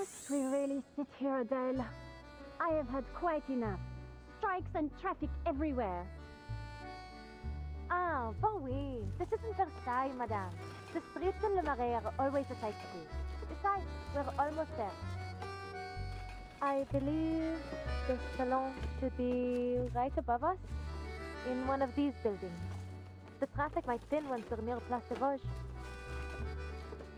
Must we really sit here, Adele? I have had quite enough. Strikes and traffic everywhere. Ah, but oui. This isn't Versailles, madame. The streets in Le Marais are always a sight to see. Besides, we're almost there. I believe the salon should be right above us, in one of these buildings. The traffic might thin once we're near Place de Vosges.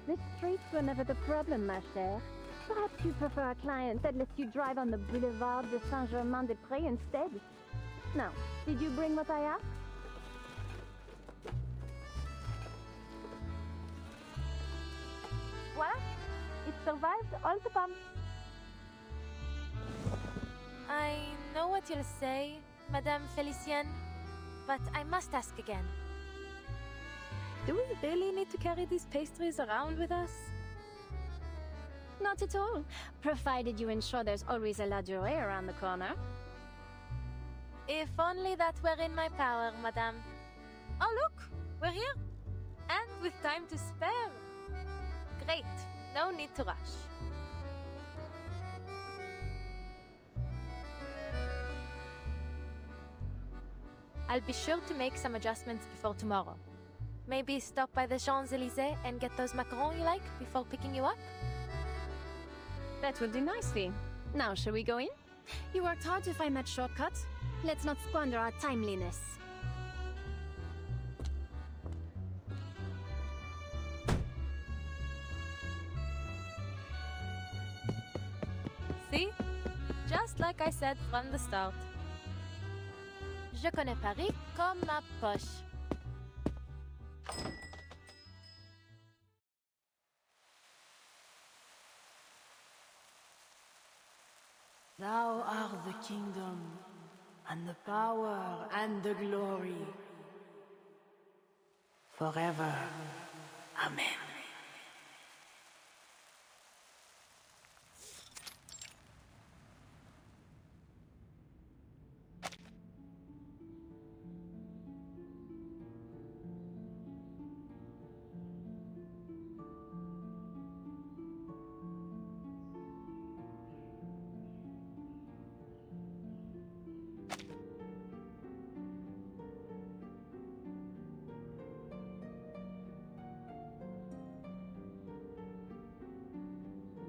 The streets were never the problem, ma chère. Perhaps you prefer a client that lets you drive on the Boulevard de Saint-Germain-des-Prés instead? Now, did you bring what I asked? Voila! It survived all the bumps. I know what you'll say, Madame Felicienne, but I must ask again. Do we really need to carry these pastries around with us? Not at all, provided you ensure there's always a la durée around the corner. If only that were in my power, Madame. Oh look, we're here! And with time to spare. Great, no need to rush. I'll be sure to make some adjustments before tomorrow. Maybe stop by the Champs-Élysées and get those macarons you like before picking you up? That will do nicely. Now, shall we go in? You worked hard to find that shortcut. Let's not squander our timeliness. See? Just like I said from the start. Je connais Paris comme ma poche. Thou art the kingdom, and the power, and the glory, forever. Amen.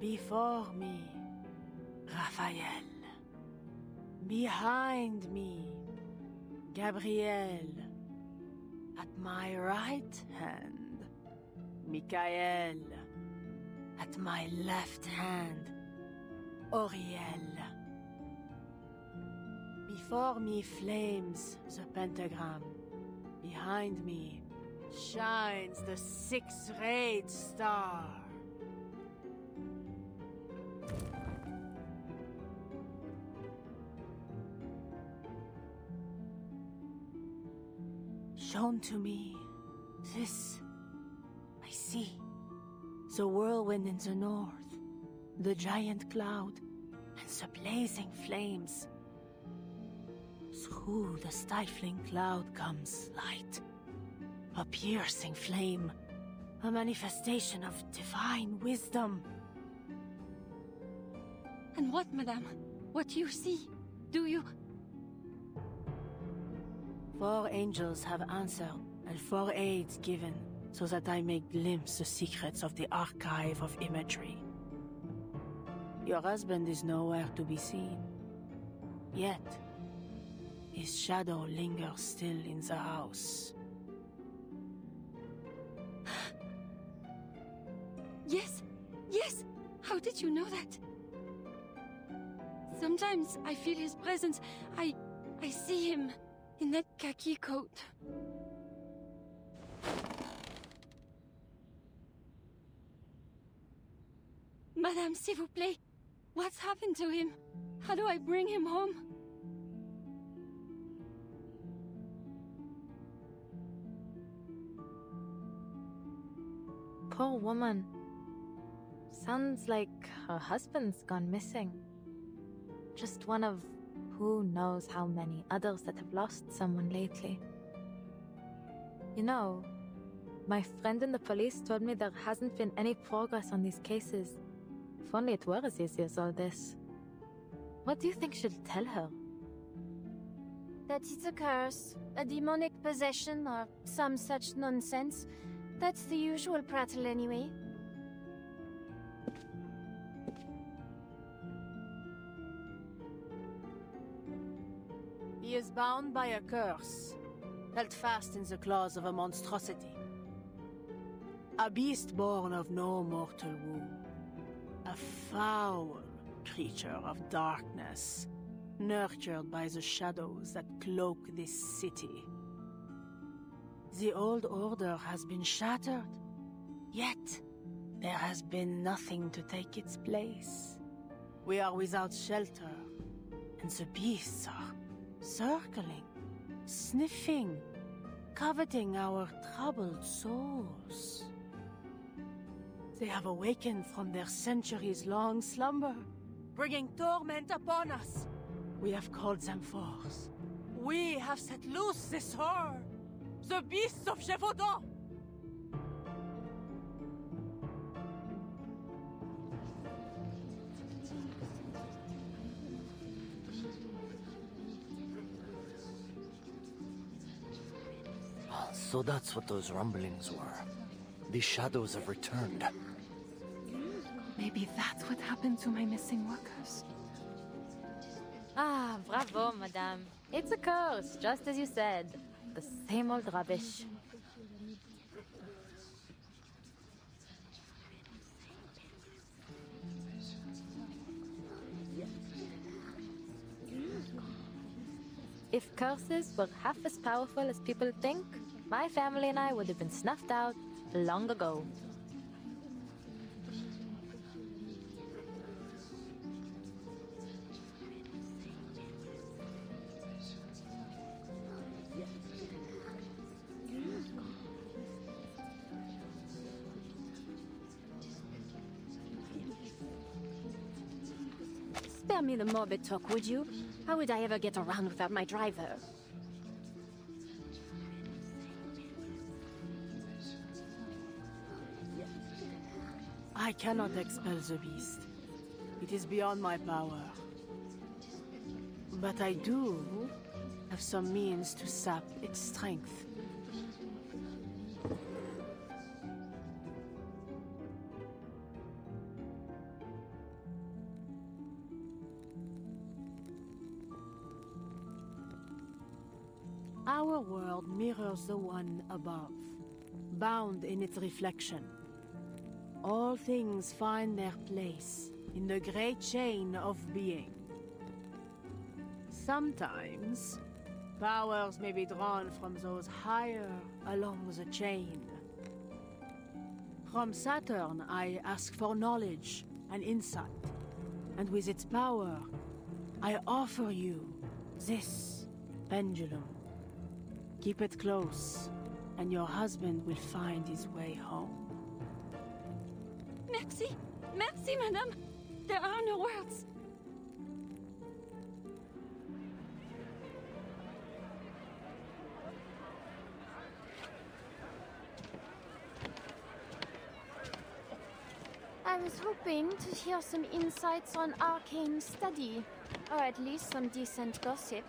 Before me, Raphael. Behind me, Gabriel. At my right hand, Michael. At my left hand, Oriel. Before me flames the pentagram. Behind me shines the six-rayed star. Shown to me, this I see. The whirlwind in the north, the giant cloud, and the blazing flames. Through the stifling cloud comes light, a piercing flame, a manifestation of divine wisdom. And what, madame? What do you see? Do you... 4 angels have answered, and 4 aids given, so that I may glimpse the secrets of the archive of imagery. Your husband is nowhere to be seen. Yet, his shadow lingers still in the house. Yes! Yes! How did you know that? Sometimes I feel his presence. I see him in that khaki coat. Madame, s'il vous plaît. What's happened to him? How do I bring him home? Poor woman. Sounds like her husband's gone missing. Just one of who knows how many others that have lost someone lately. You know, my friend in the police told me there hasn't been any progress on these cases. If only it were as easy as all this. What do you think she'll tell her? That it's a curse, a demonic possession, or some such nonsense. That's the usual prattle anyway. He is bound by a curse, held fast in the claws of a monstrosity. A beast born of no mortal womb. A foul creature of darkness, nurtured by the shadows that cloak this city. The old order has been shattered, yet there has been nothing to take its place. We are without shelter, and the beasts are circling, sniffing, coveting our troubled souls. They have awakened from their centuries-long slumber, bringing torment upon us. We have called them forth. We have set loose this horror, the beasts of Gévaudan! So that's what those rumblings were. The shadows have returned. Maybe that's what happened to my missing workers. Ah, bravo, madame. It's a curse, just as you said. The same old rubbish. If curses were half as powerful as people think, my family and I would have been snuffed out long ago. Spare me the morbid talk, would you? How would I ever get around without my driver? I cannot expel the beast. It is beyond my power. But I do have some means to sap its strength. Our world mirrors the one above, bound in its reflection. All things find their place in the great chain of being. Sometimes, powers may be drawn from those higher along the chain. From Saturn, I ask for knowledge and insight, and with its power, I offer you this pendulum. Keep it close, and your husband will find his way home. Merci! Merci, madame! There are no words! I was hoping to hear some insights on arcane study, or at least some decent gossip.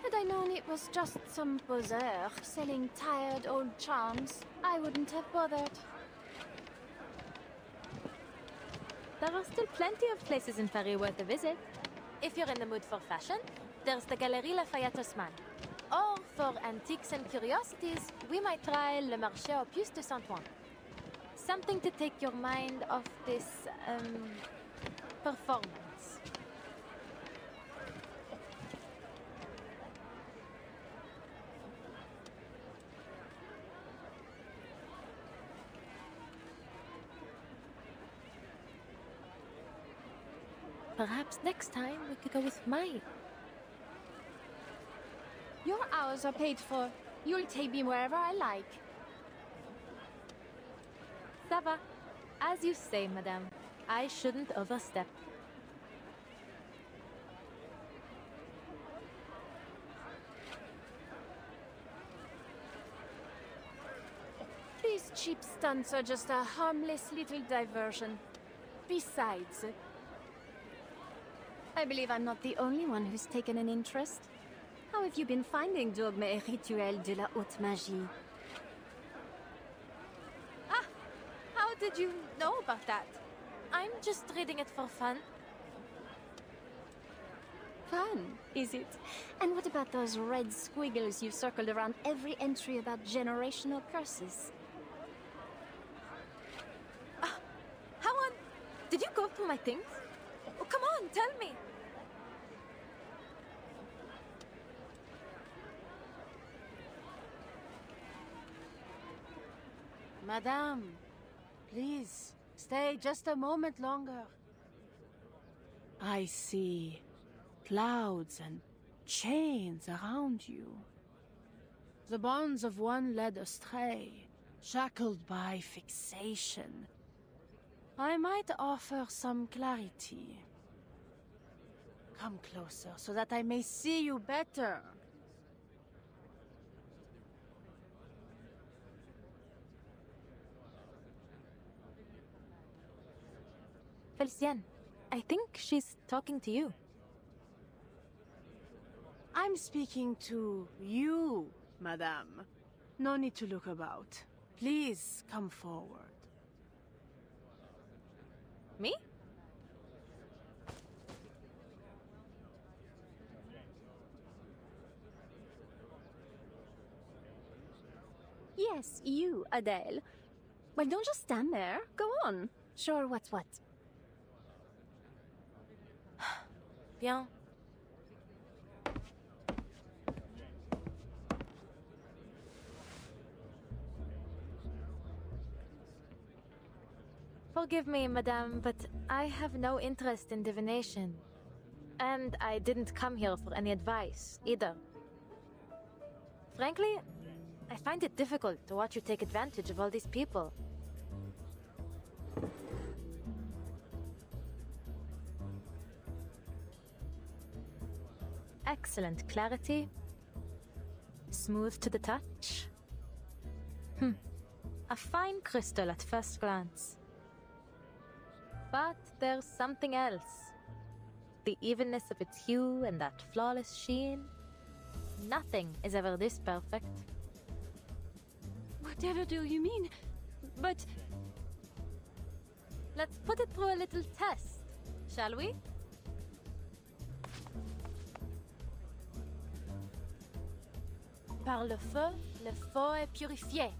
Had I known it was just some poseur selling tired old charms, I wouldn't have bothered. There are still plenty of places in Paris worth a visit. If you're in the mood for fashion, there's the Galerie Lafayette Haussmann. Or for antiques and curiosities, we might try Le Marché aux Puces de Saint-Ouen. Something to take your mind off this, performance. Perhaps next time we could go with Mai. Your hours are paid for. You'll take me wherever I like. Ça va. As you say, madame. I shouldn't overstep. These cheap stunts are just a harmless little diversion. Besides, I believe I'm not the only one who's taken an interest. How have you been finding Dogme et Rituel de la Haute Magie? how did you know about that? I'm just reading it for fun. Fun, is it? And what about those red squiggles you circled around every entry about generational curses? How on... Did you go through my things? Oh, come on, tell me! Madame, please, stay just a moment longer. I see clouds and chains around you. The bonds of one led astray, shackled by fixation. I might offer some clarity. Come closer so that I may see you better. Felicienne, I think she's talking to you. I'm speaking to you, madame. No need to look about. Please come forward. Me? Yes, you, Adele. Well, don't just stand there. Go on. Sure, what's what? Bien. Forgive me, madame, but I have no interest in divination. And I didn't come here for any advice, either. Frankly, I find it difficult to watch you take advantage of all these people. Excellent clarity. Smooth to the touch. A fine crystal at first glance. But there's something else. The evenness of its hue and that flawless sheen. Nothing is ever this perfect. Whatever do you mean? But... Let's put it through a little test, shall we? Par le feu est purifié.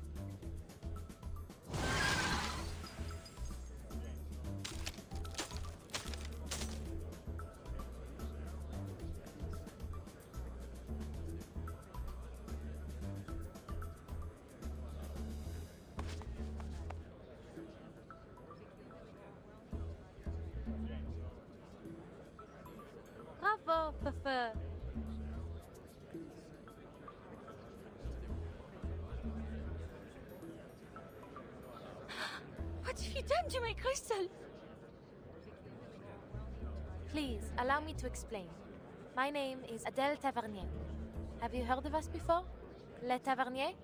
Bravo, feu. what have you done to my crystal? Please, allow me to explain. My name is Adele Tavernier. Have you heard of us before? Les Taverniers?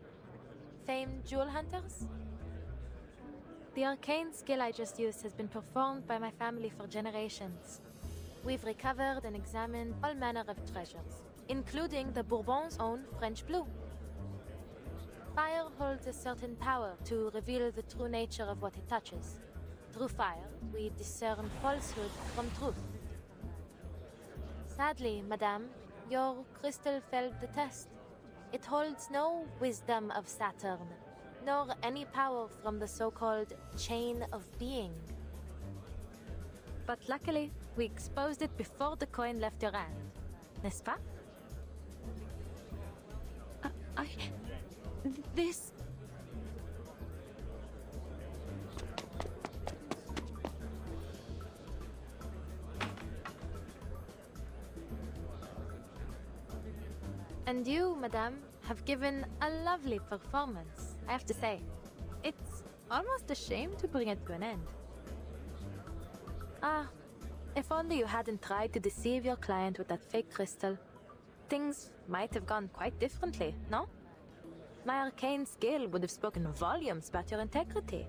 Famed jewel hunters? The arcane skill I just used has been performed by my family for generations. We've recovered and examined all manner of treasures, including the Bourbon's own French blue. Fire holds a certain power to reveal the true nature of what it touches. Through fire, we discern falsehood from truth. Sadly, madame, your crystal failed the test. It holds no wisdom of Saturn, nor any power from the so-called chain of being. But luckily, we exposed it before the coin left your hand. N'est-ce pas? This... And you, madame, have given a lovely performance, I have to say. It's almost a shame to bring it to an end. Ah, if only you hadn't tried to deceive your client with that fake crystal. Things might have gone quite differently, no? My arcane skill would have spoken volumes about your integrity.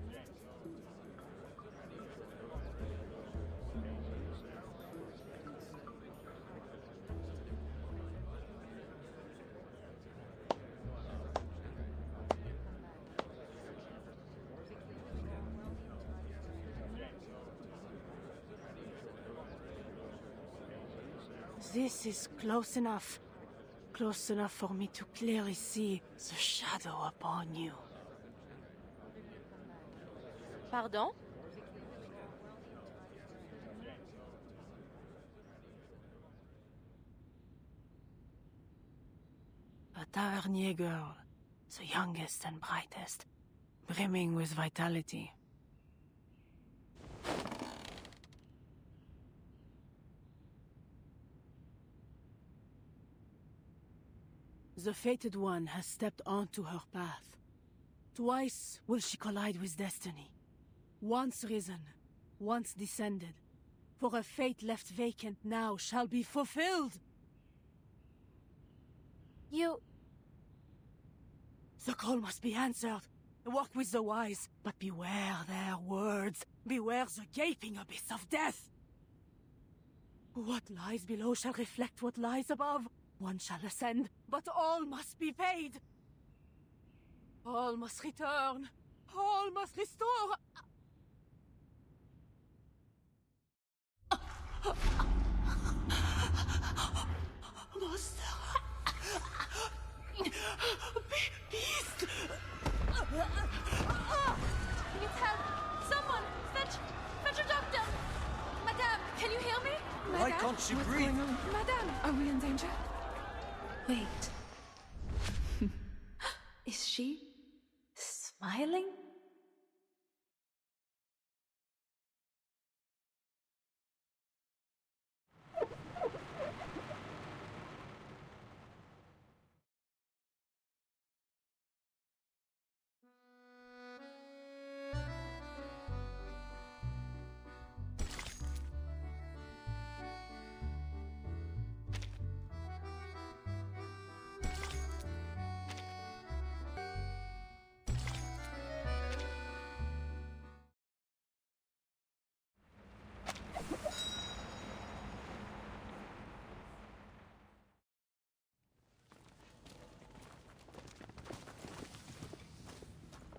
This is close enough. Close enough for me to clearly see the shadow upon you. Pardon? A tavernier girl, the youngest and brightest, brimming with vitality. The fated one has stepped onto her path. Twice will she collide with destiny. Once risen, once descended. For a fate left vacant now shall be fulfilled. You... The call must be answered. Walk with the wise, but beware their words. Beware the gaping abyss of death. What lies below shall reflect what lies above. One shall ascend, but all must be paid. All must return. All must restore. Monster. Beast. Need help! Someone! Fetch a doctor! Madame, can you hear me? Why can't she breathe? Madame, are we in danger? Wait. Is she smiling?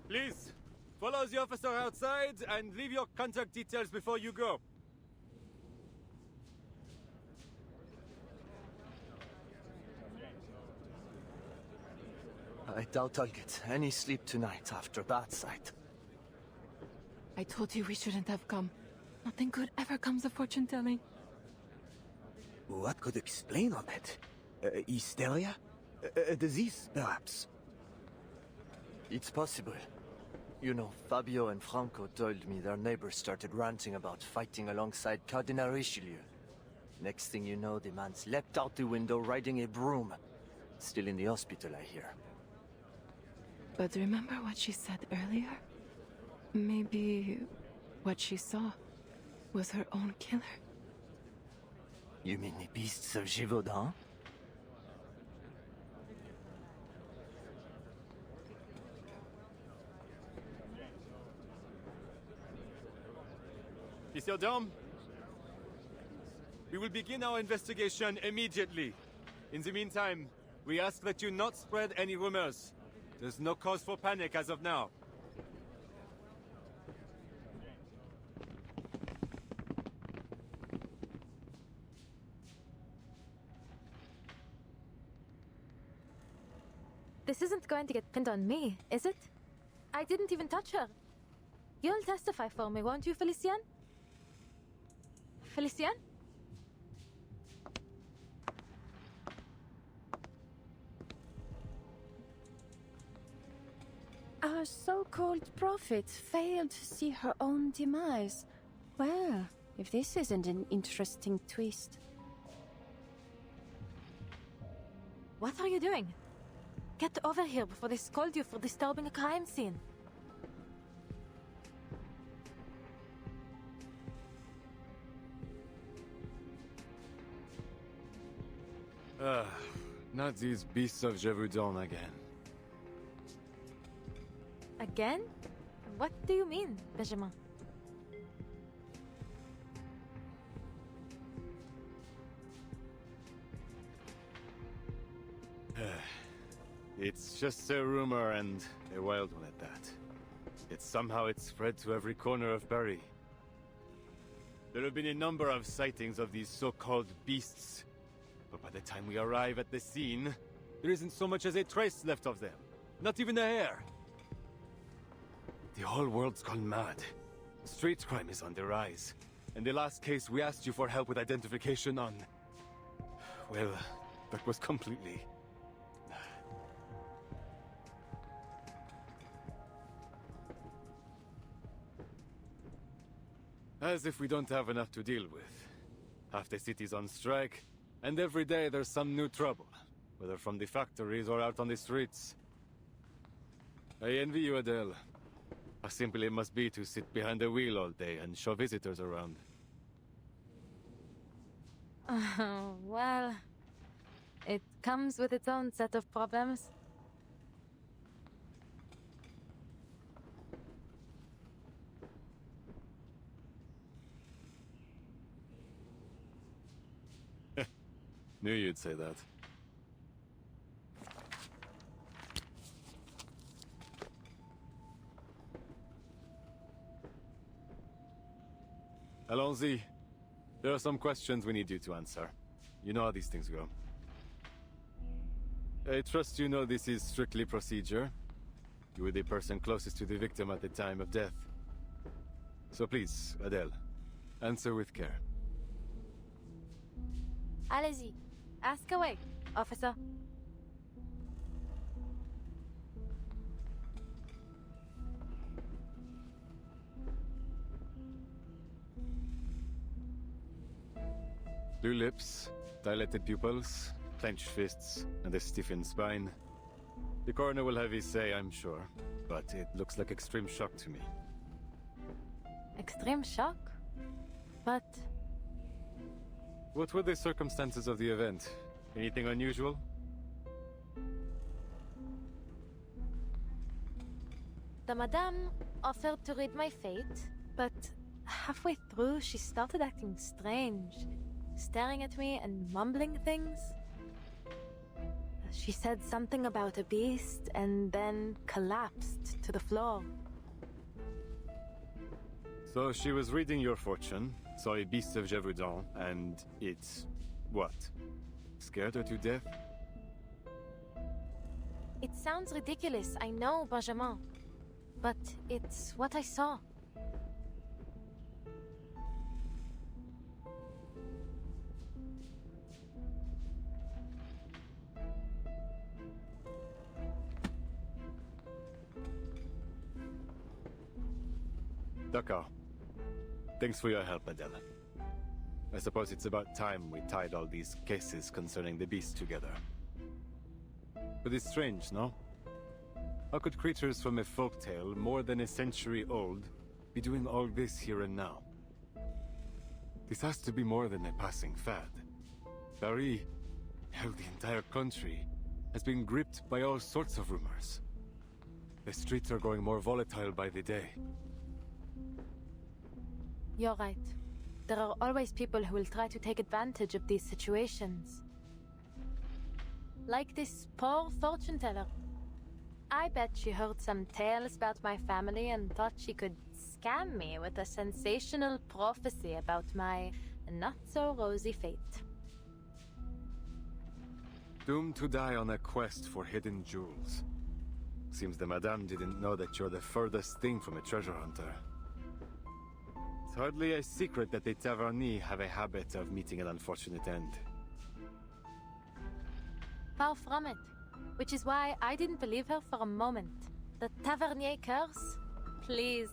Please, follow the officer outside and leave your contact details before you go. I doubt I'll get any sleep tonight after that sight. I told you we shouldn't have come. Nothing good ever comes of fortune telling. What could explain all that? Hysteria? A disease, perhaps? It's possible. You know, Fabio and Franco told me their neighbors started ranting about fighting alongside Cardinal Richelieu. Next thing you know, the man's leapt out the window riding a broom. Still in the hospital, I hear. But remember what she said earlier? Maybe what she saw was her own killer. You mean the beasts of Gévaudan? Monsieur Dom, we will begin our investigation immediately. In the meantime, we ask that you not spread any rumors. There's no cause for panic as of now. This isn't going to get pinned on me, is it? I didn't even touch her. You'll testify for me, won't you, Felicien? Felicien? Our so-called prophet failed to see her own demise. Well, if this isn't an interesting twist. What are you doing? Get over here before they scold you for disturbing a crime scene. Not these beasts of Gévaudan again. Again? What do you mean, Benjamin? It's just a rumor, and a wild one at that. Yet somehow it's spread to every corner of Paris. There have been a number of sightings of these so-called beasts. But by the time we arrive at the scene, there isn't so much as a trace left of them. Not even a hair. The whole world's gone mad. Street crime is on the rise. And the last case we asked you for help with identification on... well, that was completely... as if we don't have enough to deal with. Half the city's on strike, and every day there's some new trouble, whether from the factories or out on the streets. I envy you, Adele. How simple it must be to sit behind the wheel all day and show visitors around. Well, it comes with its own set of problems. Knew you'd say that. Allons-y. There are some questions we need you to answer. You know how these things go. I trust you know this is strictly procedure. You were the person closest to the victim at the time of death. So please, Adele, answer with care. Allez-y. Ask away, officer. Blue lips, dilated pupils, clenched fists, and a stiffened spine. The coroner will have his say, I'm sure, but it looks like extreme shock to me. Extreme shock? But... what were the circumstances of the event? Anything unusual? the madame offered to read my fate, but halfway through she started acting strange, staring at me and mumbling things. She said something about a beast and then collapsed to the floor. So she was reading your fortune, saw a beast of Gévaudan, and it... what? Scared her to death? It sounds ridiculous, I know, Benjamin. But it's what I saw. D'accord. Thanks for your help, Adele. I suppose it's about time we tied all these cases concerning the beast together. But it's strange, no? How could creatures from a folktale more than a century old be doing all this here and now? This has to be more than a passing fad. Paris, hell, the entire country, has been gripped by all sorts of rumors. The streets are growing more volatile by the day. You're right. There are always people who will try to take advantage of these situations. Like this poor fortune teller. I bet she heard some tales about my family and thought she could scam me with a sensational prophecy about my not-so-rosy fate. Doomed to die on a quest for hidden jewels. Seems the madame didn't know that you're the furthest thing from a treasure hunter. It's hardly a secret that the Taverny have a habit of meeting an unfortunate end. Far from it. Which is why I didn't believe her for a moment. The Tavernier curse? Please.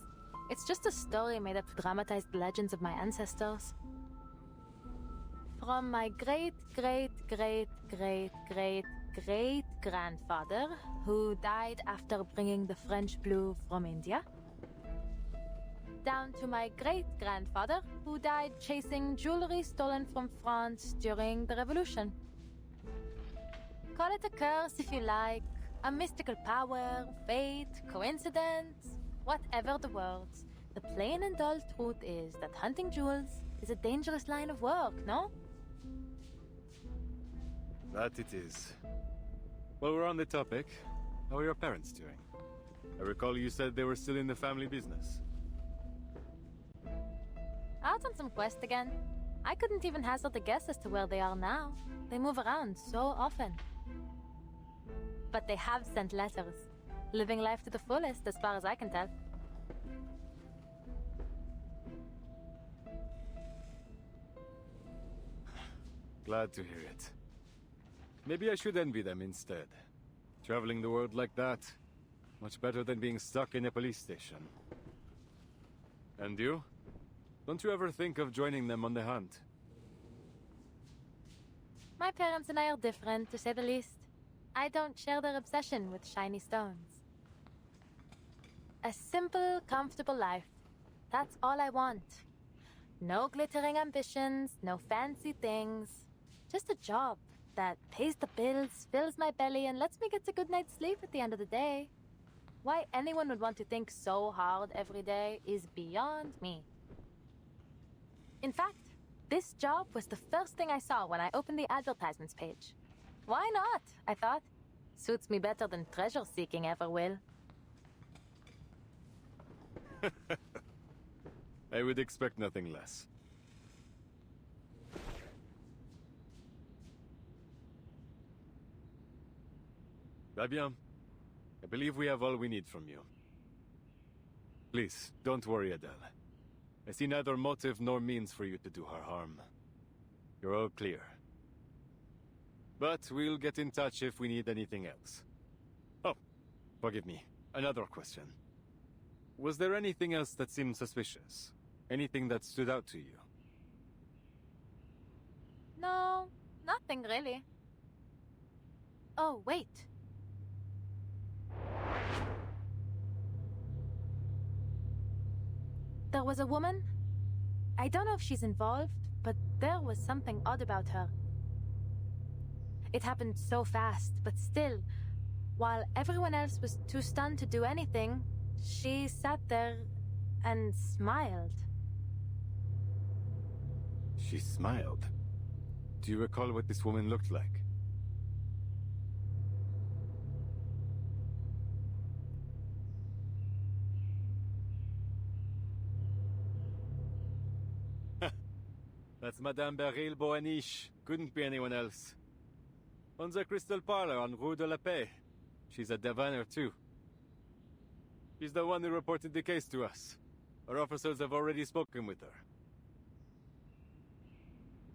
It's just a story made up to dramatize the legends of my ancestors. From my great-great-great-great-great-grandfather, who died after bringing the French blue from India, down to my great-grandfather, who died chasing jewelry stolen from France during the Revolution. Call it a curse if you like, a mystical power, fate, coincidence, whatever the words. The plain and dull truth is that hunting jewels is a dangerous line of work, no? That it is. While we're on the topic, how are your parents doing? I recall you said they were still in the family business. Out on some quest again. I couldn't even hazard a guess as to where they are now. They move around so often. But they have sent letters, living life to the fullest as far as I can tell. Glad to hear it. Maybe I should envy them instead. Traveling the world like that, much better than being stuck in a police station. And you? Don't you ever think of joining them on the hunt? My parents and I are different, to say the least. I don't share their obsession with shiny stones. A simple, comfortable life. That's all I want. No glittering ambitions, no fancy things. Just a job that pays the bills, fills my belly, and lets me get a good night's sleep at the end of the day. Why anyone would want to think so hard every day is beyond me. In fact, this job was the first thing I saw when I opened the advertisements page. Why not? I thought. Suits me better than treasure seeking ever will. I would expect nothing less. Très bien. I believe we have all we need from you. Please, don't worry, Adele. I see neither motive nor means for you to do her harm. You're all clear. But we'll get in touch if we need anything else. Oh, forgive me. Another question. Was there anything else that seemed suspicious? Anything that stood out to you? No, nothing really. Oh, wait. There was a woman. I don't know if she's involved, but there was something odd about her. It happened so fast, but still, while everyone else was too stunned to do anything, she sat there and smiled. She smiled. Do you recall what this woman looked like? That's Madame Beryl Boaniche. Couldn't be anyone else. On the Crystal Parlor on Rue de la Paix. She's a diviner too. She's the one who reported the case to us. Our officers have already spoken with her.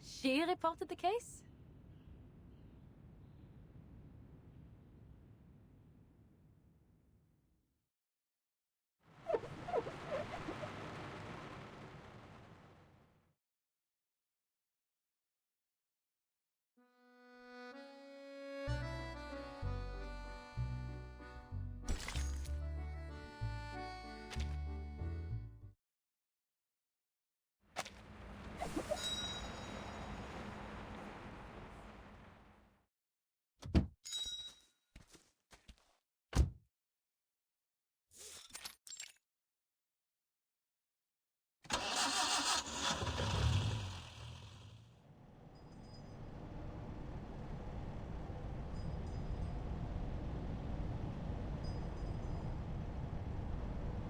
She reported the case?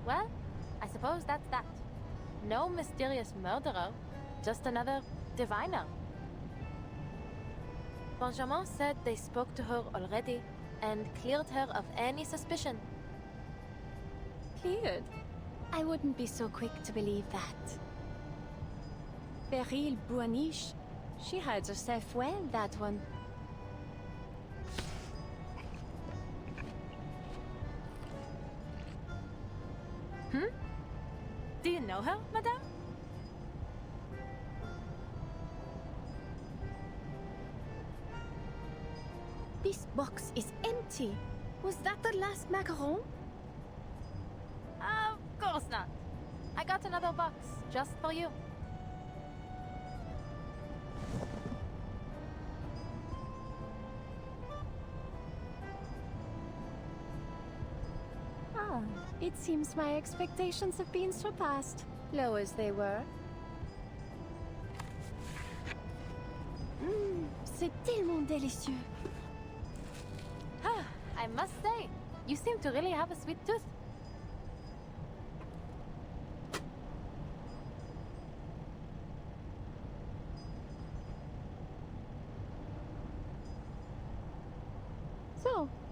Well, I suppose that's that. No mysterious murderer, just another diviner. Benjamin said they spoke to her already and cleared her of any suspicion. Cleared? I wouldn't be so quick to believe that. Beryl Boaniche, she hides herself well, that one. Do you know her, madame? This box is empty. Was that the last macaron? Of course not. I got another box, just for you. Ah, it seems my expectations have been surpassed, low as they were. C'est tellement délicieux. Ah, I must say, you seem to really have a sweet tooth.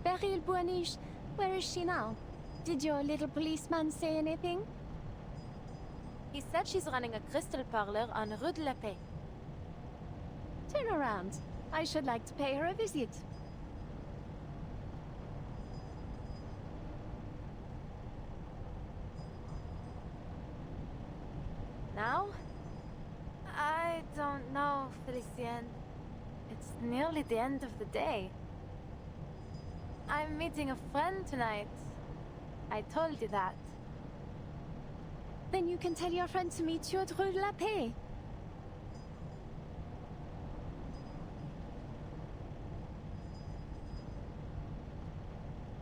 Beryl Buonish, where is she now? Did your little policeman say anything? He said she's running a crystal parlor on Rue de la Paix. Turn around. I should like to pay her a visit. Now? I don't know, Felicien. It's nearly the end of the day. I'm meeting a friend tonight. I told you that. Then you can tell your friend to meet you at Rue de la Paix.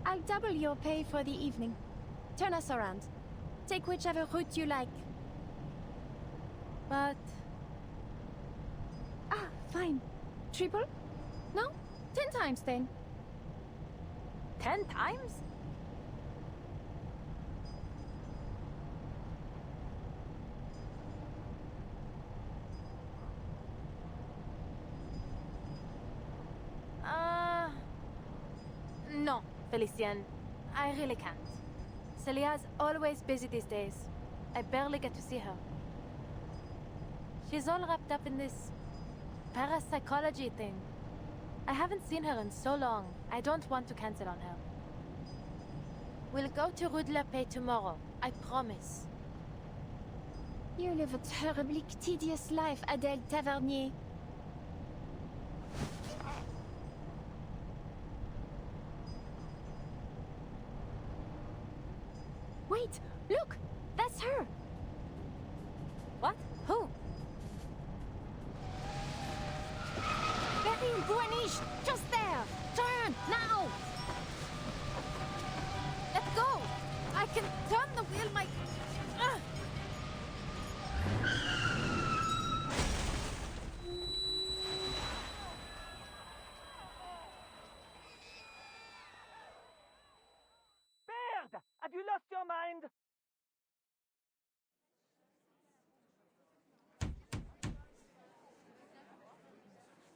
I'll double your pay for the evening. Turn us around. Take whichever route you like. But Ah, fine. Triple? No? 10 times then. 10 times? No, Felicien. I really can't. Celia's always busy these days. I barely get to see her. She's all wrapped up in this parapsychology thing. I haven't seen her in so long. I don't want to cancel on her. We'll go to Rue de la Paix tomorrow. I promise. You live a terribly tedious life, Adèle Tavernier. Wait! Look! That's her! What? Who? Beryl Buonish! Just there! Turn! Now! Let go! I can turn the wheel my... Ugh. Merde! Have you lost your mind?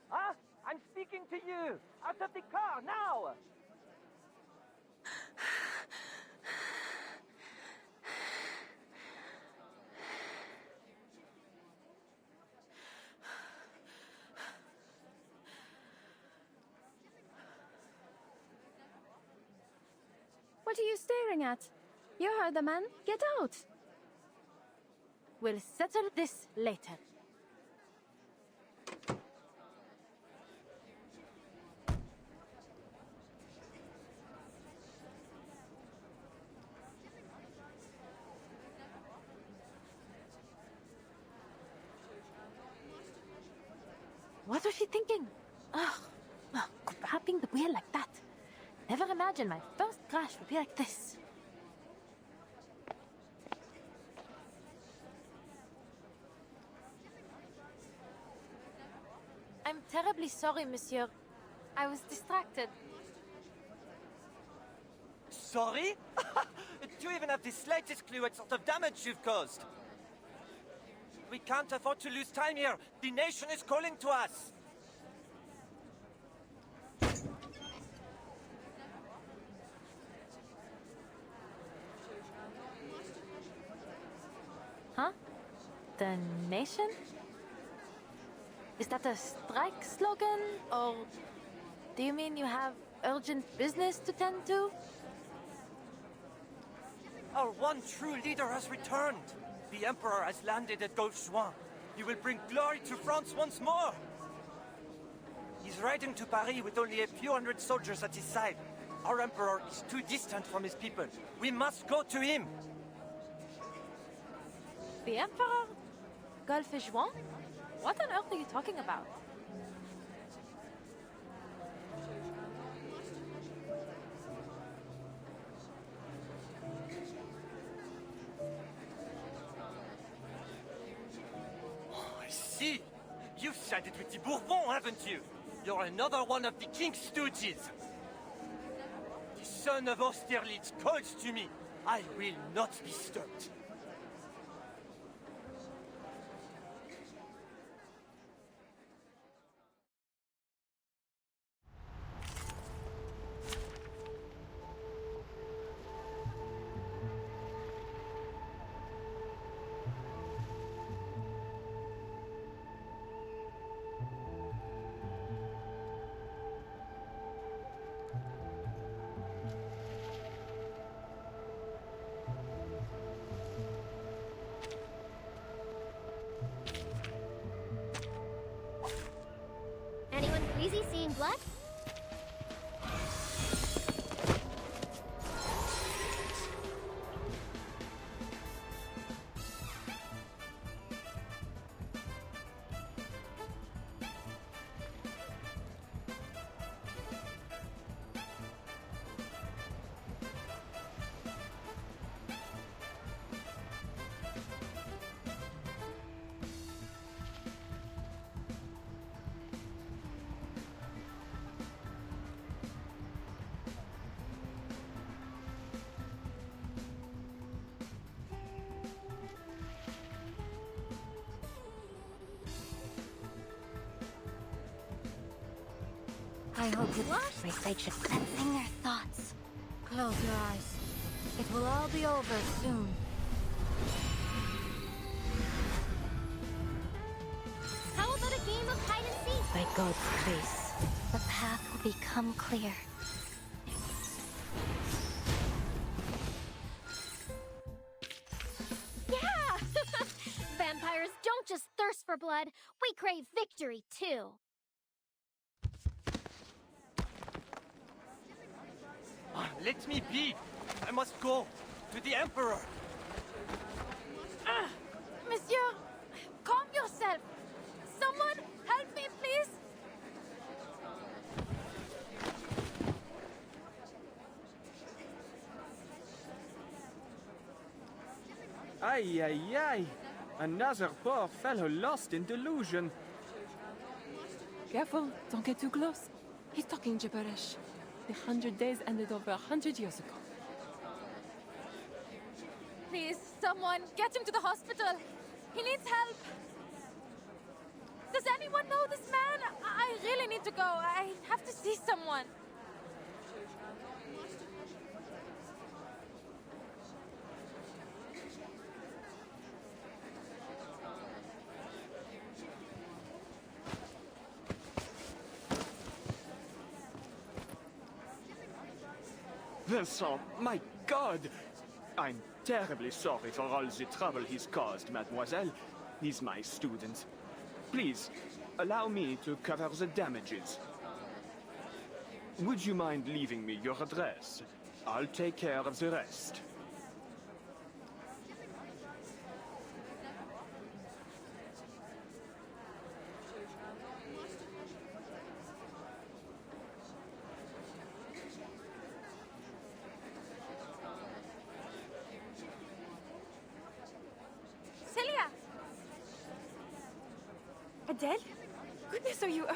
Huh? I'm speaking to you! Out of the car, now! What are you staring at? You heard the man. Get out! We'll settle this later. What was she thinking? Ugh, grabbing the wheel like that. Never imagined my first crash would be like this. I'm terribly sorry, monsieur. I was distracted. Sorry? Do you even have the slightest clue what sort of damage you've caused? We can't afford to lose time here. The nation is calling to us. Huh? The nation? Is that a strike slogan? Or do you mean you have urgent business to tend to? Our one true leader has returned. The Emperor has landed at Gauche-Juin. He will bring glory to France once more. He's riding to Paris with only a few hundred soldiers at his side. Our Emperor is too distant from his people. We must go to him. The Emperor? Gauche-Juin? What on earth are you talking about? I see. You've sided with the Bourbons, haven't you? You're another one of the King's stooges. The son of Austerlitz calls to me. I will not be stopped. I hope you recite your cleansing your thoughts. Close your eyes. It will all be over soon. How about a game of hide and seek? By God's grace, the path will become clear. Yeah! Vampires don't just thirst for blood, we crave victory too. Let me be! I must go! To the Emperor! Monsieur, calm yourself. Someone help me, please. Aye, aye, aye. Another poor fellow lost in delusion. Careful, don't get too close. He's talking gibberish. The 100 days ended over 100 years ago. Please, someone, get him to the hospital. He needs help. Does anyone know this man? I really need to go. I have to see someone. Vincent, my God! I'm terribly sorry for all the trouble he's caused, mademoiselle. He's my student. Please, allow me to cover the damages. Would you mind leaving me your address? I'll take care of the rest. Celia! Adele? Goodness, are you hurt?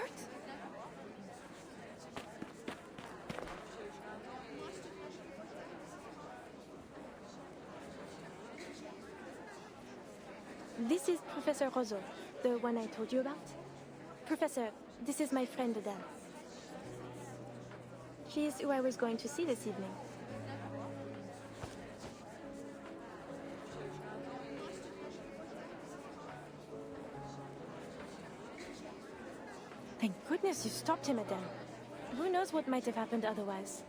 This is Professor Roseau, the one I told you about. Professor, this is my friend Adele. She's who I was going to see this evening. Thank goodness you stopped him, Adele. Who knows what might have happened otherwise?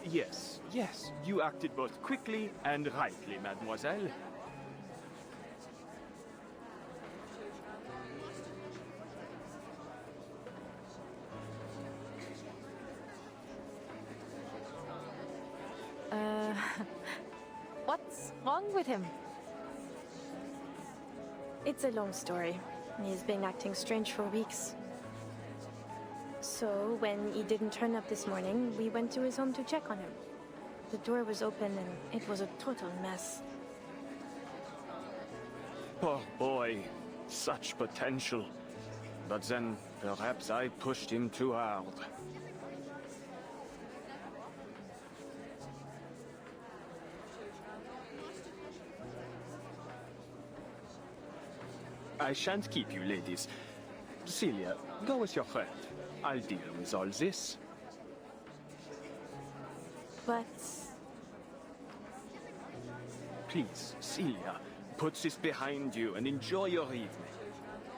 Yes, yes, you acted both quickly and rightly, mademoiselle. What's wrong with him? It's a long story. He's been acting strange for weeks. So, when he didn't turn up this morning, we went to his home to check on him. The door was open and it was a total mess. Poor boy. Such potential. But then, perhaps I pushed him too hard. I shan't keep you, ladies. Celia, go with your friend. I'll deal with all this. But... Please, Celia, put this behind you and enjoy your evening.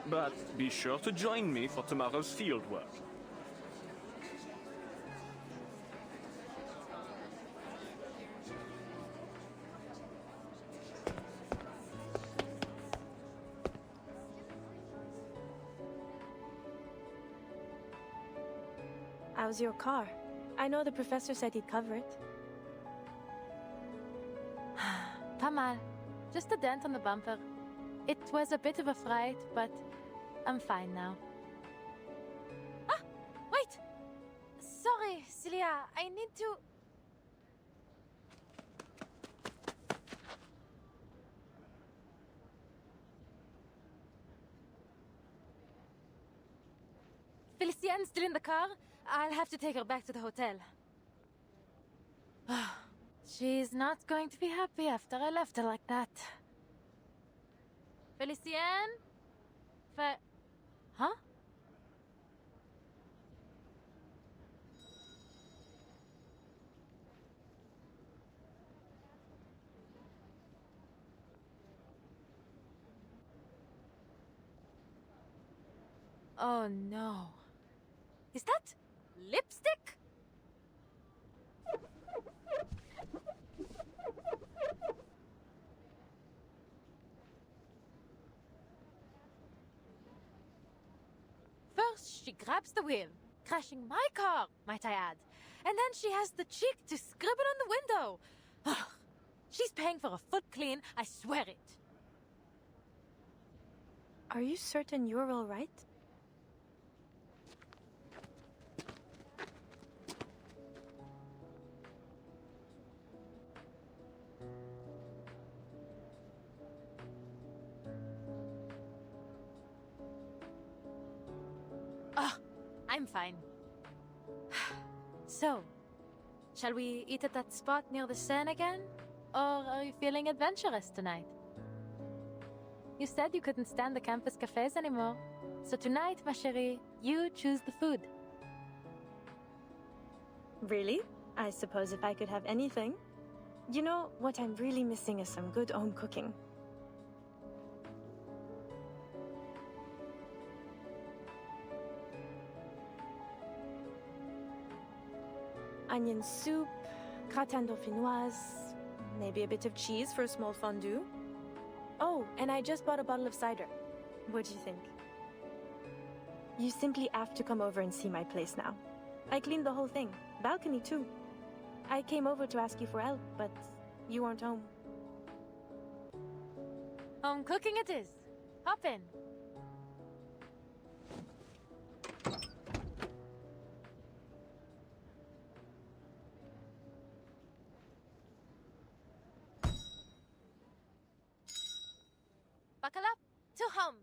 But be sure to join me for tomorrow's field work. How's your car? I know the professor said he'd cover it. Pas mal. Just a dent on the bumper. It was a bit of a fright, but I'm fine now. Ah! Wait! Sorry, Celia. I need to... Felicienne's still in the car? I'll have to take her back to the hotel. She's not going to be happy after I left her like that. Felicienne? Huh? Oh no. Is that lipstick? First, she grabs the wheel, crashing my car, might I add. And then she has the cheek to scribble on the window. Ugh. She's paying for a foot clean, I swear it. Are you certain you're all right? I'm fine. So, shall we eat at that spot near the Seine again? Or are you feeling adventurous tonight? You said you couldn't stand the campus cafes anymore. So tonight, ma chérie, you choose the food. Really? I suppose if I could have anything. You know, what I'm really missing is some good home cooking. Onion soup, gratin dauphinoise, maybe a bit of cheese for a small fondue. Oh, and I just bought a bottle of cider. What do you think? You simply have to come over and see my place now. I cleaned the whole thing. Balcony too. I came over to ask you for help, but you weren't home. Home cooking it is. Hop in. Buckle up to home.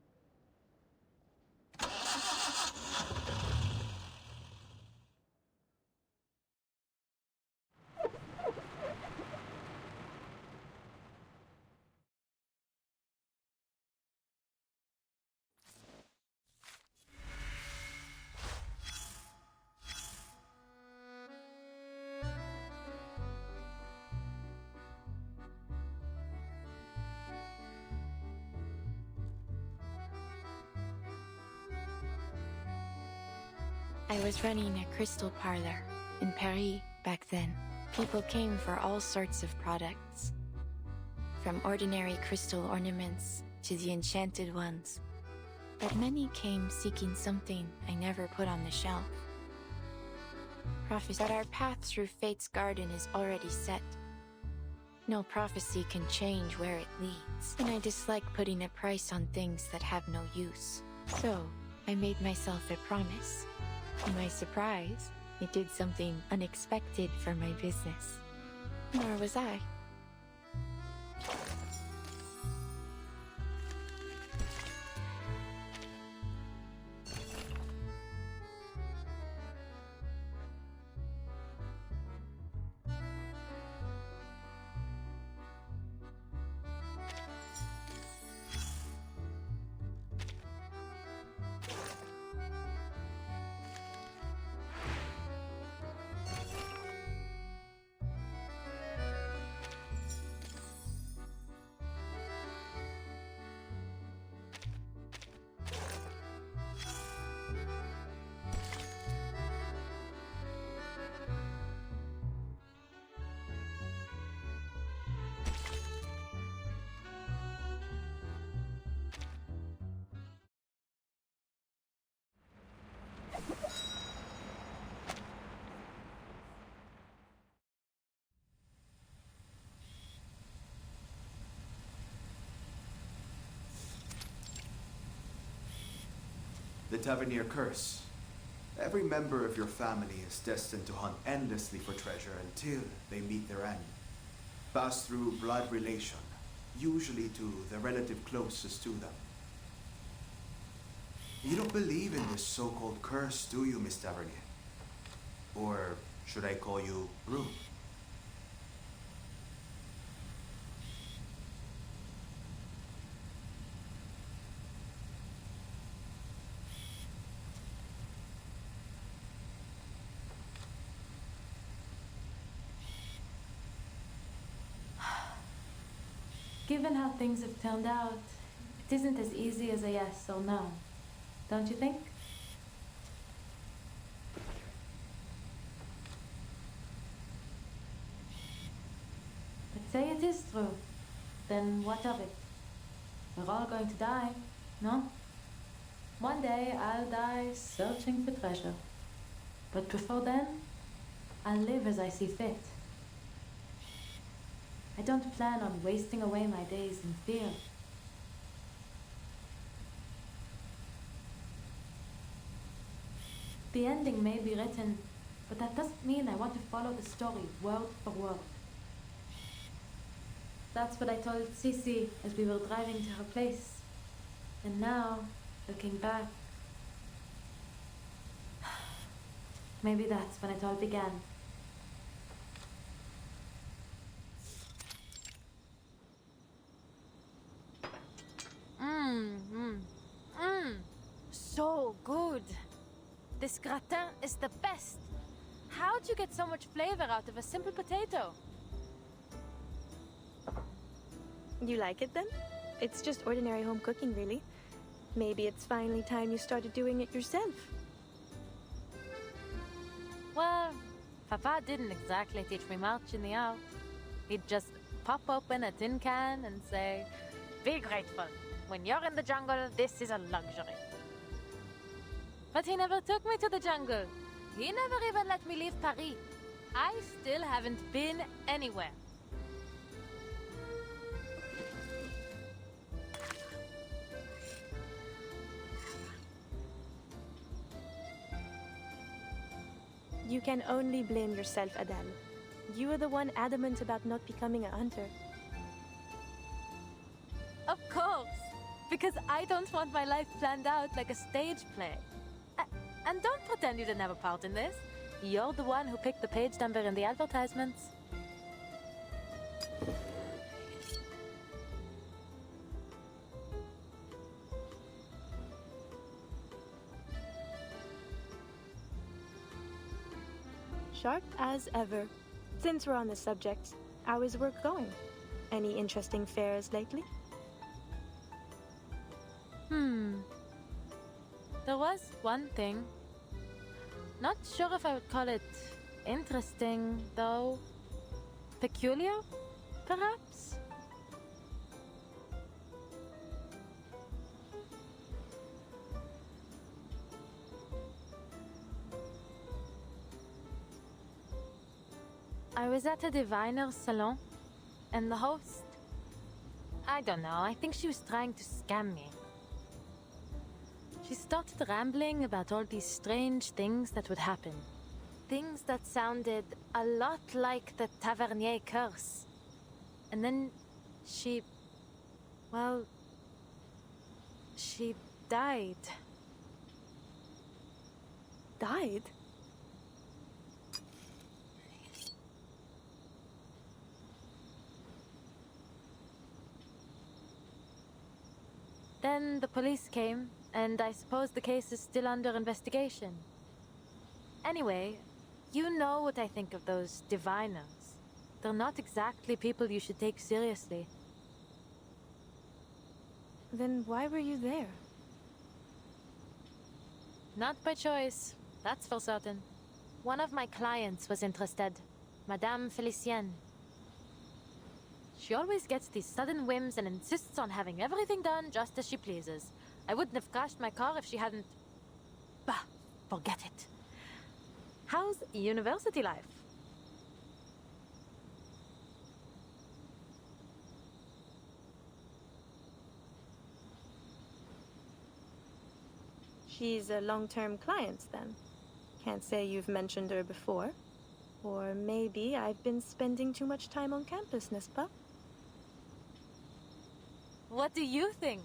I was running a crystal parlor in Paris back then. People came for all sorts of products, from ordinary crystal ornaments to the enchanted ones. But many came seeking something I never put on the shelf. Prophecy that our path through Fate's garden is already set. No prophecy can change where it leads, and I dislike putting a price on things that have no use. So, I made myself a promise. To my surprise, it did something unexpected for my business. Nor was I. The Tavernier Curse. Every member of your family is destined to hunt endlessly for treasure until they meet their end. Pass through blood relation, usually to the relative closest to them. You don't believe in this so-called curse, do you, Miss Tavernier? Or should I call you Rue? Given how things have turned out, it isn't as easy as a yes or no. Don't you think? say it is true, then what of it? We're all going to die, no? One day I'll die searching for treasure. But before then, I'll live as I see fit. I don't plan on wasting away my days in fear. The ending may be written, but that doesn't mean I want to follow the story word for word. That's what I told Sisi as we were driving to her place. And now, looking back, maybe that's when it all began. So good. This gratin is the best. How'd you get so much flavor out of a simple potato? You like it then? It's just ordinary home cooking, really. Maybe it's finally time you started doing it yourself. Well, Papa didn't exactly teach me much in the art. He'd just pop open a tin can and say, "Be grateful. When you're in the jungle, this is a luxury." But he never took me to the jungle. He never even let me leave Paris. I still haven't been anywhere. You can only blame yourself, Adele. You were the one adamant about not becoming a hunter. Of course, because I don't want my life planned out like a stage play. And don't pretend you didn't have a part in this. You're the one who picked the page number in the advertisements. Sharp as ever. Since we're on the subject, how is work going? Any interesting fairs lately? There was one thing. Not sure if I would call it interesting, though. Peculiar, perhaps? I was at a diviner's salon, and the host... I don't know, I think she was trying to scam me. She started rambling about all these strange things that would happen. Things that sounded a lot like the Tavernier curse. And then she... well... she died. Died? Then the police came, and I suppose the case is still under investigation. Anyway, you know what I think of those diviners. They're not exactly people you should take seriously. Then why were you there? Not by choice, that's for certain. One of my clients was interested, Madame Felicienne. She always gets these sudden whims and insists on having everything done just as she pleases. I wouldn't have crashed my car if she hadn't... Bah, forget it. How's university life? She's a long-term client, then. Can't say you've mentioned her before. Or maybe I've been spending too much time on campus, n'est-ce pas? What do you think?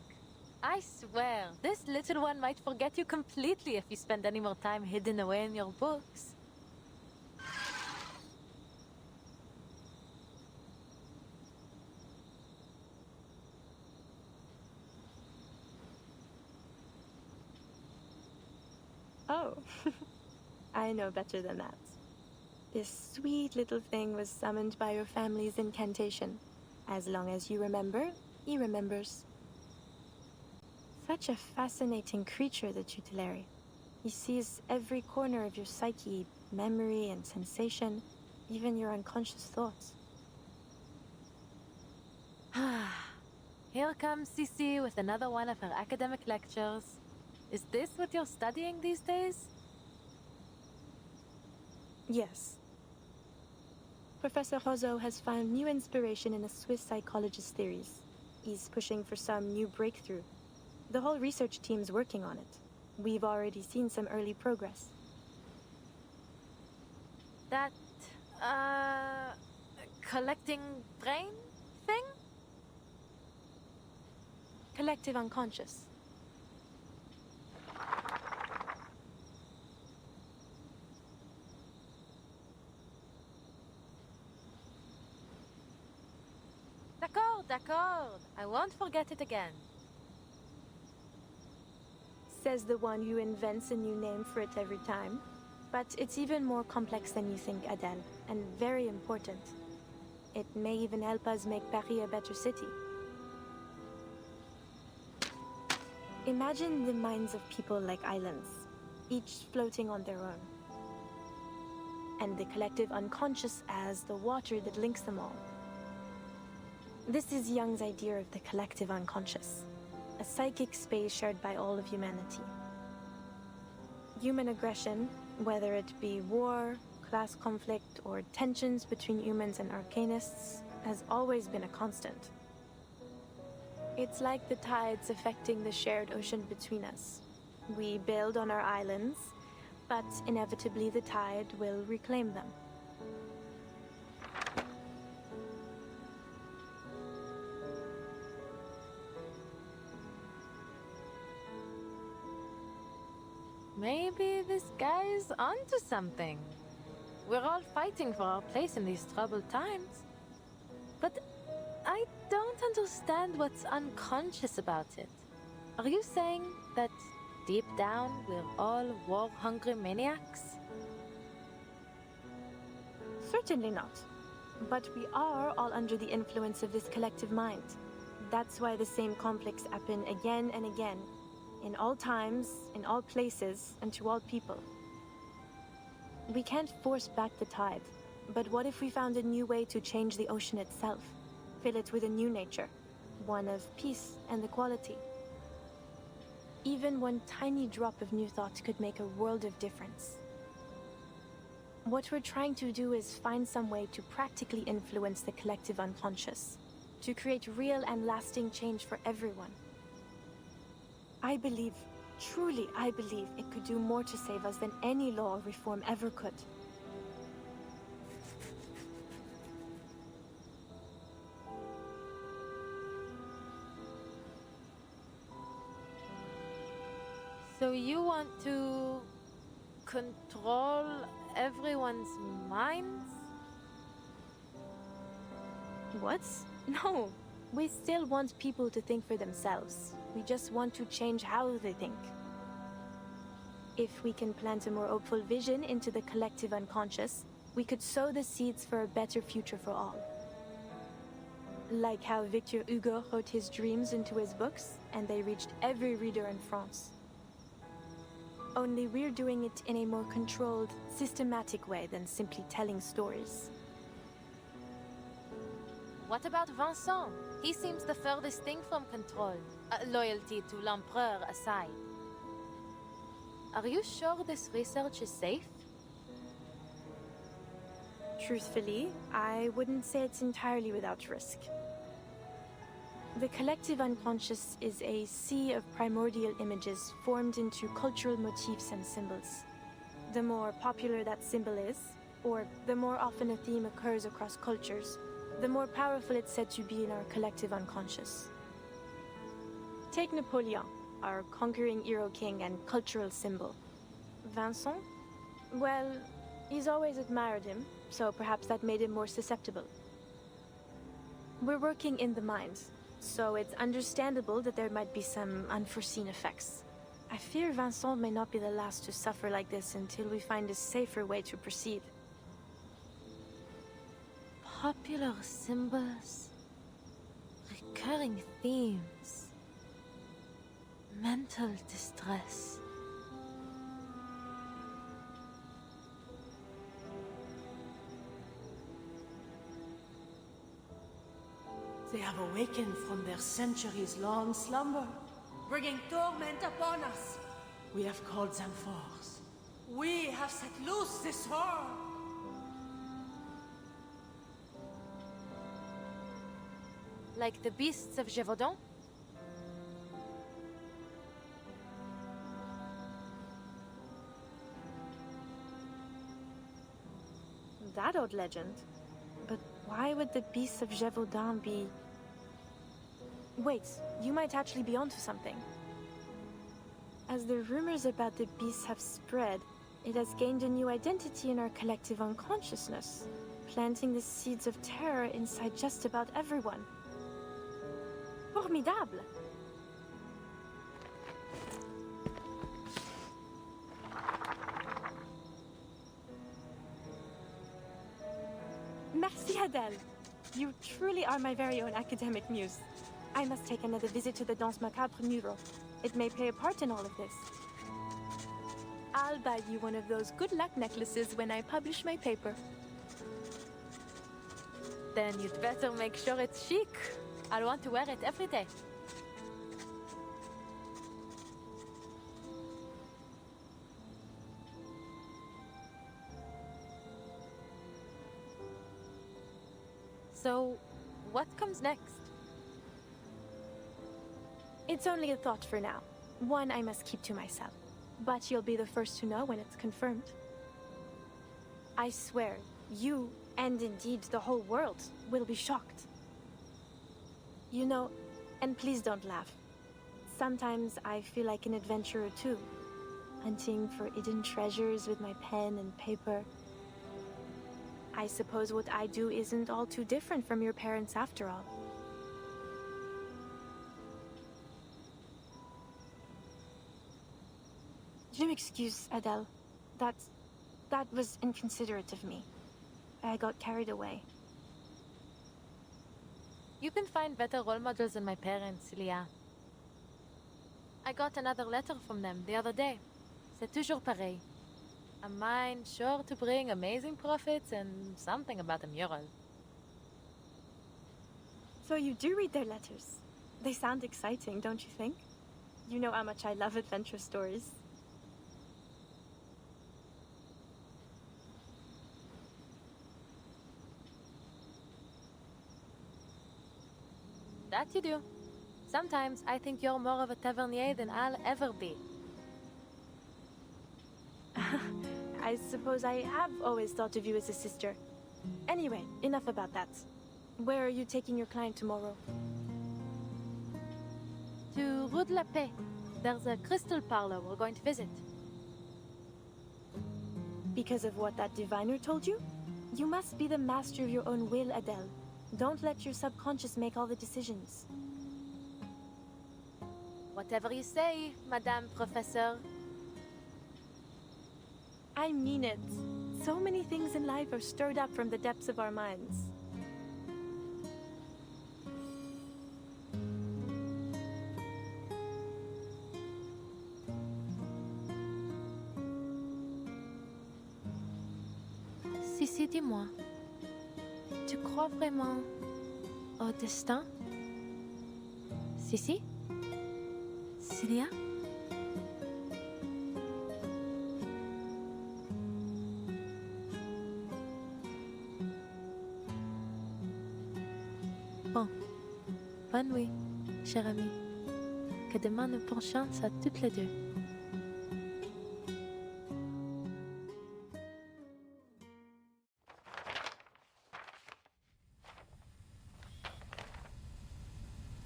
I swear, this little one might forget you completely if you spend any more time hidden away in your books. Oh, I know better than that. This sweet little thing was summoned by your family's incantation. As long as you remember, he remembers. Such a fascinating creature, the tutelary. He sees every corner of your psyche, memory and sensation, even your unconscious thoughts. Here comes Cici with another one of her academic lectures. Is this what you're studying these days? Yes. Professor Roseau has found new inspiration in a Swiss psychologist's theories. He's pushing for some new breakthrough. The whole research team's working on it. We've already seen some early progress. That, collecting brain thing? Collective unconscious. D'accord. I won't forget it again. Says the one who invents a new name for it every time. But it's even more complex than you think, Adele, and very important. It may even help us make Paris a better city. Imagine the minds of people like islands, each floating on their own. And the collective unconscious as the water that links them all. This is Jung's idea of the collective unconscious, a psychic space shared by all of humanity. Human aggression, whether it be war, class conflict, or tensions between humans and arcanists, has always been a constant. It's like the tides affecting the shared ocean between us. We build on our islands, but inevitably the tide will reclaim them. Maybe this guy's onto something. We're all fighting for our place in these troubled times. But I don't understand what's unconscious about it. Are you saying that deep down we're all war-hungry maniacs? Certainly not. But we are all under the influence of this collective mind. That's why the same conflicts happen again and again. In all times, in all places, and to all people. We can't force back the tide, but what if we found a new way to change the ocean itself? Fill it with a new nature, one of peace and equality. Even one tiny drop of new thought could make a world of difference. What we're trying to do is find some way to practically influence the collective unconscious, to create real and lasting change for everyone. I believe, truly I believe, it could do more to save us than any law or reform ever could. So you want to control everyone's minds? What? No. We still want people to think for themselves. We just want to change how they think. If we can plant a more hopeful vision into the collective unconscious, we could sow the seeds for a better future for all. Like how Victor Hugo wrote his dreams into his books, and they reached every reader in France. Only we're doing it in a more controlled, systematic way than simply telling stories. What about Vincent? He seems the furthest thing from control. Loyalty to l'Empereur aside. Are you sure this research is safe? Truthfully, I wouldn't say it's entirely without risk. The collective unconscious is a sea of primordial images formed into cultural motifs and symbols. The more popular that symbol is, or the more often a theme occurs across cultures, the more powerful it's said to be in our collective unconscious. Take Napoleon, our conquering hero king and cultural symbol. Vincent? Well, he's always admired him, so perhaps that made him more susceptible. We're working in the mind, so it's understandable that there might be some unforeseen effects. I fear Vincent may not be the last to suffer like this until we find a safer way to proceed. Popular symbols, recurring themes, mental distress. They have awakened from their centuries-long slumber, bringing torment upon us. We have called them forth. We have set loose this horror. Like the beasts of Gévaudan? That old legend. But why would the beasts of Gévaudan be... Wait, you might actually be onto something. As the rumors about the beasts have spread, it has gained a new identity in our collective unconsciousness, planting the seeds of terror inside just about everyone. Formidable! Merci, Adele. You truly are my very own academic muse. I must take another visit to the Danse Macabre mural. It may play a part in all of this. I'll buy you one of those good luck necklaces when I publish my paper. Then you'd better make sure it's chic. I'll want to wear it every day. So, what comes next? It's only a thought for now. One I must keep to myself. But you'll be the first to know when it's confirmed. I swear, you, and indeed the whole world, will be shocked. You know, and please don't laugh. Sometimes I feel like an adventurer too, hunting for hidden treasures with my pen and paper. I suppose what I do isn't all too different from your parents after all. Je m'excuse, Adele. That was inconsiderate of me. I got carried away. You can find better role models than my parents, Leah. I got another letter from them the other day. C'est toujours pareil. A mind sure to bring amazing profits and something about a mural. So you do read their letters. They sound exciting, don't you think? You know how much I love adventure stories. That you do. Sometimes I think you're more of a tavernier than I'll ever be. I suppose I have always thought of you as a sister. Anyway, enough about that. Where are you taking your client tomorrow? To Rue de la Paix. There's a crystal parlor we're going to visit. Because of what that diviner told you? You must be the master of your own will, Adele. Don't let your subconscious make all the decisions. Whatever you say, Madame Professeur. I mean it. So many things in life are stirred up from the depths of our minds. Sissi, dis-moi. Tu crois vraiment au destin? Sissi? Cilia? Bon. Bonne nuit, chère amie. Que demain nous porte chance à toutes les deux.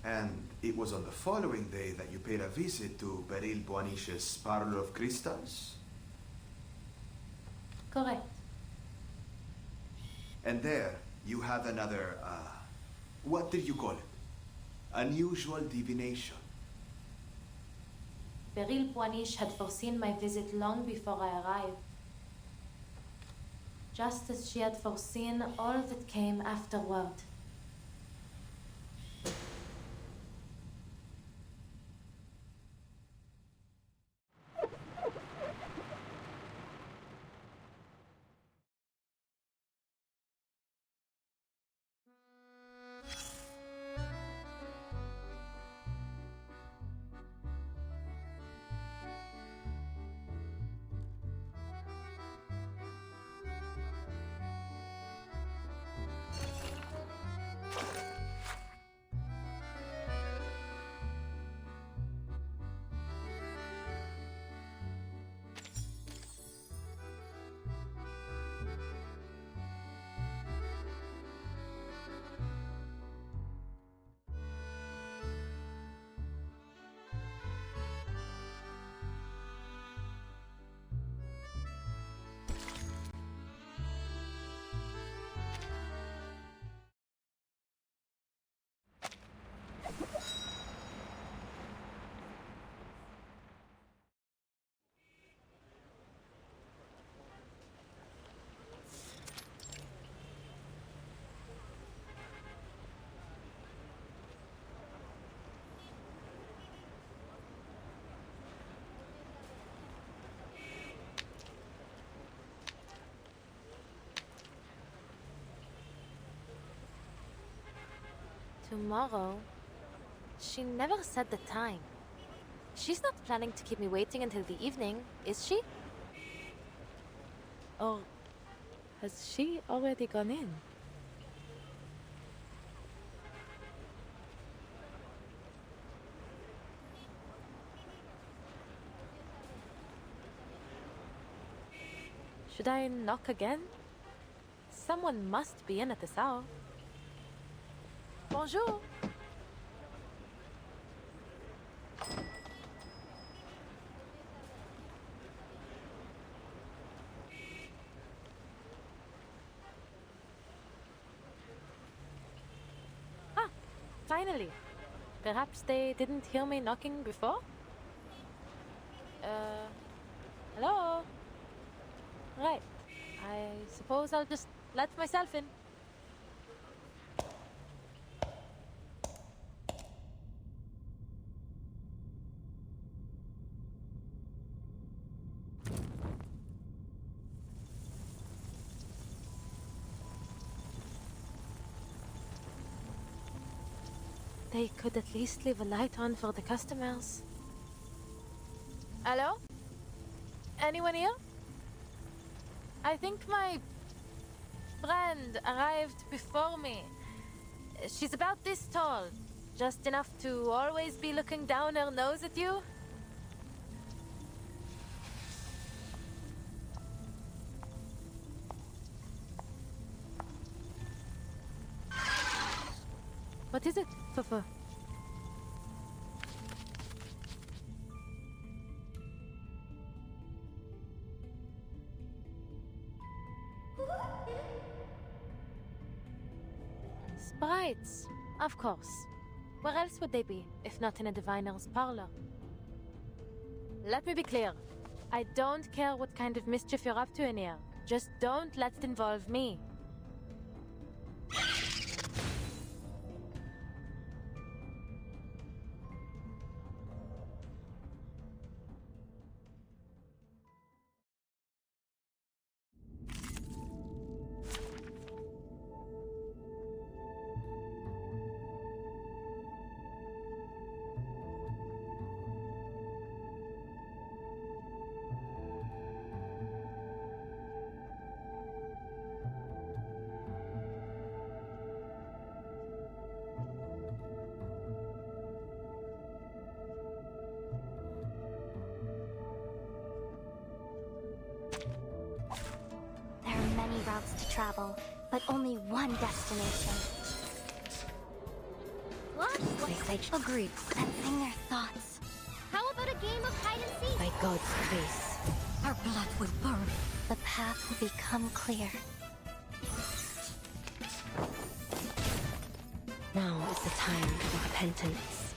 And it was on the following day that you paid a visit to Beryl Boaniche's Parlor of Crystals? Correct. And there, you had another, what did you call it? Unusual divination. Beryl Boaniche had foreseen my visit long before I arrived. Just as she had foreseen all that came afterward. Tomorrow? She never said the time. She's not planning to keep me waiting until the evening, is she? Or has she already gone in? Should I knock again? Someone must be in at this hour. Bonjour! Ah, finally. Perhaps they didn't hear me knocking before? Hello? Right. I suppose I'll just let myself in. They could at least leave a light on for the customers. Hello? Anyone here? I think my friend arrived before me. She's about this tall, just enough to always be looking down her nose at you. What is it, Fufu? Sprites, of course. Where else would they be, if not in a diviner's parlor? Let me be clear. I don't care what kind of mischief you're up to in here. Just don't let it involve me. Many routes to travel, but only one destination. What? They say agreed, cleansing their thoughts. How about a game of hide and seek? By God's grace, our blood will burn. The path will become clear. Now is the time for repentance.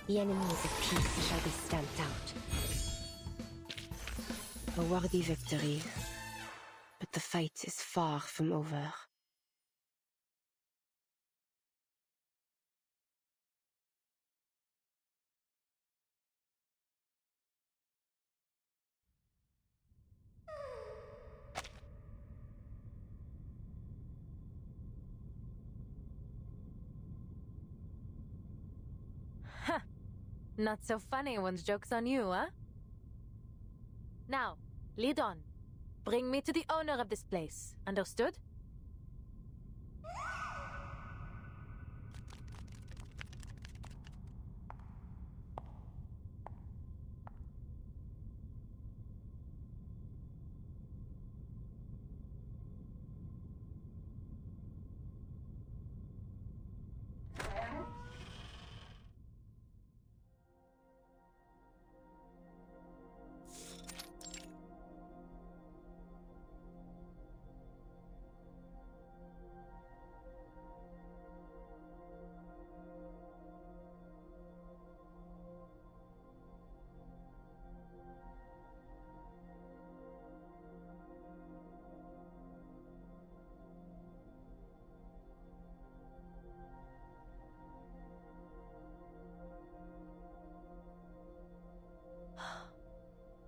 The enemies of peace shall be stamped out. A worthy victory, but the fight is far from over. Ha! Not so funny when the joke's on you, huh? Now, lead on. Bring me to the owner of this place. Understood?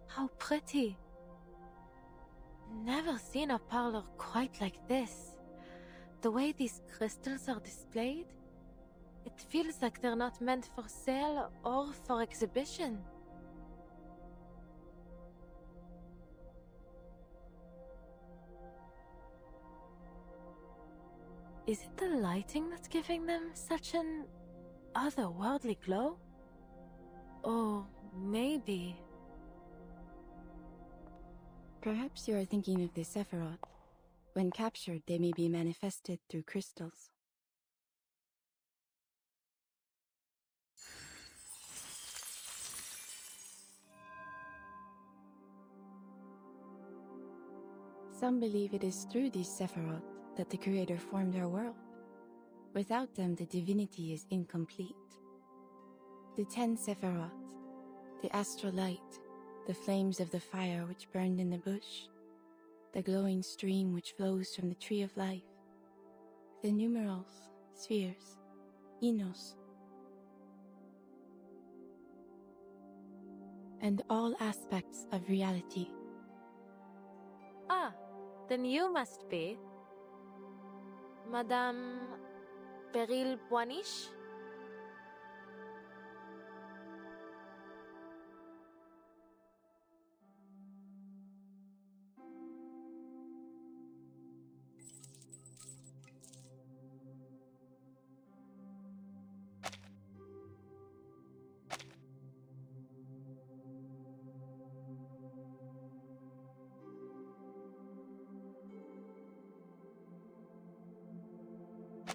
How pretty. Never seen a parlor quite like this. the way these crystals are displayed, it feels like they're not meant for sale or for exhibition. Is it the lighting that's giving them such an otherworldly glow? Or maybe... Perhaps you are thinking of the Sephiroth. When captured, they may be manifested through crystals. Some believe it is through these Sephiroth that the Creator formed our world. Without them, the divinity is incomplete. The 10 Sephiroth, the astral light, the flames of the fire which burned in the bush, the glowing stream which flows from the tree of life, the numerals, spheres, Enos, and all aspects of reality. Ah, then you must be Madame Beryl Boiniche?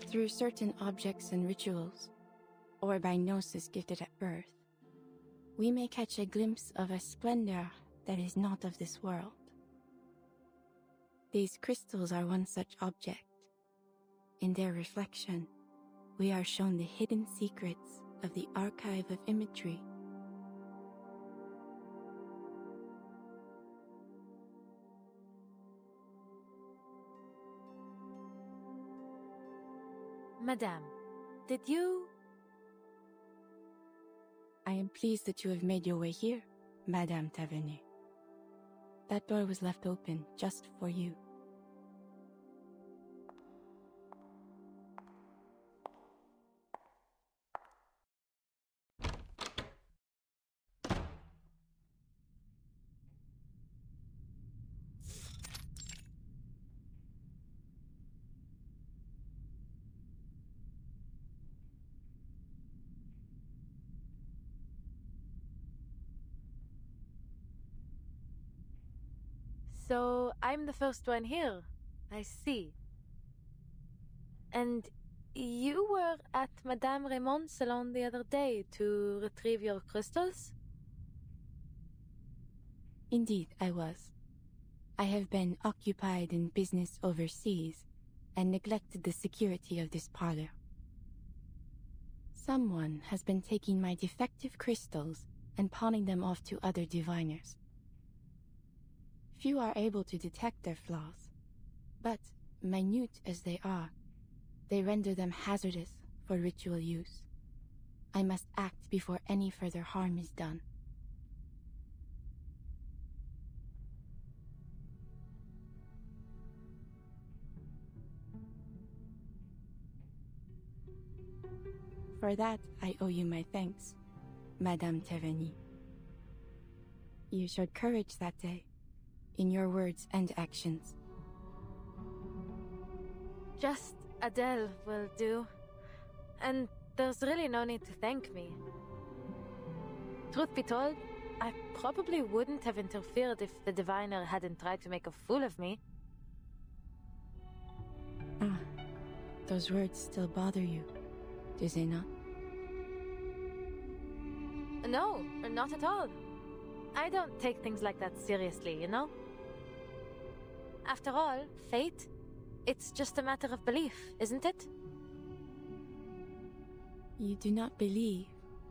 Through certain objects and rituals, or by gnosis gifted at birth, we may catch a glimpse of a splendor that is not of this world. These crystals are one such object. In their reflection, we are shown the hidden secrets of the archive of imagery. Madame, did you... I am pleased that you have made your way here, Madame Tavernier. That door was left open just for you. So, I'm the first one here. I see. And you were at Madame Raymond's salon the other day to retrieve your crystals? Indeed, I was. I have been occupied in business overseas and neglected the security of this parlor. Someone has been taking my defective crystals and pawning them off to other diviners. Few are able to detect their flaws, but, minute as they are, they render them hazardous for ritual use. I must act before any further harm is done. For that, I owe you my thanks, Madame Tavernier. You showed courage that day, in your words and actions. Just Adele will do. And there's really no need to thank me. Truth be told, I probably wouldn't have interfered if the diviner hadn't tried to make a fool of me. Ah, those words still bother you, do they not? No, not at all. I don't take things like that seriously, you know? After all, fate, it's just a matter of belief, isn't it? You do not believe,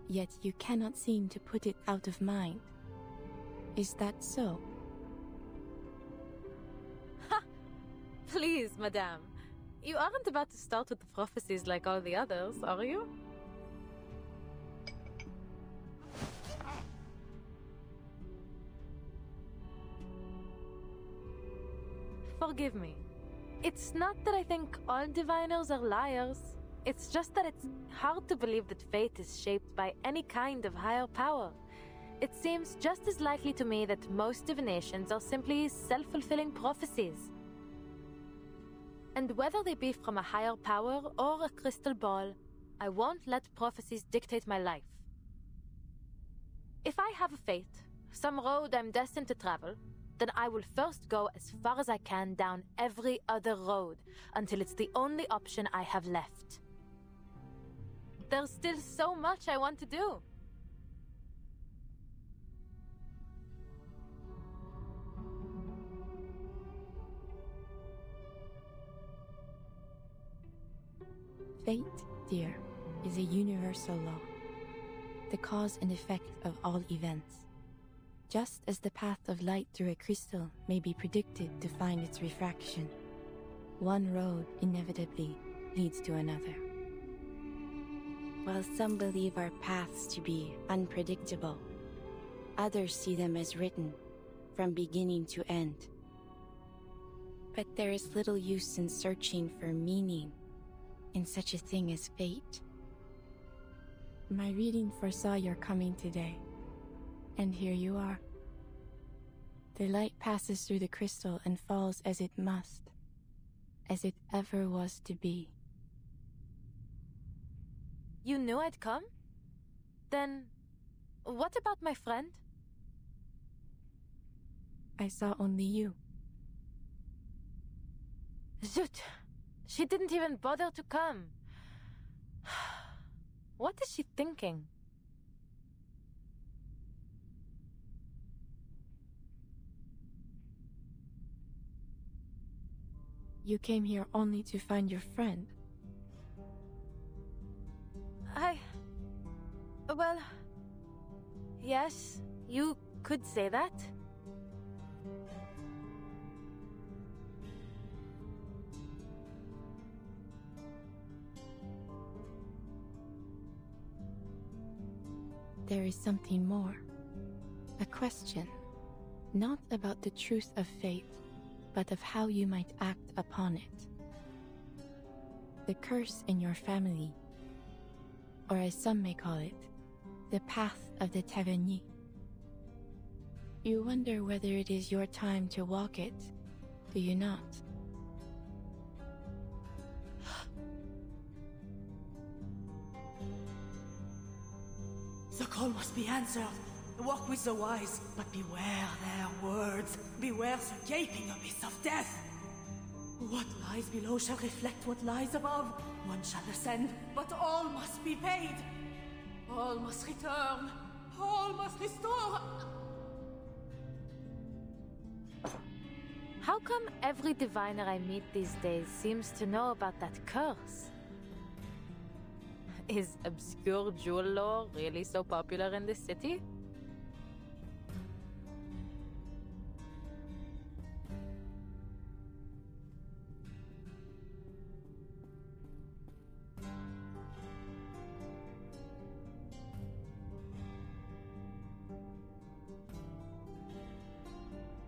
yet you cannot seem to put it out of mind. Is that so? Ha! Please, madame. You aren't about to start with the prophecies like all the others, are you? Forgive me. It's not that I think all diviners are liars. It's just that it's hard to believe that fate is shaped by any kind of higher power. It seems just as likely to me that most divinations are simply self-fulfilling prophecies. And whether they be from a higher power or a crystal ball, I won't let prophecies dictate my life. If I have a fate, some road I'm destined to travel, then I will first go as far as I can down every other road until it's the only option I have left. There's still so much I want to do. Fate, dear, is a universal law, the cause and effect of all events. Just as the path of light through a crystal may be predicted to find its refraction, one road inevitably leads to another. While some believe our paths to be unpredictable, others see them as written, from beginning to end. But there is little use in searching for meaning in such a thing as fate. My reading foresaw your coming today, and here you are. The light passes through the crystal and falls as it must, as it ever was to be. You knew I'd come? Then, what about my friend? I saw only you. Zut! She didn't even bother to come. What is she thinking? You came here only to find your friend. Well, yes, you could say that. There is something more. A question, not about the truth of fate, but of how you might act upon it. The curse in your family, or as some may call it, the path of the Tavernier. You wonder whether it is your time to walk it, do you not? The call must be answered. Walk with the wise, but beware their words. Beware the gaping abyss of death. What lies below shall reflect what lies above. One shall ascend, but all must be paid. All must return. All must restore. How come every diviner I meet these days seems to know about that curse? Is obscure jewel lore really so popular in this city?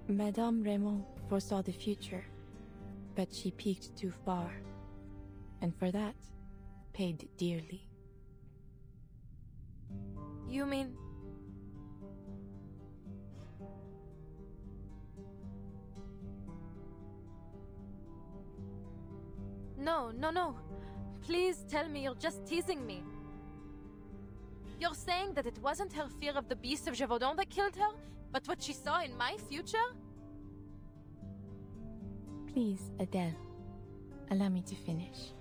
Madame Raymond foresaw the future, but she peeked too far, and for that, paid dearly. You mean... No. Please tell me you're just teasing me. You're saying that it wasn't her fear of the beast of Gévaudan that killed her, but what she saw in my future? Please, Adele, allow me to finish.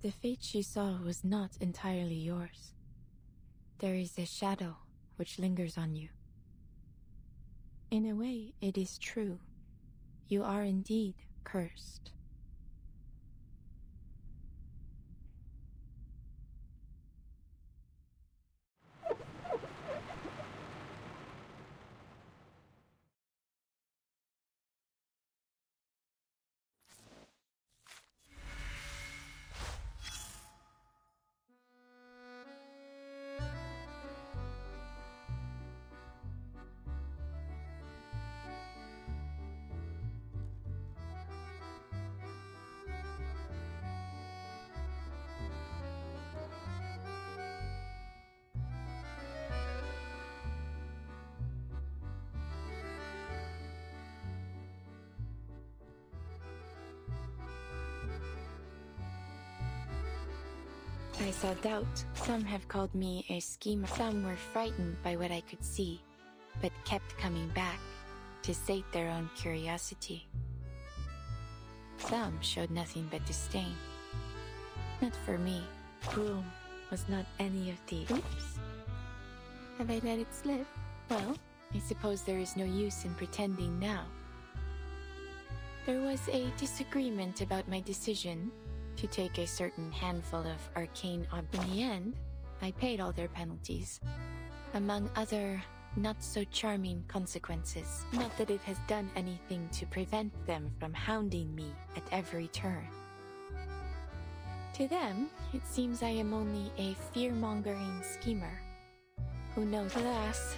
The fate she saw was not entirely yours. There is a shadow which lingers on you. In a way, it is true. You are indeed cursed. I saw doubt. Some have called me a schemer. Some were frightened by what I could see, but kept coming back to sate their own curiosity. Some showed nothing but disdain. Not for me. Broom was not any of the... Oops. Have I let it slip? Well, I suppose there is no use in pretending now. There was a disagreement about my decision to take a certain handful of arcane objects. In the end, I paid all their penalties, among other not-so-charming consequences. Not that it has done anything to prevent them from hounding me at every turn. To them, it seems I am only a fear-mongering schemer. Who knows? Alas,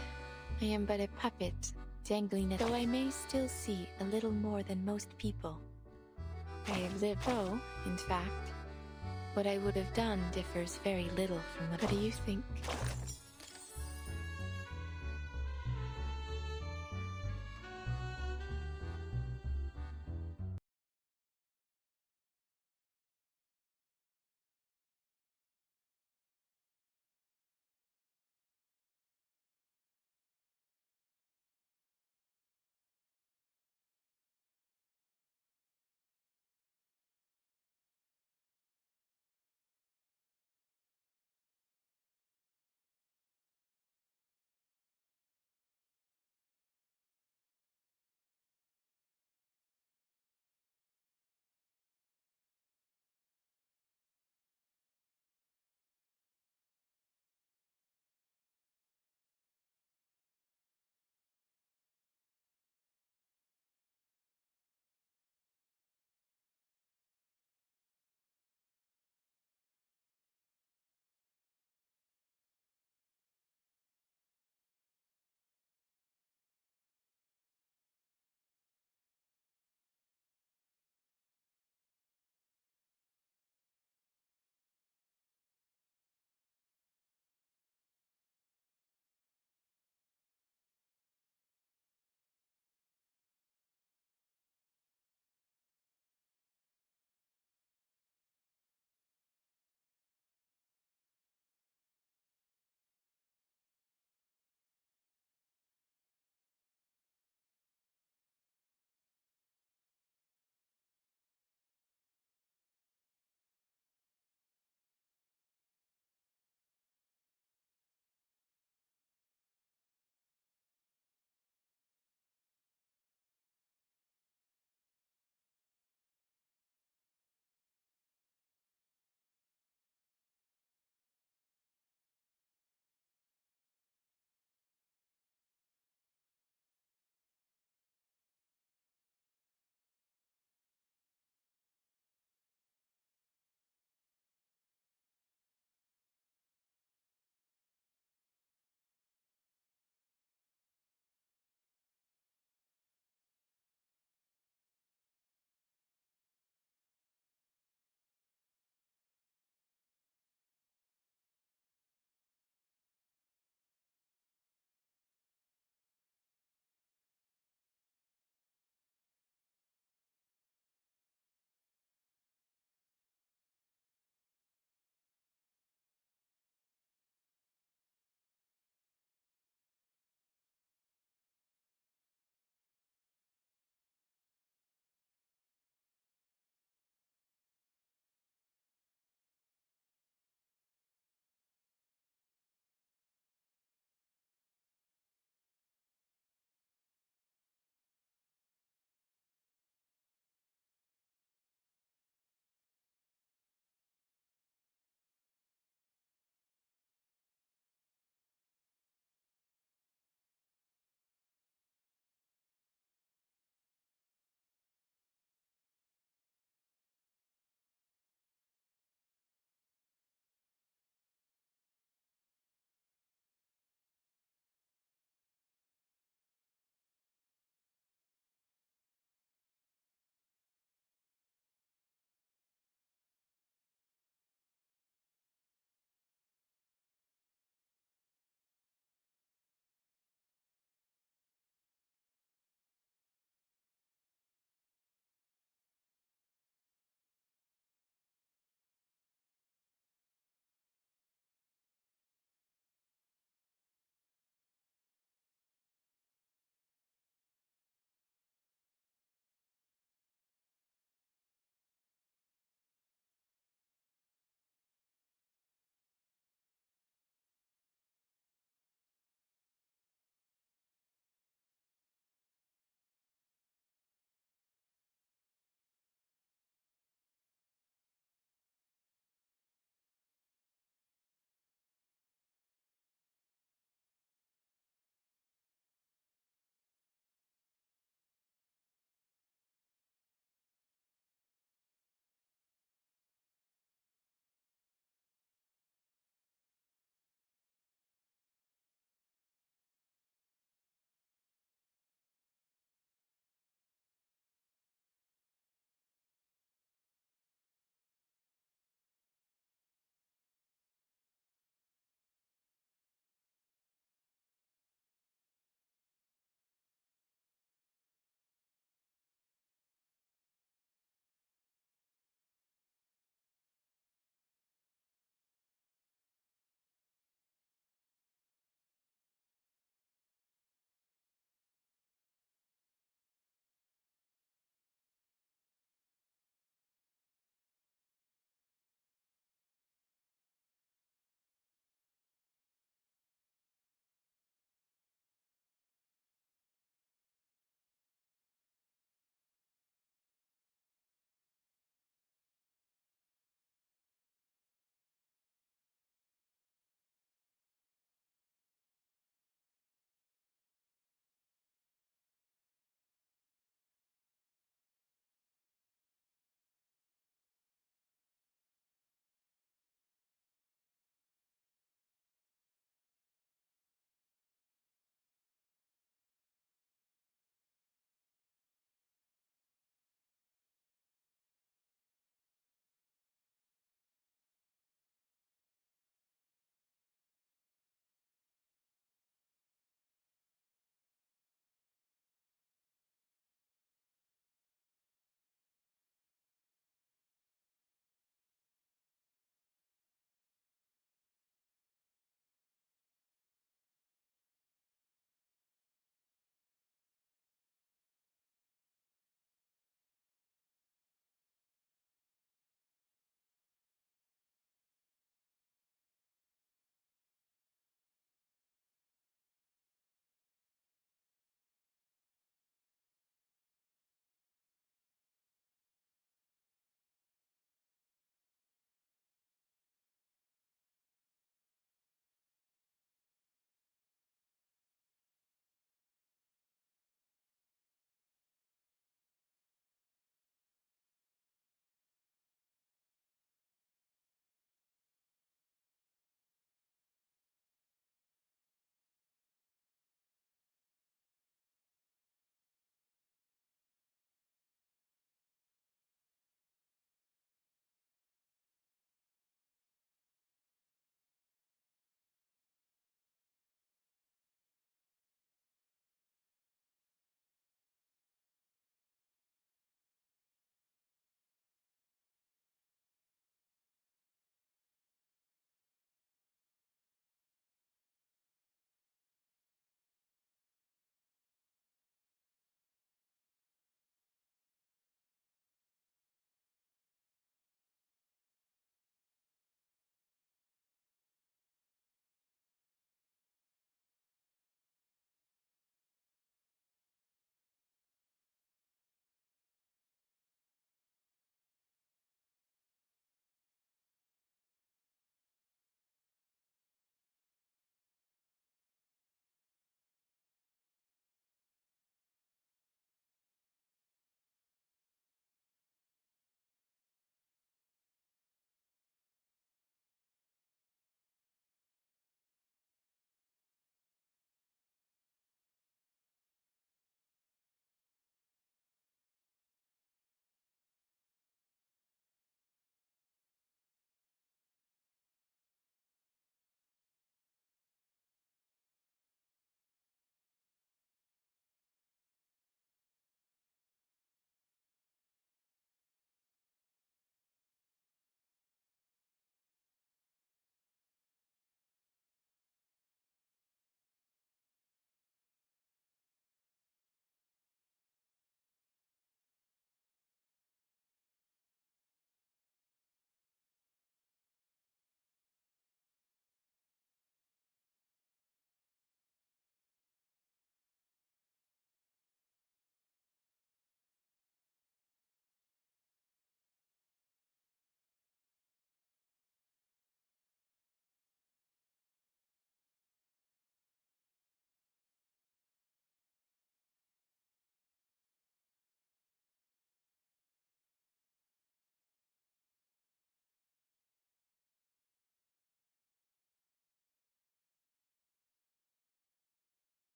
I am but a puppet, dangling at... Though I may still see a little more than most people. I have lived, though, in fact, what I would have done differs very little from what do you think?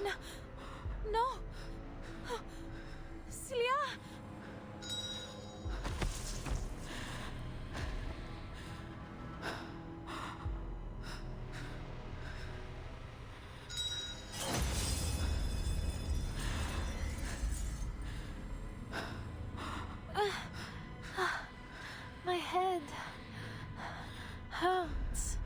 No. No. Celia! My head hurts.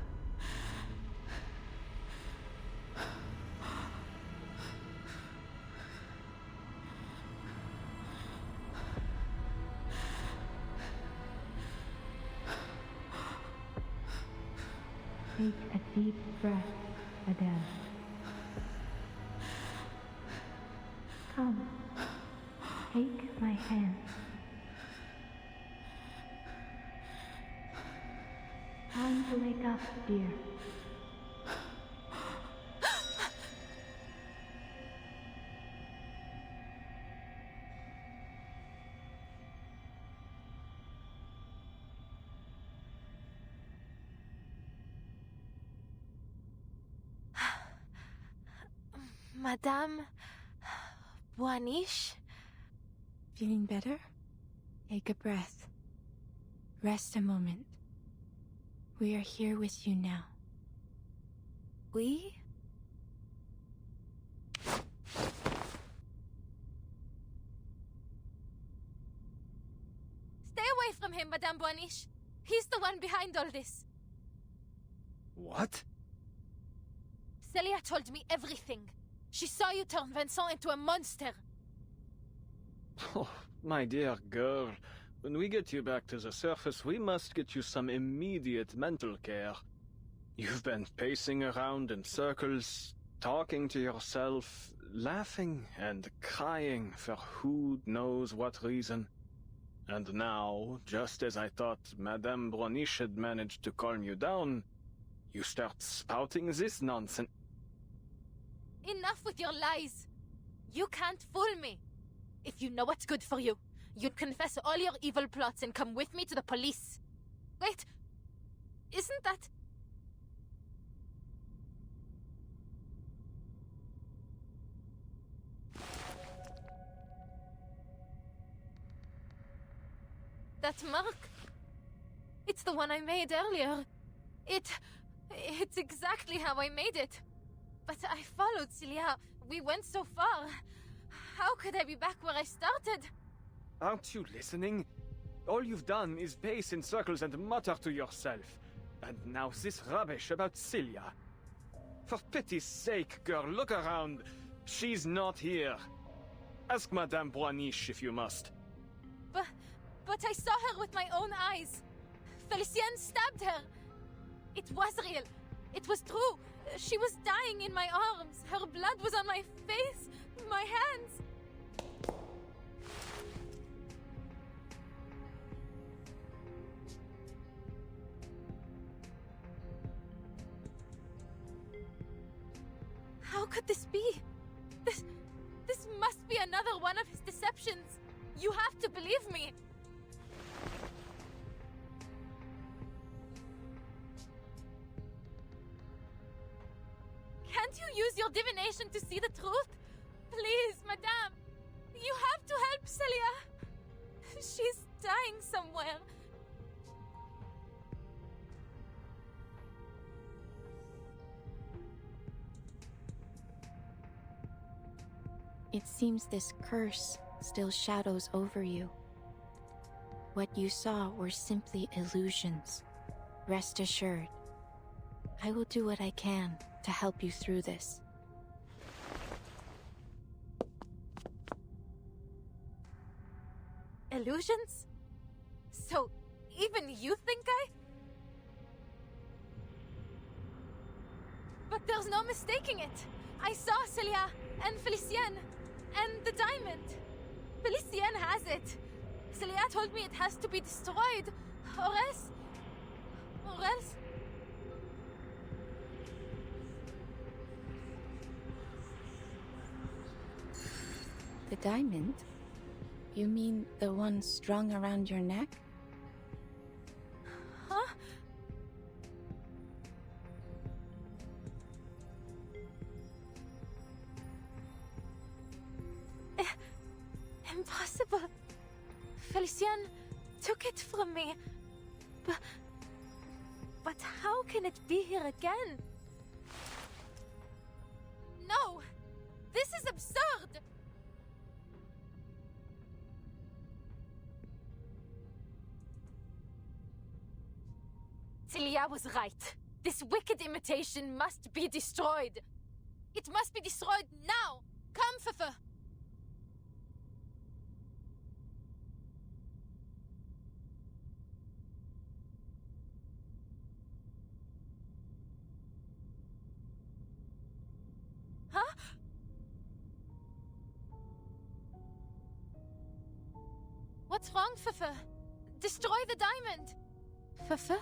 Take a deep breath, Adele. Come, take my hand. Time to wake up, dear. Madame Boaniche? Feeling better? Take a breath. Rest a moment. We are here with you now. We? Stay away from him, Madame Boaniche. He's the one behind all this. What? Celia told me everything. She saw you turn Vincent into a monster. Oh, my dear girl. When we get you back to the surface, we must get you some immediate mental care. You've been pacing around in circles, talking to yourself, laughing and crying for who knows what reason. And now, just as I thought Madame Boaniche had managed to calm you down, you start spouting this nonsense. Enough with your lies. You can't fool me. If you know what's good for you, you'd confess all your evil plots and come with me to the police. Wait, isn't that... that mark? It's the one I made earlier. It's exactly how I made it. But I followed Celia. We went so far. How could I be back where I started? Aren't you listening? All you've done is pace in circles and mutter to yourself. And now this rubbish about Celia. For pity's sake, girl, look around. She's not here. Ask Madame Boaniche if you must. But I saw her with my own eyes. Felicien stabbed her. It was real. It was true. She was dying in my arms. Her blood was on my face, my hands. How could this be? This must be another one of his deceptions. You have to believe me. Can't you use your divination to see the truth? Please, madame. You have to help Celia. She's dying somewhere. It seems this curse still shadows over you. What you saw were simply illusions. Rest assured, I will do what I can to help you through this. Illusions? So, even you think I... But there's no mistaking it. I saw Celia and Felicien and the diamond. Felicien has it. Celia told me it has to be destroyed, or else... The diamond? You mean the one strung around your neck? Huh? took it from me. But how can it be here again? No! This is absurd! Celia was right. This wicked imitation must be destroyed. It must be destroyed now! Come, Fifa! Huh? What's wrong, Fifa? Destroy the diamond! Fifa?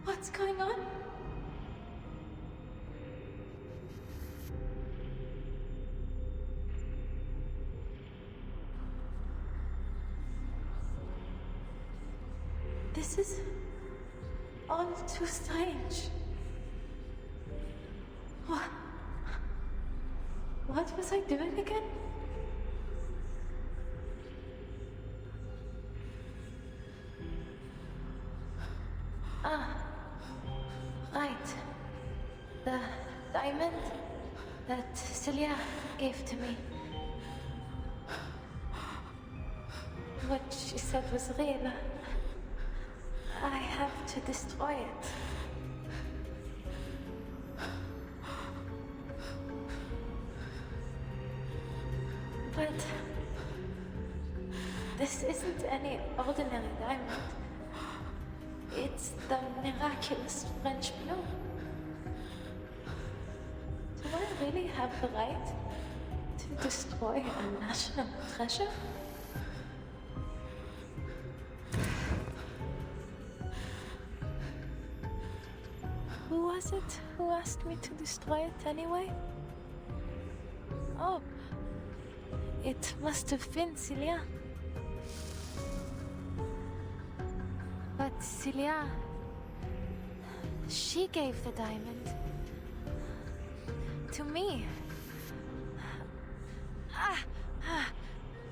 What's going on? This is all too strange. What was I doing again? Right. The diamond that Celia gave to me. What she said was real. I have to destroy it. But this isn't any ordinary diamond. It's the miraculous French blue. Do I really have the right to destroy a national treasure? Who was it who asked me to destroy it anyway? Oh, it must have been Celia. But Celia, she gave the diamond to me.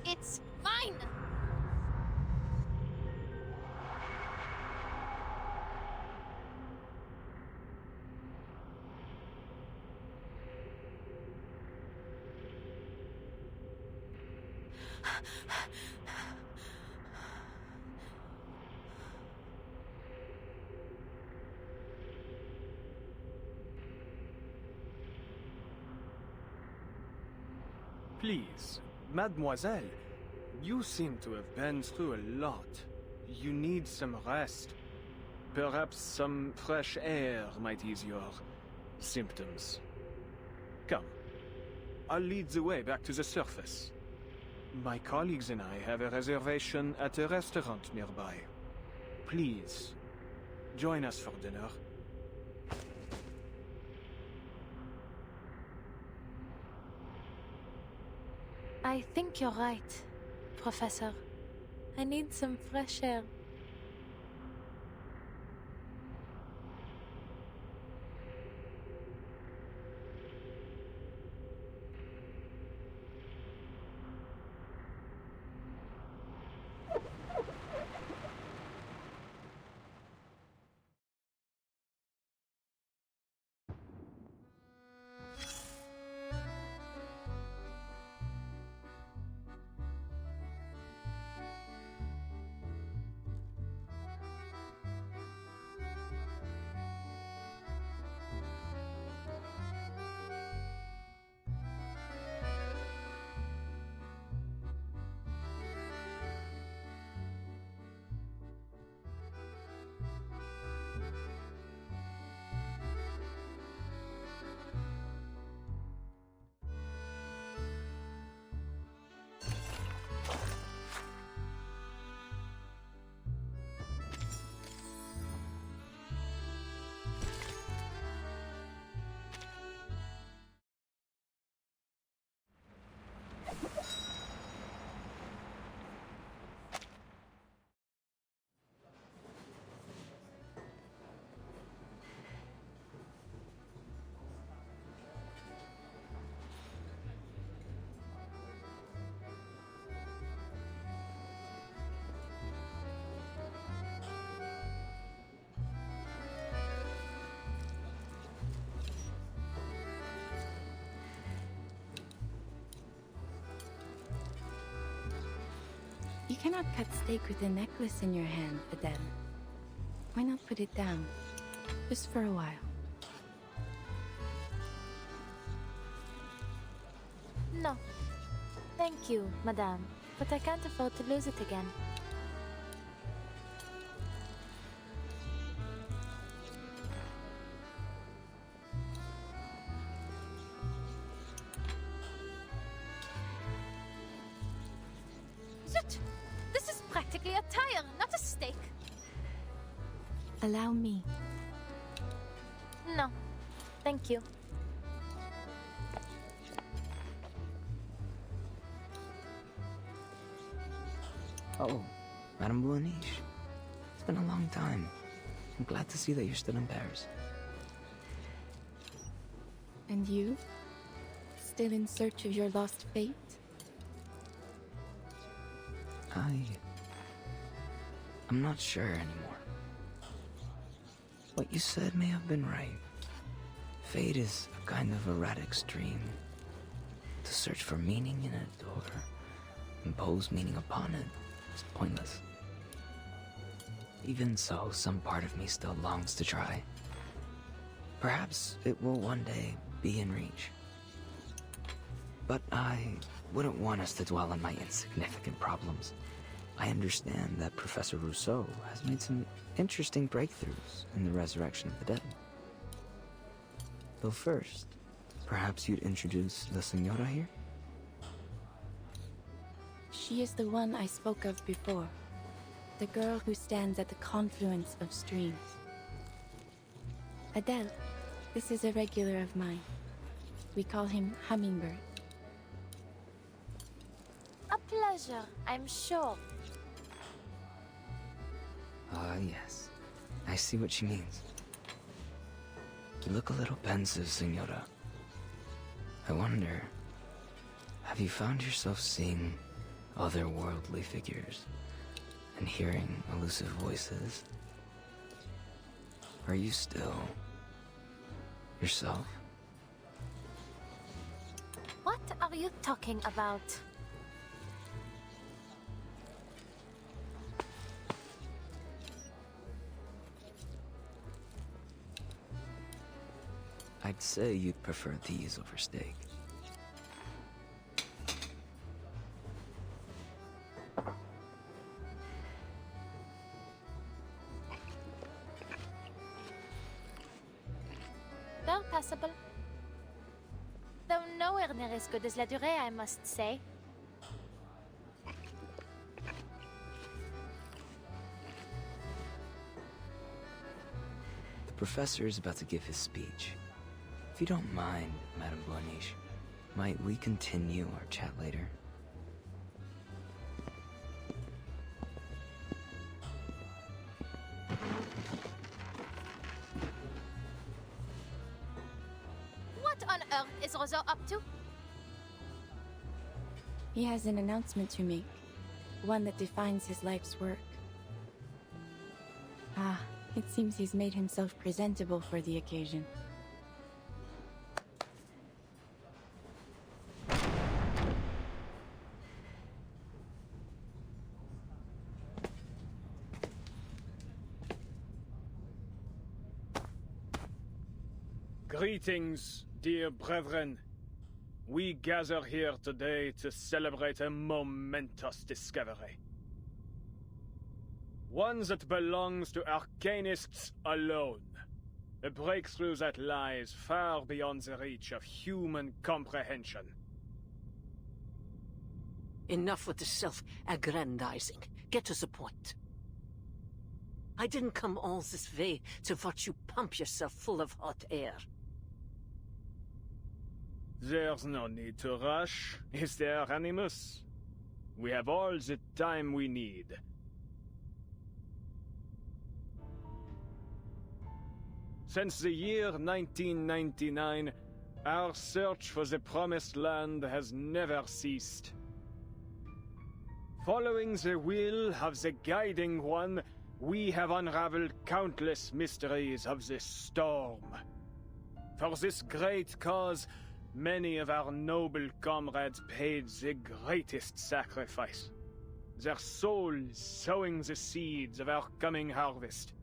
It's mine! Please, mademoiselle, you seem to have been through a lot. You need some rest. Perhaps some fresh air might ease your symptoms. Come, I'll lead the way back to the surface. My colleagues and I have a reservation at a restaurant nearby. Please, join us for dinner. I think you're right, Professor. I need some fresh air. cannot cut steak with a necklace in your hand, Adele. Why not put it down? Just for a while. No. Thank you, madame. But I can't afford to lose it again. Zut! This is practically a tire, not a steak. Allow me. No. Thank you. Oh, Madame Blanche. It's been a long time. I'm glad to see that you're still in Paris. And you? Still in search of your lost fate? I'm not sure anymore. What you said may have been right. Fate is a kind of erratic stream. To search for meaning in it or impose meaning upon it is pointless. Even so, some part of me still longs to try. Perhaps it will one day be in reach. But I wouldn't want us to dwell on my insignificant problems. I understand that Professor Rousseau has made some interesting breakthroughs in the resurrection of the dead. Though first, perhaps you'd introduce the Senora here? She is the one I spoke of before. The girl who stands at the confluence of streams. Adele, this is a regular of mine. We call him Hummingbird. A pleasure, I'm sure. Ah, yes. I see what she means. You look a little pensive, Senora. I wonder, have you found yourself seeing otherworldly figures and hearing elusive voices? Are you still yourself? What are you talking about? I'd say you'd prefer these over steak. They're passable. Though nowhere near as good as La Durée, I must say. The professor is about to give his speech. If you don't mind, Madame Blanche, might we continue our chat later? What on earth is Rousseau up to? He has an announcement to make. One that defines his life's work. Ah, it seems he's made himself presentable for the occasion. Greetings, dear brethren. We gather here today to celebrate a momentous discovery. One that belongs to arcanists alone. A breakthrough that lies far beyond the reach of human comprehension. Enough with the self-aggrandizing. Get to the point. I didn't come all this way to watch you pump yourself full of hot air. There's no need to rush, is there, Animus? We have all the time we need. Since the year 1999, our search for the Promised Land has never ceased. Following the will of the Guiding One, we have unraveled countless mysteries of this storm. For this great cause, many of our noble comrades paid the greatest sacrifice. their souls sowing the seeds of our coming harvest.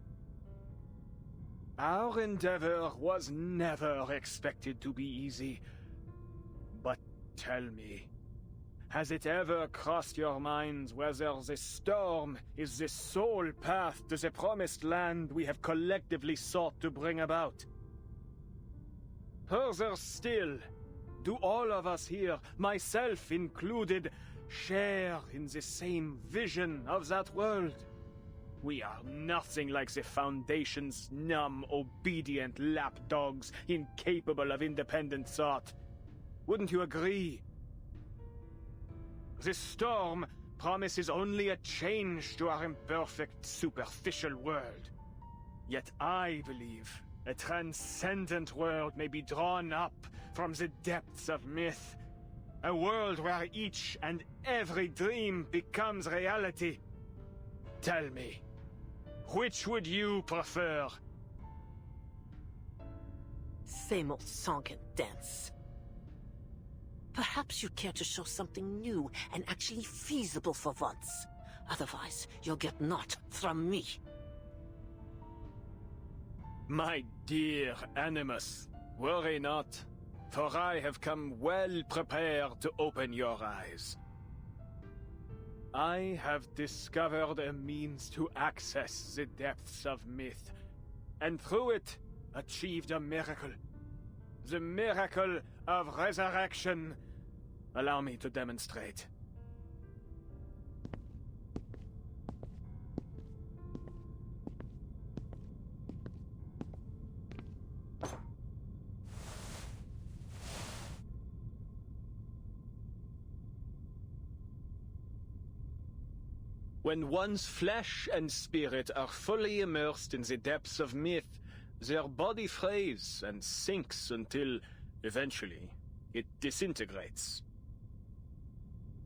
Our endeavor was never expected to be easy. But tell me, has it ever crossed your minds whether this storm is the sole path to the promised land we have collectively sought to bring about? Further still, do all of us here, myself included, share in the same vision of that world? We are nothing like the Foundation's numb, obedient lapdogs, incapable of independent thought. Wouldn't you agree? This storm promises only a change to our imperfect, superficial world. Yet I believe a transcendent world may be drawn up from the depths of myth. A world where each and every dream becomes reality. Tell me, which would you prefer? Same old song and dance. Perhaps you care to show something new and actually feasible for once. Otherwise, you'll get naught from me. My dear Animus, worry not, for I have come well prepared to open your eyes. I have discovered a means to access the depths of myth, and through it, achieved a miracle. The miracle of resurrection. Allow me to demonstrate. When one's flesh and spirit are fully immersed in the depths of myth, their body frays and sinks until, eventually, it disintegrates.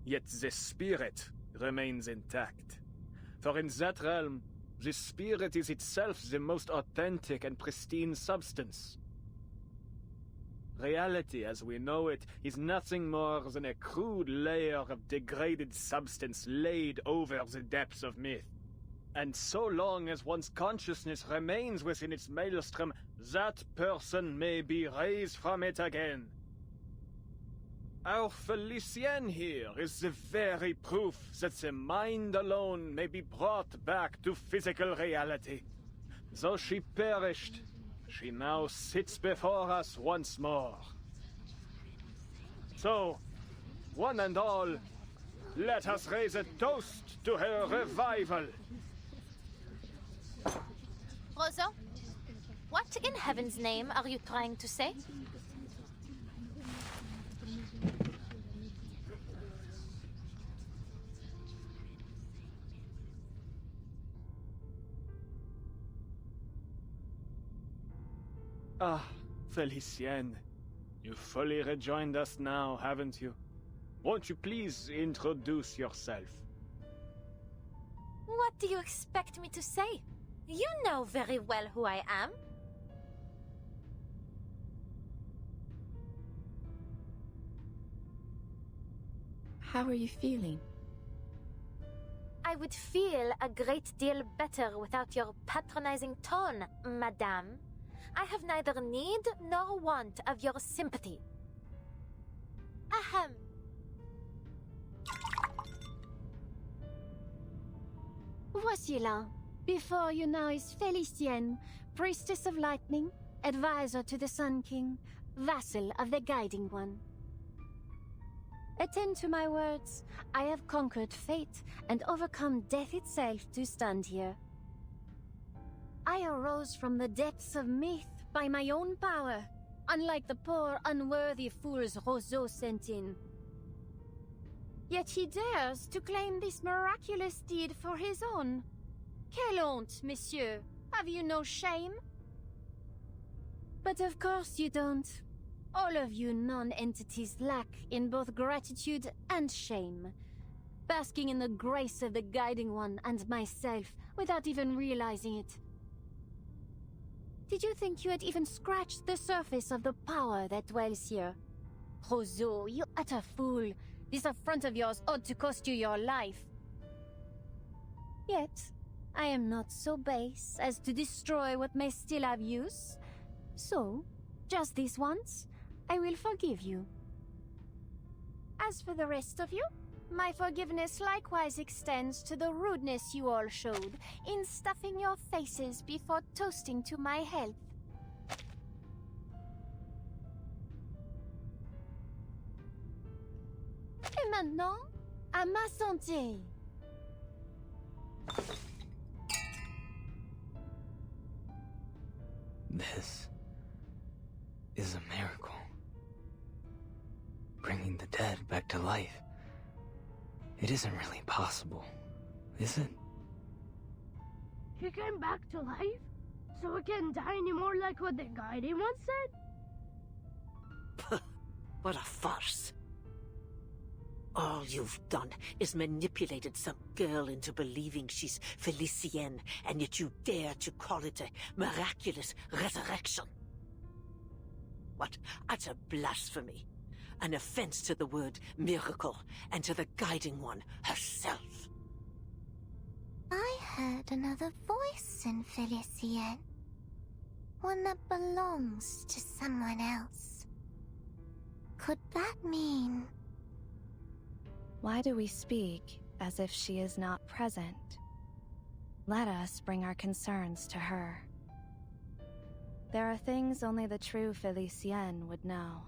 Yet the spirit remains intact. For in that realm, the spirit is itself the most authentic and pristine substance. Reality as we know it is nothing more than a crude layer of degraded substance laid over the depths of myth. And so long as one's consciousness remains within its maelstrom, that person may be raised from it again. Our Felicienne here is the very proof that the mind alone may be brought back to physical reality. Though she perished, she now sits before us once more. So, one and all, let us raise a toast to her revival. Roseau, what in heaven's name are you trying to say? Ah, Felicienne. You fully rejoined us now, haven't you? Won't you please introduce yourself? What do you expect me to say? You know very well who I am. How are you feeling? I would feel a great deal better without your patronizing tone, madame. I have neither need nor want of your sympathy. Ahem. Voici là. Before you now is Felicienne, priestess of lightning, advisor to the Sun King, vassal of the Guiding One. Attend to my words. I have conquered fate and overcome death itself to stand here. I arose from the depths of myth by my own power, unlike the poor, unworthy fools Roseau sent in. Yet he dares to claim this miraculous deed for his own. Quelle honte, monsieur! Have you no shame? But of course you don't. All of you non-entities lack in both gratitude and shame, basking in the grace of the Guiding One and myself without even realizing it. Did you think you had even scratched the surface of the power that dwells here? Roseau, you utter fool! This affront of yours ought to cost you your life. Yet, I am not so base as to destroy what may still have use. So, just this once, I will forgive you. As for the rest of you, my forgiveness likewise extends to the rudeness you all showed in stuffing your faces before toasting to my health. Et maintenant, à ma santé. This is a miracle. Bringing the dead back to life. It isn't really possible, is it? He came back to life? So it can't die anymore like what the guardian once said? What a farce. All you've done is manipulated some girl into believing she's Felicienne, and yet you dare to call it a miraculous resurrection. What utter blasphemy. An offense to the word miracle, and to the guiding one herself. I heard another voice in Felicienne. One that belongs to someone else. Could that mean... Why do we speak as if she is not present? Let us bring our concerns to her. There are things only the true Felicienne would know.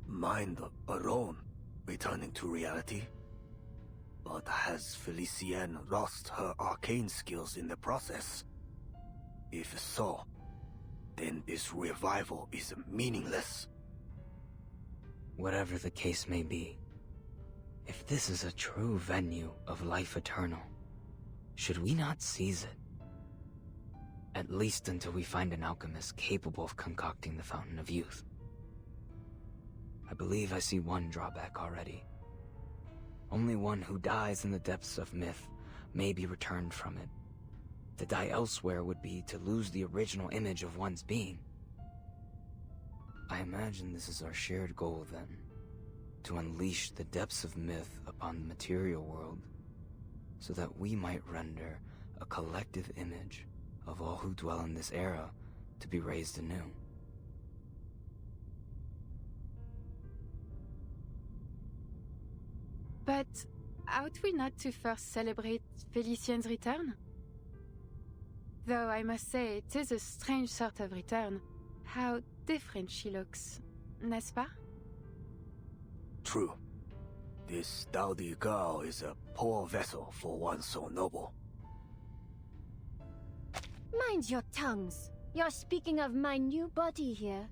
Mind alone, returning to reality? But has Felicienne lost her arcane skills in the process? If so, then this revival is meaningless. Whatever the case may be, if this is a true venue of life eternal, should we not seize it? At least until we find an alchemist capable of concocting the Fountain of Youth. I believe I see one drawback already. Only one who dies in the depths of myth may be returned from it. To die elsewhere would be to lose the original image of one's being. I imagine this is our shared goal then. To unleash the depths of myth upon the material world, so that we might render a collective image of all who dwell in this era to be raised anew. But ought we not to first celebrate Felicienne's return? Though I must say, it is a strange sort of return. How different she looks, n'est-ce pas? True. This dowdy girl is a poor vessel for one so noble. Mind your tongues. You're speaking of my new body here.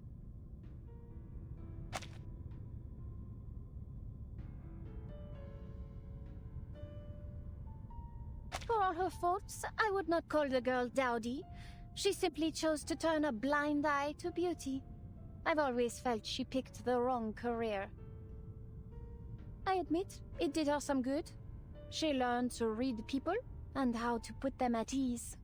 For all her faults, I would not call the girl dowdy. She simply chose to turn a blind eye to beauty. I've always felt she picked the wrong career. I admit, it did her some good. She learned to read people and how to put them at ease.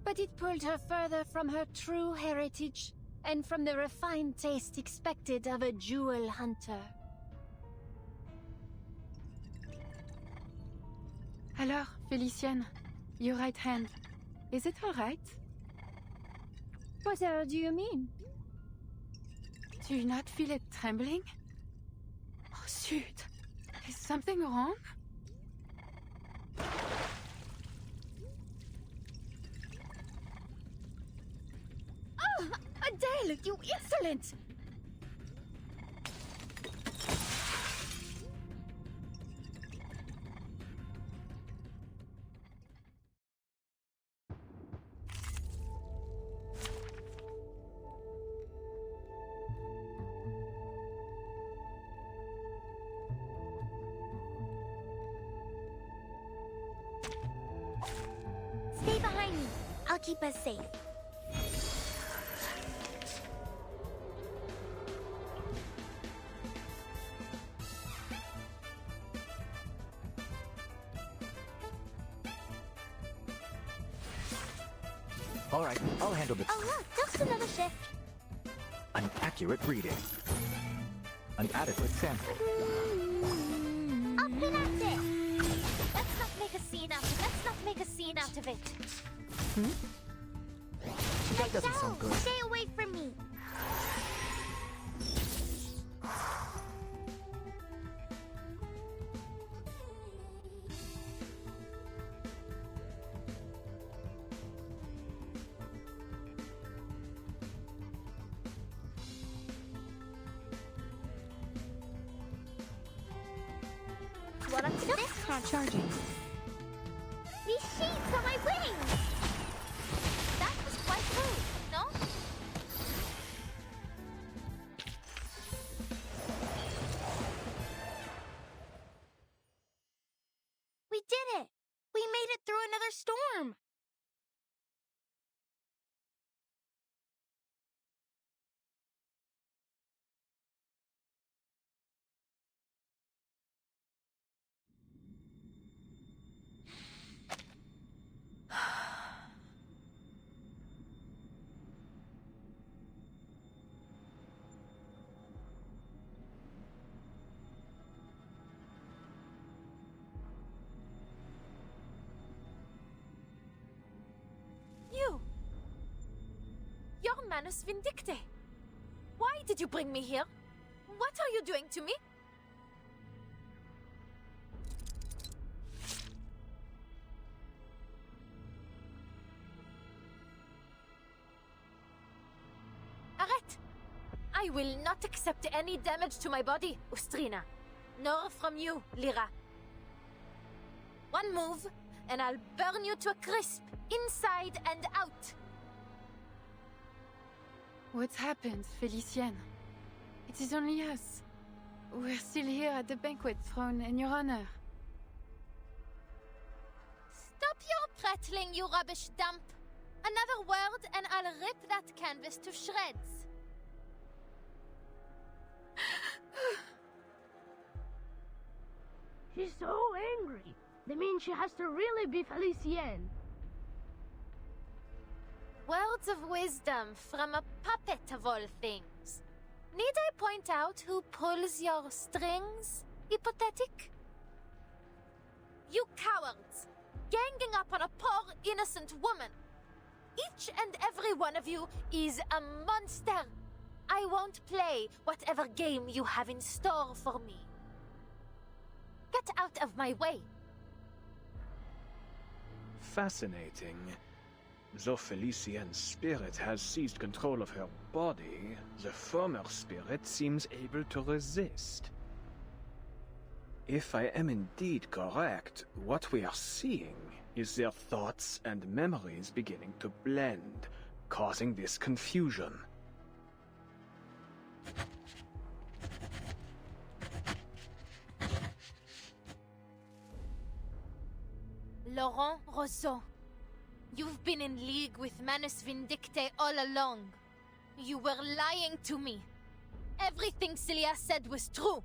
But it pulled her further from her true heritage and from the refined taste expected of a jewel hunter. Alors, Felicienne, your right hand, is it all right? What do you mean? Do you not feel it trembling? Oh, zut! Is something wrong? Oh, Adele, you insolent! Stay behind me. I'll keep us safe. All right, I'll handle this. Oh look, just another shift. An accurate reading. An adequate sample. Up and at it! Let's not make a scene out of it. Let's not make a scene out of it. That doesn't sound good. Stay away from me. What up to this? Charging. These sheets on my wings! That was quite rude, no? We did it! We made it through another storm! You're Manus Vindicte. Why did you bring me here? What are you doing to me? Arrête! I will not accept any damage to my body, Ustrina. Nor from you, Lyra. One move, and I'll burn you to a crisp, inside and out. What's happened, Felicienne? It is only us. We're still here at the banquet thrown in your honor. Stop your prattling, you rubbish dump. Another word and I'll rip that canvas to shreds. She's so angry. That means she has to really be Felicienne. Words of wisdom from a puppet of all things. Need I point out who pulls your strings, hypothetic? You cowards! Ganging up on a poor, innocent woman! Each and every one of you is a monster! I won't play whatever game you have in store for me. Get out of my way! Fascinating. Though Felicienne's spirit has seized control of her body, the former spirit seems able to resist. If I am indeed correct, what we are seeing is their thoughts and memories beginning to blend, causing this confusion. Laurent Rousseau, you've been in league with Manus Vindicte all along. You were lying to me. Everything Celia said was true.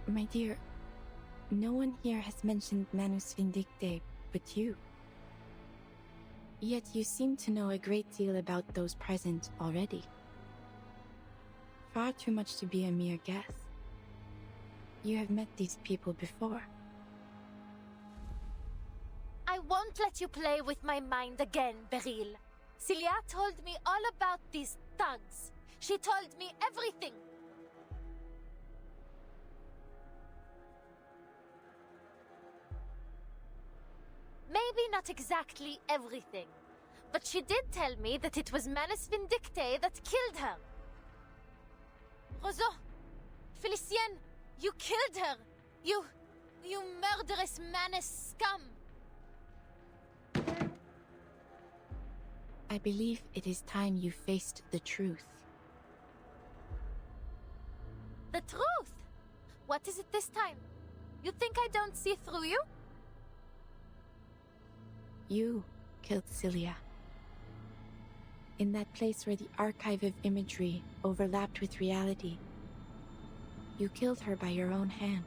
My dear, no one here has mentioned Manus Vindicte but you. Yet you seem to know a great deal about those present already. Far too much to be a mere guess. You have met these people before. I won't let you play with my mind again, Beryl. Celia told me all about these thugs. She told me everything. Maybe not exactly everything, but she did tell me that it was Manus Vindicte that killed her. Rousseau! Felicienne! You killed her! You murderous Manus scum! I believe it is time you faced the truth. The truth? What is it this time? You think I don't see through you? You killed Celia. In that place where the archive of imagery overlapped with reality. You killed her by your own hand.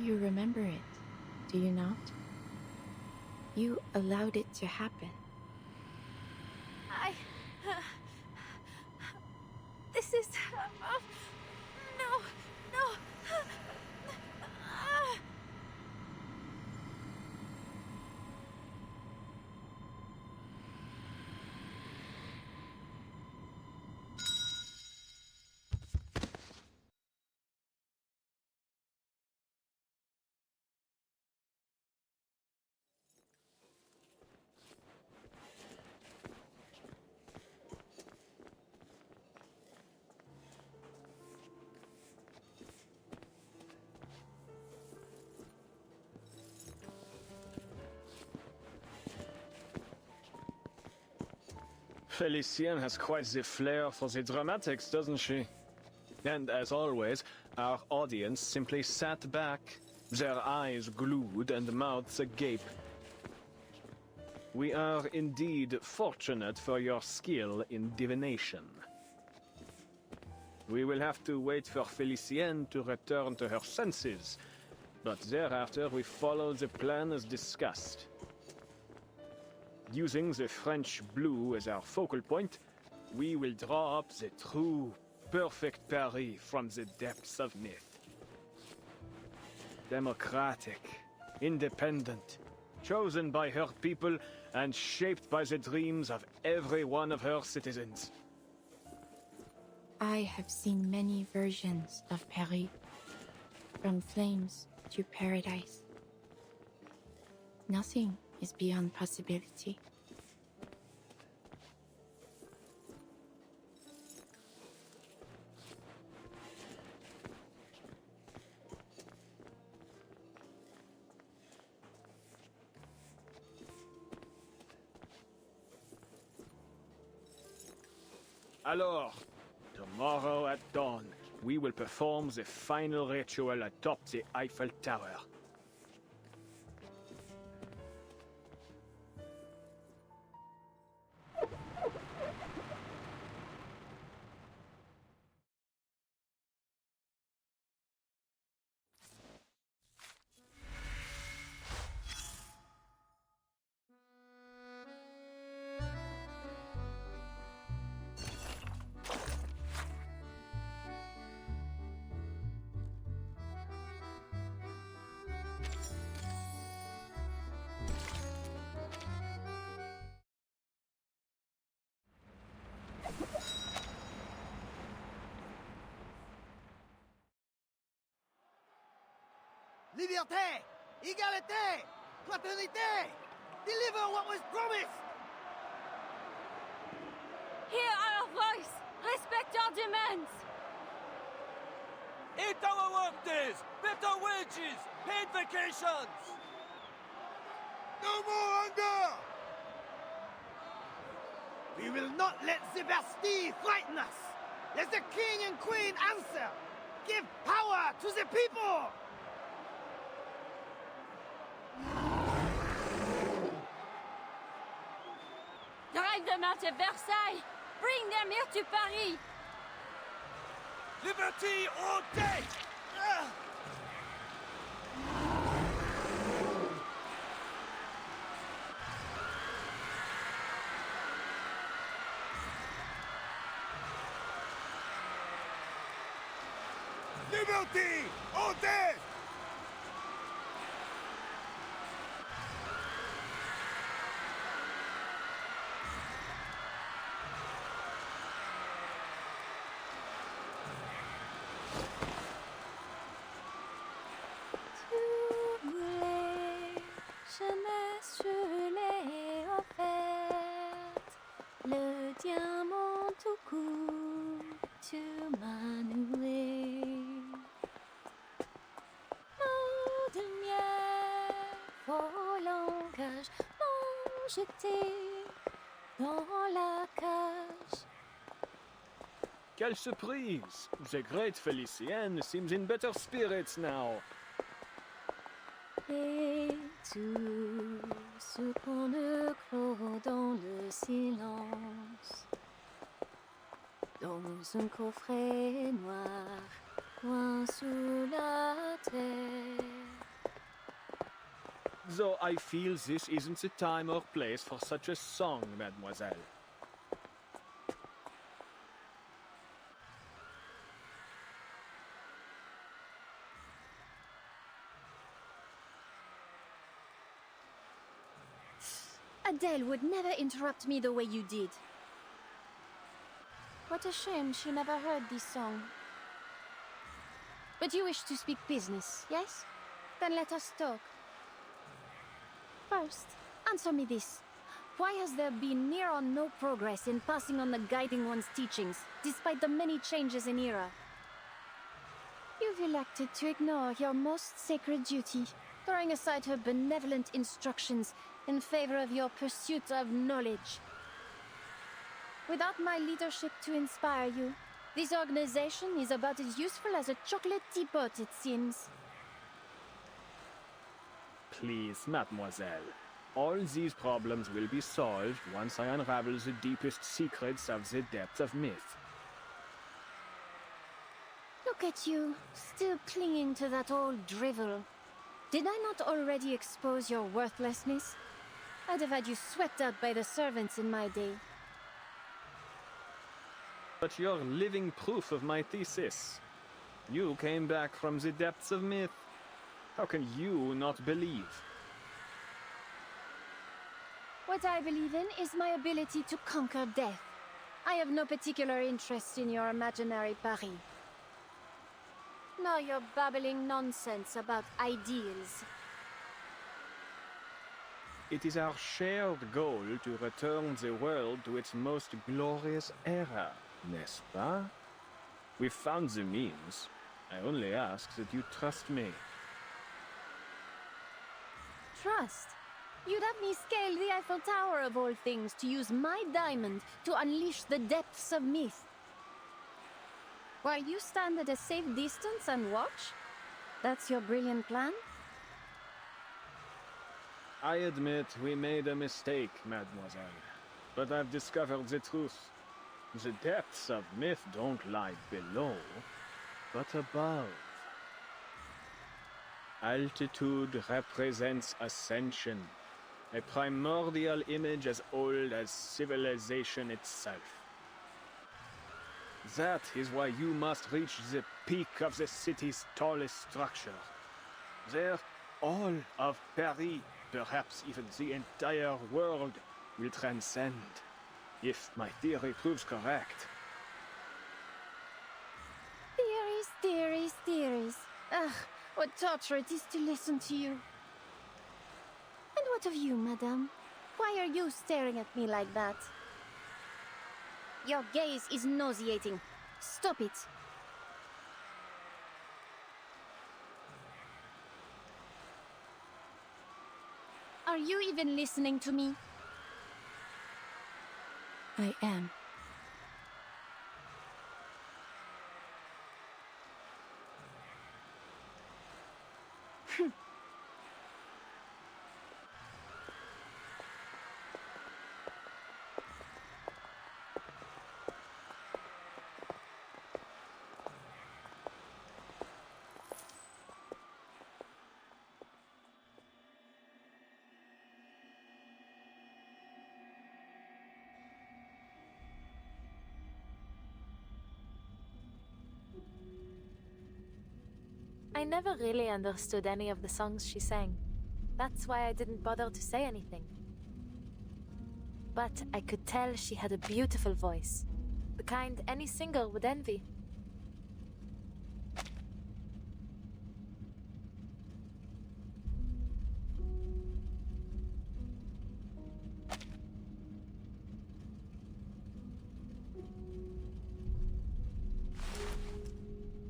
You remember it, do you not? You allowed it to happen. This is... no, no. Felicienne has quite the flair for the dramatics, doesn't she? And as always, our audience simply sat back, their eyes glued and mouths agape. We are indeed fortunate for your skill in divination. We will have to wait for Felicienne to return to her senses, but thereafter we follow the plan as discussed. Using the French blue as our focal point, we will draw up the true, perfect Paris from the depths of myth. Democratic, independent, chosen by her people and shaped by the dreams of every one of her citizens. I have seen many versions of Paris, from flames to paradise. Nothing is beyond possibility. Alors, tomorrow at dawn, we will perform the final ritual atop the Eiffel Tower. Liberté! Égalité! Fraternité! Deliver what was promised! Hear our voice! Respect our demands! Eat our work days! Better wages! Paid vacations! No more hunger! We will not let the Bastille frighten us! Let the king and queen answer! Give power to the people! Drive them out of Versailles! Bring them here to Paris! Liberty all day! Liberty all day! Jeunesse, je l'ai offerte. Le diamant tout court, tu m'as noué. Eau de miel, vos langages m'ont jeté dans la cage. Quelle surprise! The great Felicienne seems in better spirits now. Et tout ce qu'on ne clôt dans le silence, dans un coffret noir, loin sous la terre. Though I feel this isn't the time or place for such a song, mademoiselle. Adele would never interrupt me the way you did. What a shame she never heard this song. But you wish to speak business, yes? Then let us talk. First, answer me this. Why has there been near or no progress in passing on the Guiding One's teachings, despite the many changes in era? You've elected to ignore your most sacred duty, throwing aside her benevolent instructions in favor of your pursuit of knowledge. Without my leadership to inspire you, this organization is about as useful as a chocolate teapot, it seems. Please, mademoiselle. All these problems will be solved once I unravel the deepest secrets of the depths of myth. Look at you, still clinging to that old drivel. Did I not already expose your worthlessness? I'd have had you swept out by the servants in my day. But you're living proof of my thesis. You came back from the depths of myth. How can you not believe? What I believe in is my ability to conquer death. I have no particular interest in your imaginary Paris. Nor your babbling nonsense about ideals. It is our shared goal to return the world to its most glorious era, n'est-ce pas? We've found the means. I only ask that you trust me. Trust? You'd have me scale the Eiffel Tower of all things to use my diamond to unleash the depths of myth. While you stand at a safe distance and watch? That's your brilliant plan? I admit we made a mistake, mademoiselle. But I've discovered the truth. The depths of myth don't lie below, but above. Altitude represents ascension, a primordial image as old as civilization itself. That is why you must reach the peak of the city's tallest structure. There, all of Paris, perhaps even the entire world, will transcend, if my theory proves correct. Theories, theories, theories. Ugh, what torture it is to listen to you. And what of you, madame? Why are you staring at me like that? Your gaze is nauseating. Stop it. Are you even listening to me? I am. I never really understood any of the songs she sang. That's why I didn't bother to say anything. But I could tell she had a beautiful voice, the kind any singer would envy.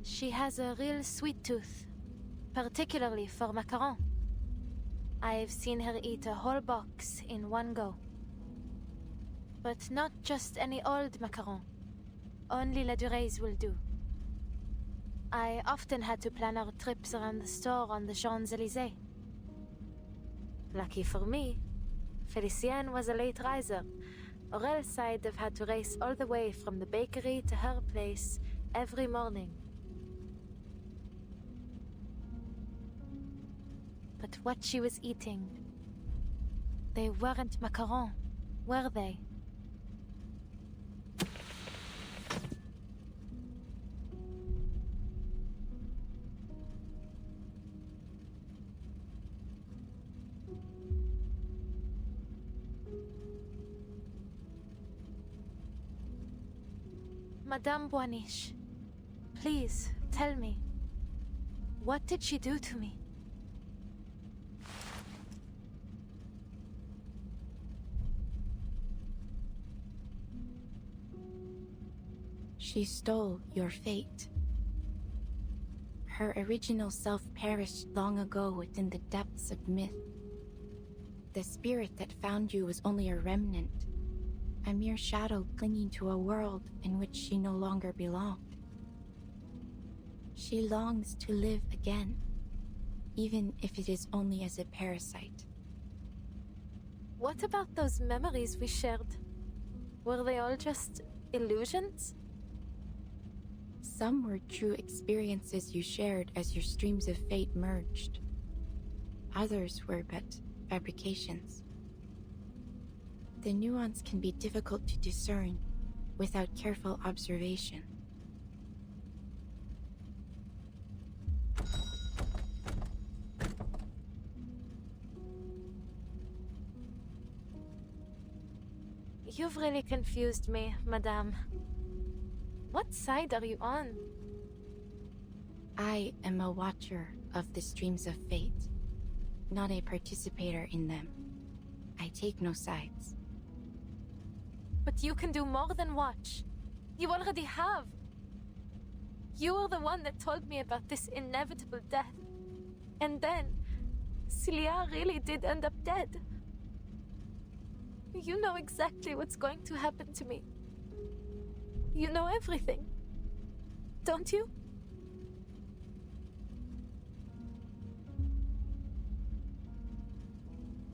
She has a real sweet tooth, particularly for macaron. I've seen her eat a whole box in one go. But not just any old macaron. Only La Dure's will do. I often had to plan our trips around the store on the Champs-Élysées. Lucky for me, Felicienne was a late riser, or else I'd have had to race all the way from the bakery to her place every morning. But at what she was eating. They weren't macarons, were they? Madame Boaniche, please tell me, what did she do to me? She stole your fate. Her original self perished long ago within the depths of myth. The spirit that found you was only a remnant, a mere shadow clinging to a world in which she no longer belonged. She longs to live again, even if it is only as a parasite. What about those memories we shared? Were they all just illusions? Some were true experiences you shared as your streams of fate merged. Others were but fabrications. The nuance can be difficult to discern without careful observation. You've really confused me, Madame. What side are you on? I am a watcher of the streams of fate, not a participator in them. I take no sides. But you can do more than watch. You already have. You are the one that told me about this inevitable death. And then, Celia really did end up dead. You know exactly what's going to happen to me. You know everything, don't you?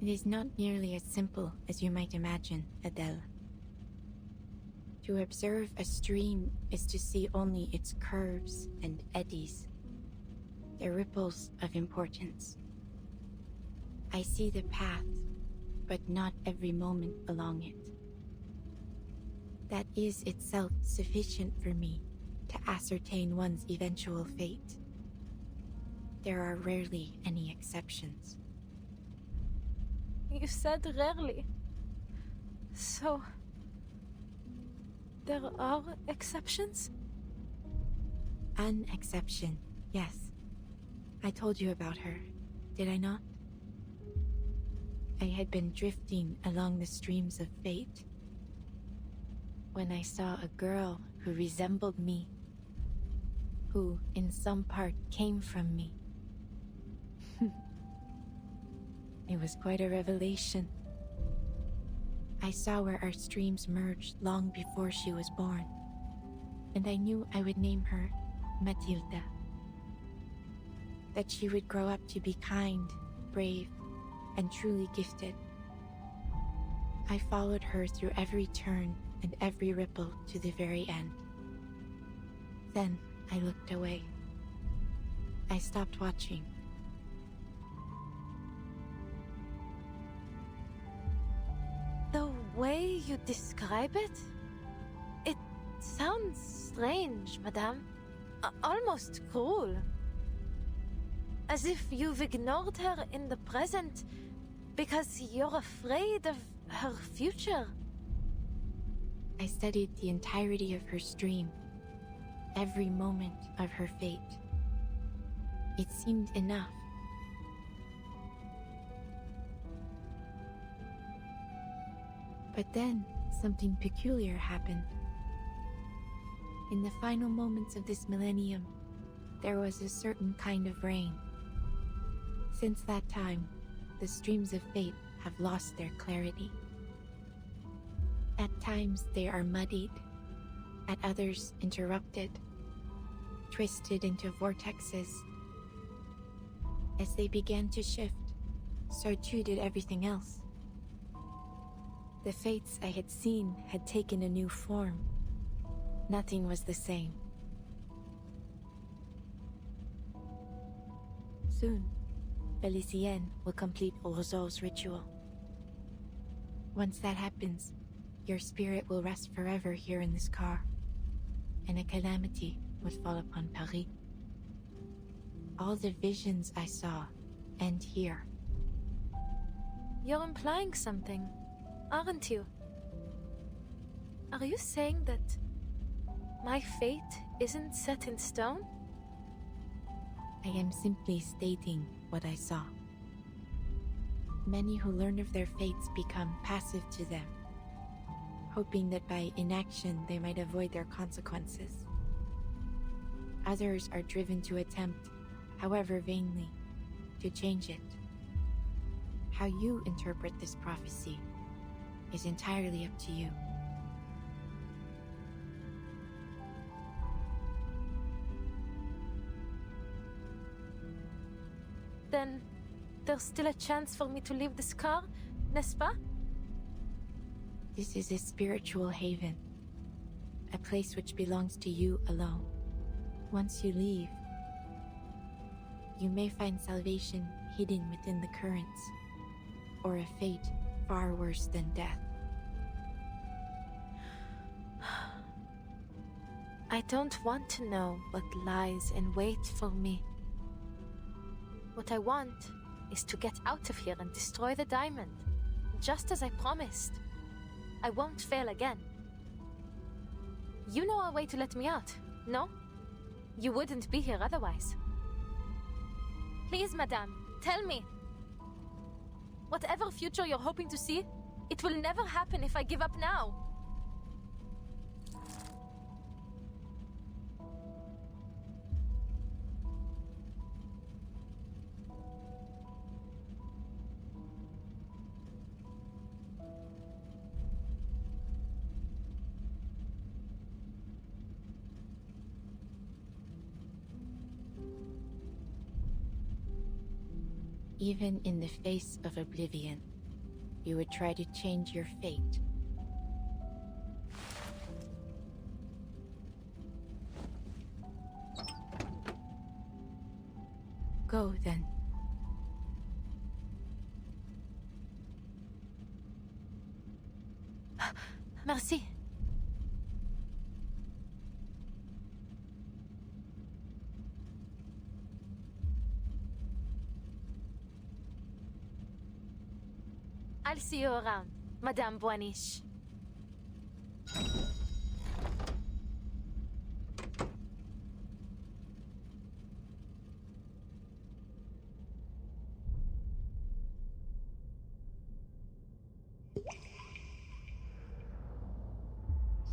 It is not nearly as simple as you might imagine, Adele. To observe a stream is to see only its curves and eddies, the ripples of importance. I see the path, but not every moment along it. That is itself sufficient for me to ascertain one's eventual fate. There are rarely any exceptions. You said rarely. So, there are exceptions? An exception, yes. I told you about her, did I not? I had been drifting along the streams of fate when I saw a girl who resembled me, who in some part came from me. It was quite a revelation. I saw where our streams merged long before she was born, and I knew I would name her Matilda. That she would grow up to be kind, brave, and truly gifted. I followed her through every turn and every ripple to the very end. Then I looked away. I stopped watching. The way you describe it? It sounds strange, Madame. Almost cruel. As if you've ignored her in the present because you're afraid of her future. I studied the entirety of her stream, every moment of her fate. It seemed enough. But then, something peculiar happened. In the final moments of this millennium, there was a certain kind of rain. Since that time, the streams of fate have lost their clarity. At times they are muddied, at others interrupted, twisted into vortexes. As they began to shift, so too did everything else. The fates I had seen had taken a new form. Nothing was the same. Soon, Felicienne will complete Roseau's ritual. Once that happens, your spirit will rest forever here in this car, and a calamity would fall upon Paris. All the visions I saw end here. You're implying something, aren't you? Are you saying that my fate isn't set in stone? I am simply stating what I saw. Many who learn of their fates become passive to them, hoping that by inaction they might avoid their consequences. Others are driven to attempt, however vainly, to change it. How you interpret this prophecy is entirely up to you. Then there's still a chance for me to leave this car, n'est-ce pas? This is a spiritual haven, a place which belongs to you alone. Once you leave, you may find salvation hidden within the currents, or a fate far worse than death. I don't want to know what lies in wait for me. What I want is to get out of here and destroy the diamond, just as I promised. I won't fail again. You know a way to let me out, no? You wouldn't be here otherwise. Please, madame, tell me. Whatever future you're hoping to see, it will never happen if I give up now. Even in the face of oblivion, you would try to change your fate. Go, then. Merci. I'll see you around, Madame Boiniche.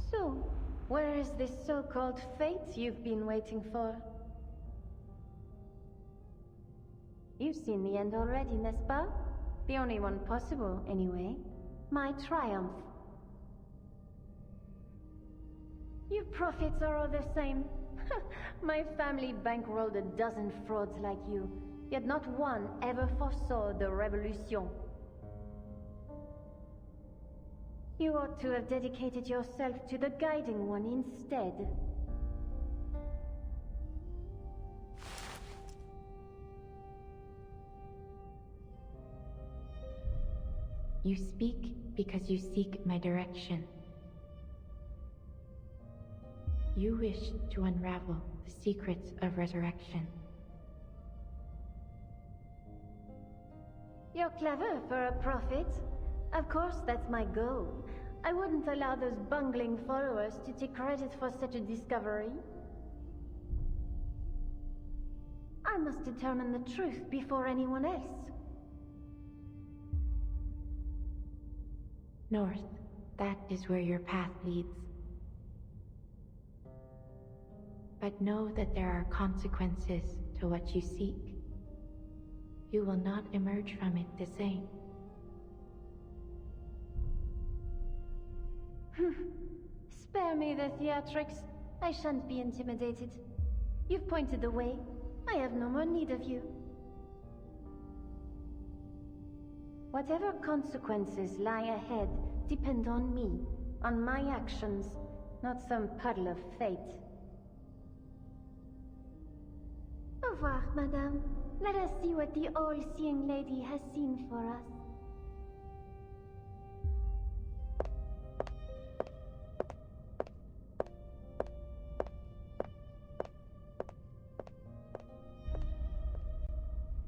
So, where is this so-called fate you've been waiting for? You've seen the end already, n'est-ce pas? The only one possible, anyway. My triumph. You prophets are all the same. My family bankrolled a dozen frauds like you, yet not one ever foresaw the revolution. You ought to have dedicated yourself to the guiding one instead. You speak because you seek my direction. You wish to unravel the secrets of resurrection. You're clever for a prophet. Of course, that's my goal. I wouldn't allow those bungling followers to take credit for such a discovery. I must determine the truth before anyone else. North, that is where your path leads. But know that there are consequences to what you seek. You will not emerge from it the same. Spare me the theatrics. I shan't be intimidated. You've pointed the way. I have no more need of you. Whatever consequences lie ahead depend on me, on my actions, not some puddle of fate. Au revoir, madame. Let us see what the all-seeing lady has seen for us.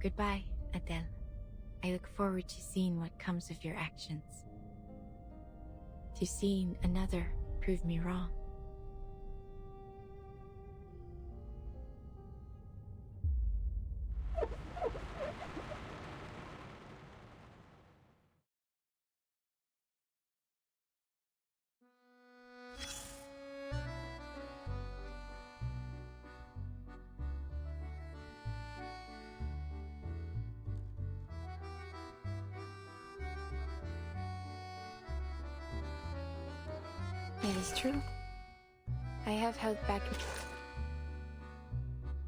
Goodbye, Adele. I look forward to seeing what comes of your actions. To seeing another prove me wrong. It is true. I have held back...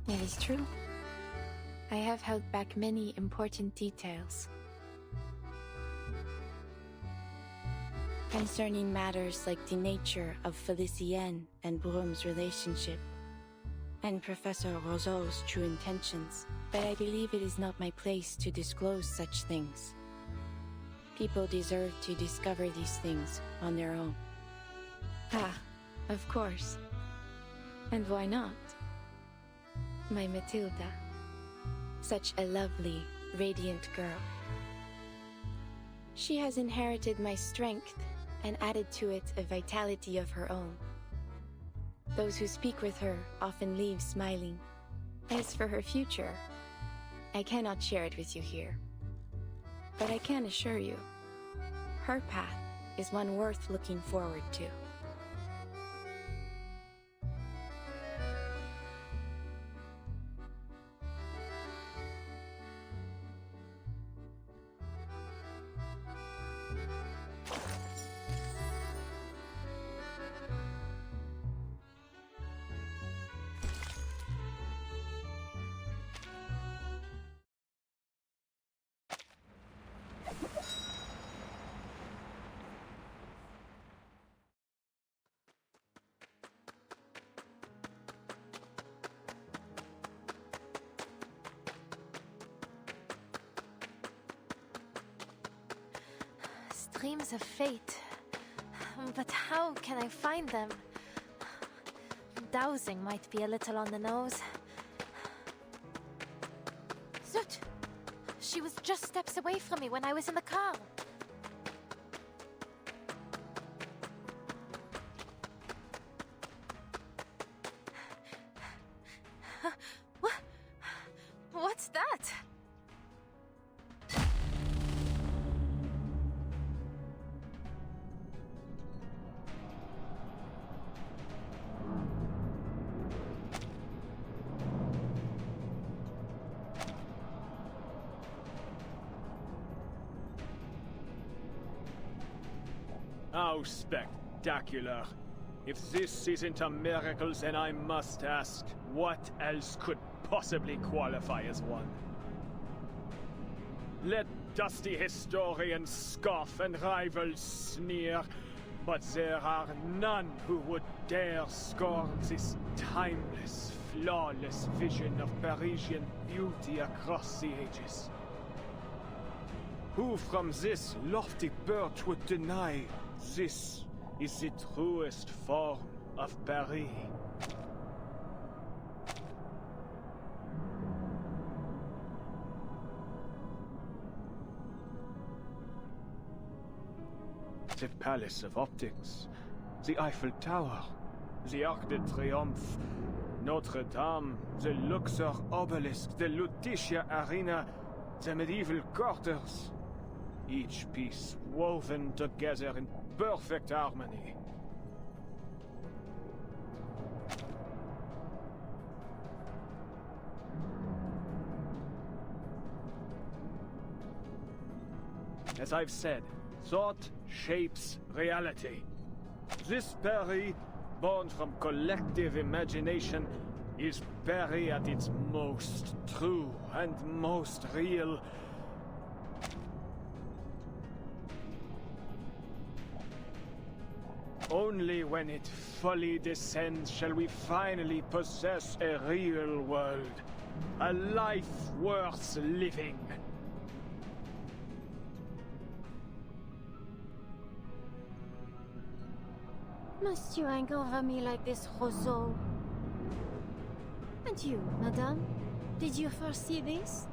It is true. I have held back many important details. Concerning matters like the nature of Felicienne and Brum's relationship, and Professor Roseau's true intentions, but I believe it is not my place to disclose such things. People deserve to discover these things on their own. Ah, of course. And why not? My Matilda. Such a lovely, radiant girl. She has inherited my strength and added to it a vitality of her own. Those who speak with her often leave smiling. As for her future, I cannot share it with you here. But I can assure you, her path is one worth looking forward to. Streams of fate. But how can I find them? Dowsing might be a little on the nose. Zut! She was just steps away from me when I was in the car. What's that? How spectacular. If this isn't a miracle, then I must ask, what else could possibly qualify as one? Let dusty historians scoff and rivals sneer, but there are none who would dare scorn this timeless, flawless vision of Parisian beauty across the ages. Who from this lofty perch would deny this is the truest form of Paris? The Palace of Optics, the Eiffel Tower, the Arc de Triomphe, Notre Dame, the Luxor Obelisk, the Lutetia Arena, the medieval quarters, each piece woven together in perfect harmony. As I've said, thought shapes reality. This Paris, born from collective imagination, is Paris at its most true and most real. Only when it fully descends shall we finally possess a real world. A life worth living. Must you hang over me like this, Roseau? And you, madame? Did you foresee this?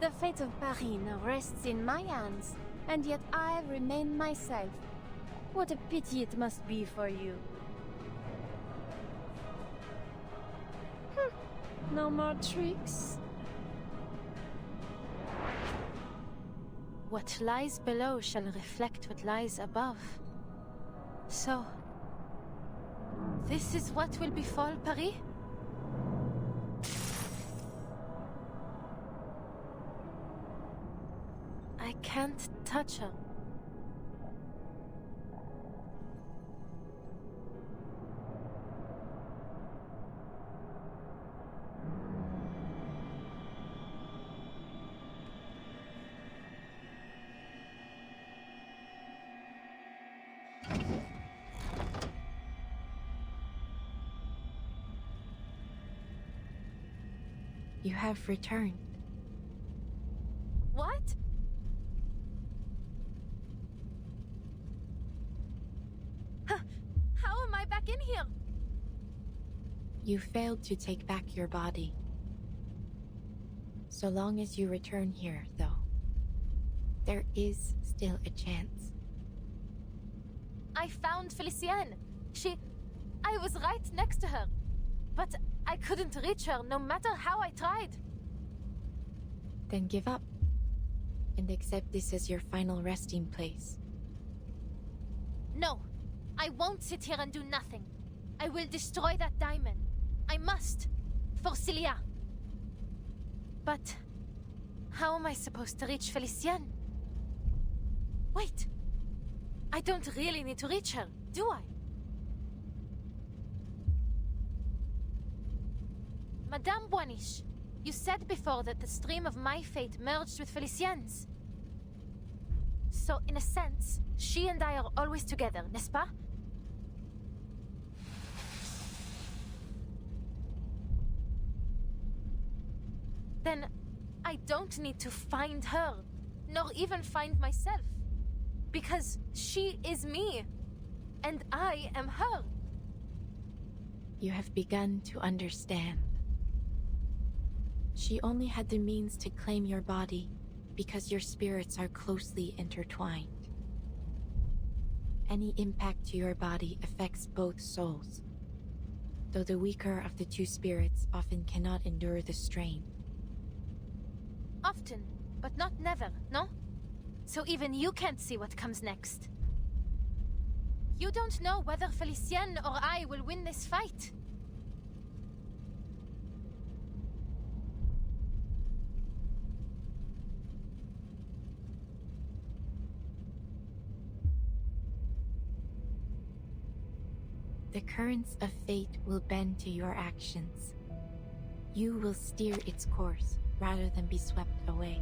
The fate of Paris now rests in my hands, and yet I remain myself. What a pity it must be for you. No more tricks? What lies below shall reflect what lies above. So, this is what will befall Paris? I can't touch her. You have returned. What? How am I back in here? You failed to take back your body. So long as you return here, though, there is still a chance. I found Felicienne. I was right next to her. But I couldn't reach her no matter how I tried. Then give up and accept this as your final resting place. No, I won't sit here and do nothing. I will destroy that diamond. I must, for Celia. But how am I supposed to reach Felicienne? Wait, I don't really need to reach her, do I? Madame Boiniche, you said before that the stream of my fate merged with Felicienne's. So, in a sense, she and I are always together, n'est-ce pas? Then, I don't need to find her, nor even find myself. Because she is me, and I am her. You have begun to understand. She only had the means to claim your body because your spirits are closely intertwined. Any impact to your body affects both souls, though the weaker of the two spirits often cannot endure the strain. Often, but not never, no? So even you can't see what comes next. You don't know whether Felicienne or I will win this fight. The currents of fate will bend to your actions. You will steer its course rather than be swept away.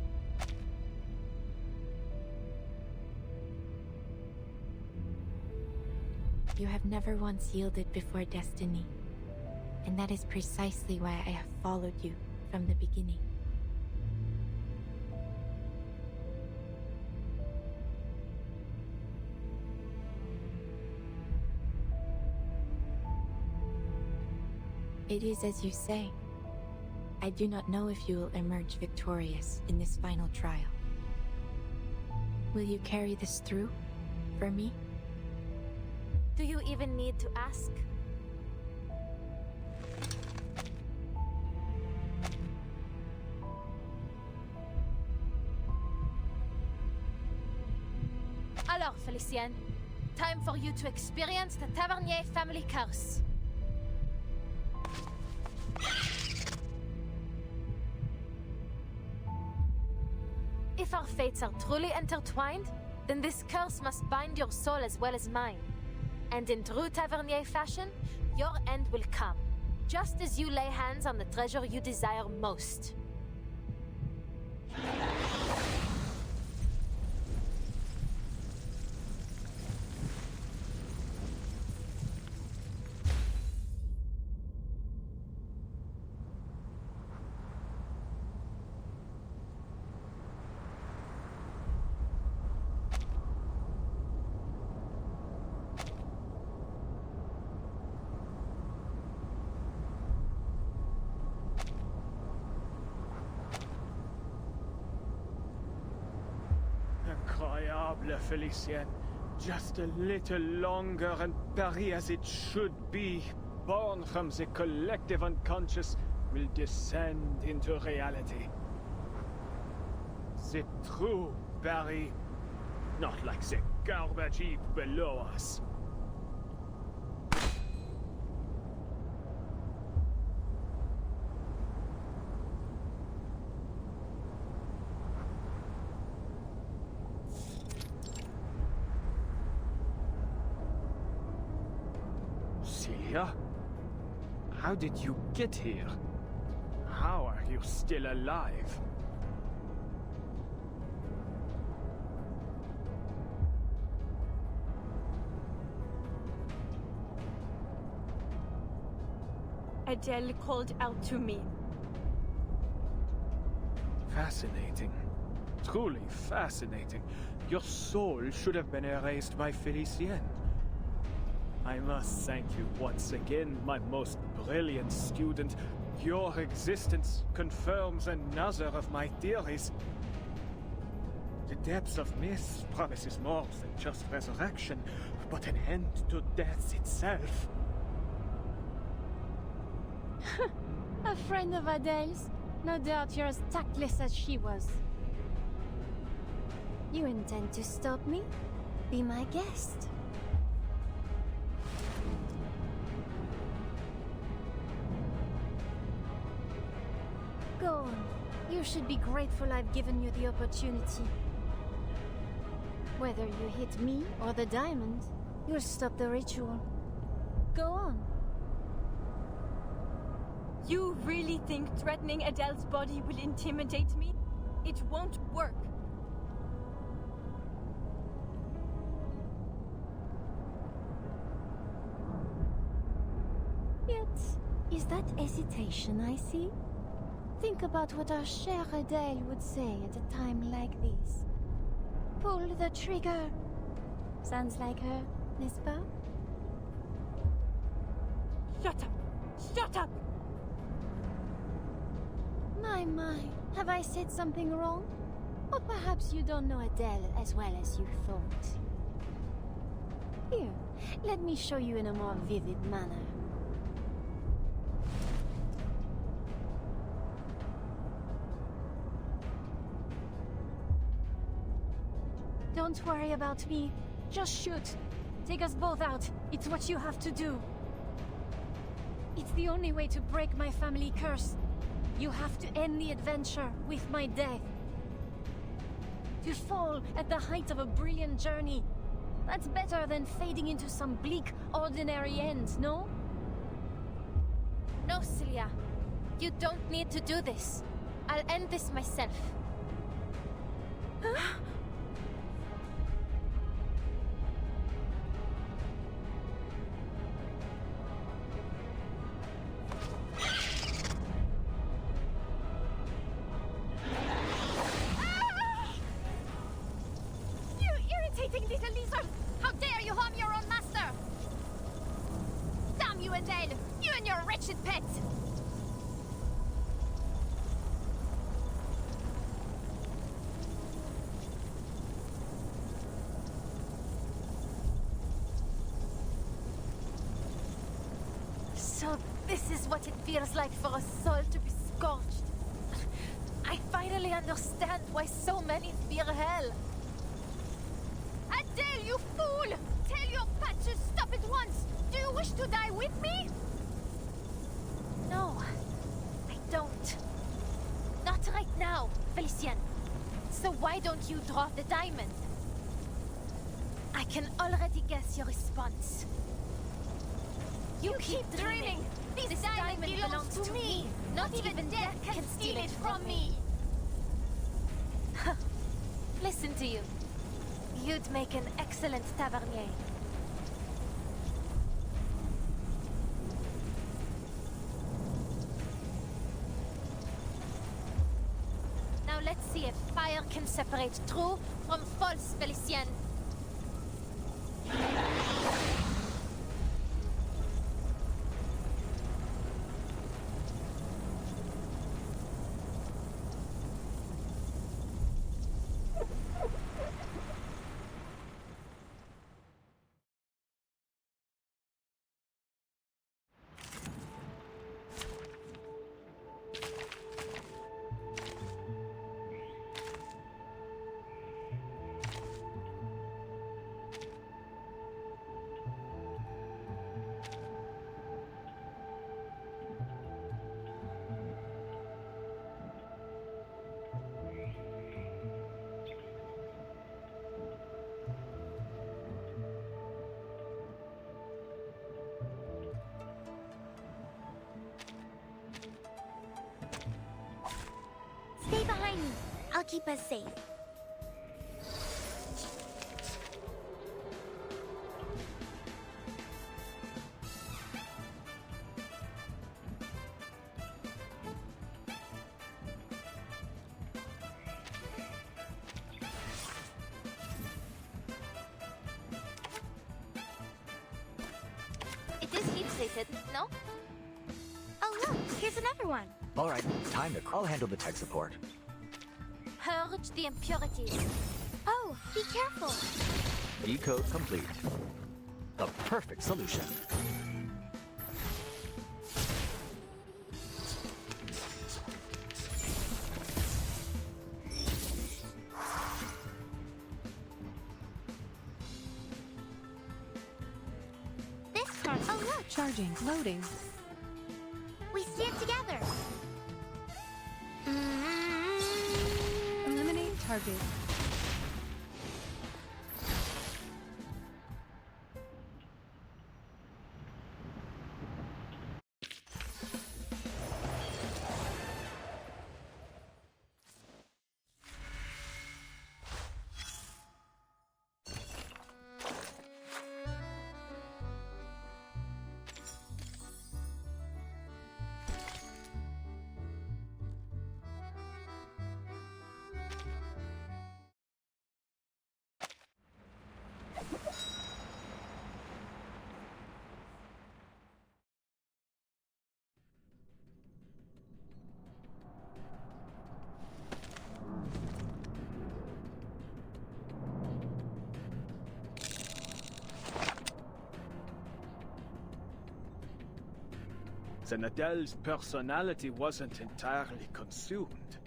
You have never once yielded before destiny, and that is precisely why I have followed you from the beginning. It is as you say. I do not know if you will emerge victorious in this final trial. Will you carry this through for me? Do you even need to ask? Alors, Felicienne, time for you to experience the Tavernier family curse. If our fates are truly intertwined, then this curse must bind your soul as well as mine. And in true Tavernier fashion, your end will come, just as you lay hands on the treasure you desire most. Incroyable, Félicien. Just a little longer and Paris as it should be, born from the collective unconscious, will descend into reality. The true Paris, not like the garbage heap below us. Celia? How did you get here? How are you still alive? Adele called out to me. Fascinating. Truly fascinating. Your soul should have been erased by Félicien. I must thank you once again, my most brilliant student. Your existence confirms another of my theories. The depths of myth promises more than just resurrection, but an end to death itself. A friend of Adele's? No doubt you're as tactless as she was. You intend to stop me? Be my guest. Go on. You should be grateful I've given you the opportunity. Whether you hit me or the diamond, you'll stop the ritual. Go on. You really think threatening Adele's body will intimidate me? It won't work. Yet, is that hesitation I see? Think about what our chère Adele would say at a time like this. Pull the trigger. Sounds like her, n'est-ce pas? Shut up! Shut up! My, have I said something wrong? Or perhaps you don't know Adele as well as you thought. Here, let me show you in a more vivid manner. Don't worry about me. Just shoot. Take us both out. It's what you have to do. It's the only way to break my family curse. You have to end the adventure with my death. To fall at the height of a brilliant journey. That's better than fading into some bleak, ordinary end, no? No, Celia. You don't need to do this. I'll end this myself. Huh? Little lizard! How dare you harm your own master! Damn you, Adele! You and your wretched pet! So this is what it feels like for a soul to be scorched. I finally understand why so many fear hell. Adele, you fool! Tell your pet to stop at once! Do you wish to die with me? No, I don't. Not right now, Félicien. So why don't you draw the diamond? I can already guess your response. You keep dreaming! This diamond belongs to me! Not even death can steal it from me! Listen to you. You'd make an excellent tavernier. Now let's see if fire can separate true from false, Félicien. I'll keep us safe. It is heat-treated, no? Oh look, here's another one. All right, time to... I'll handle the tech support. Purge the impurities. Oh, be careful. Decode complete. The perfect solution. This turns. Oh look. Charging. Loading. We stand together. Eliminate target. Nadel's personality wasn't entirely consumed.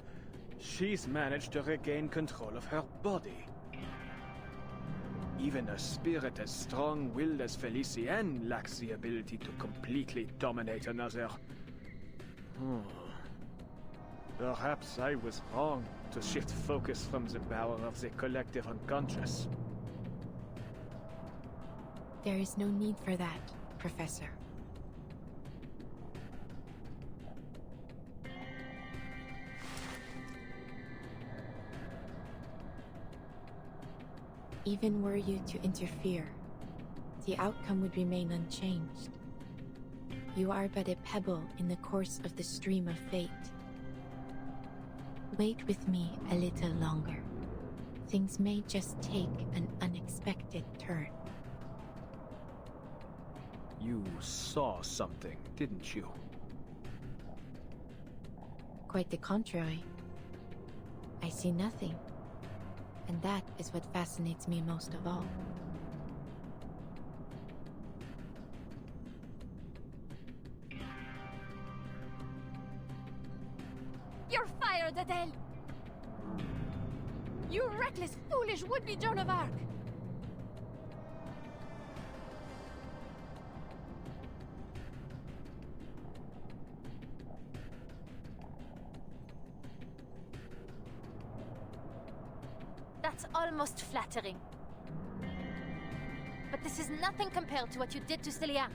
She's managed to regain control of her body. Even a spirit as strong-willed as Felicienne lacks the ability to completely dominate another. Perhaps I was wrong to shift focus from the power of the collective unconscious. There is no need for that, Professor. Even were you to interfere, the outcome would remain unchanged. You are but a pebble in the course of the stream of fate. Wait with me a little longer. Things may just take an unexpected turn. You saw something, didn't you? Quite the contrary. I see nothing. And that is what fascinates me most of all. You're fired, Adele! You reckless, foolish would-be Joan of Arc! That's almost flattering. But this is nothing compared to what you did to Celia.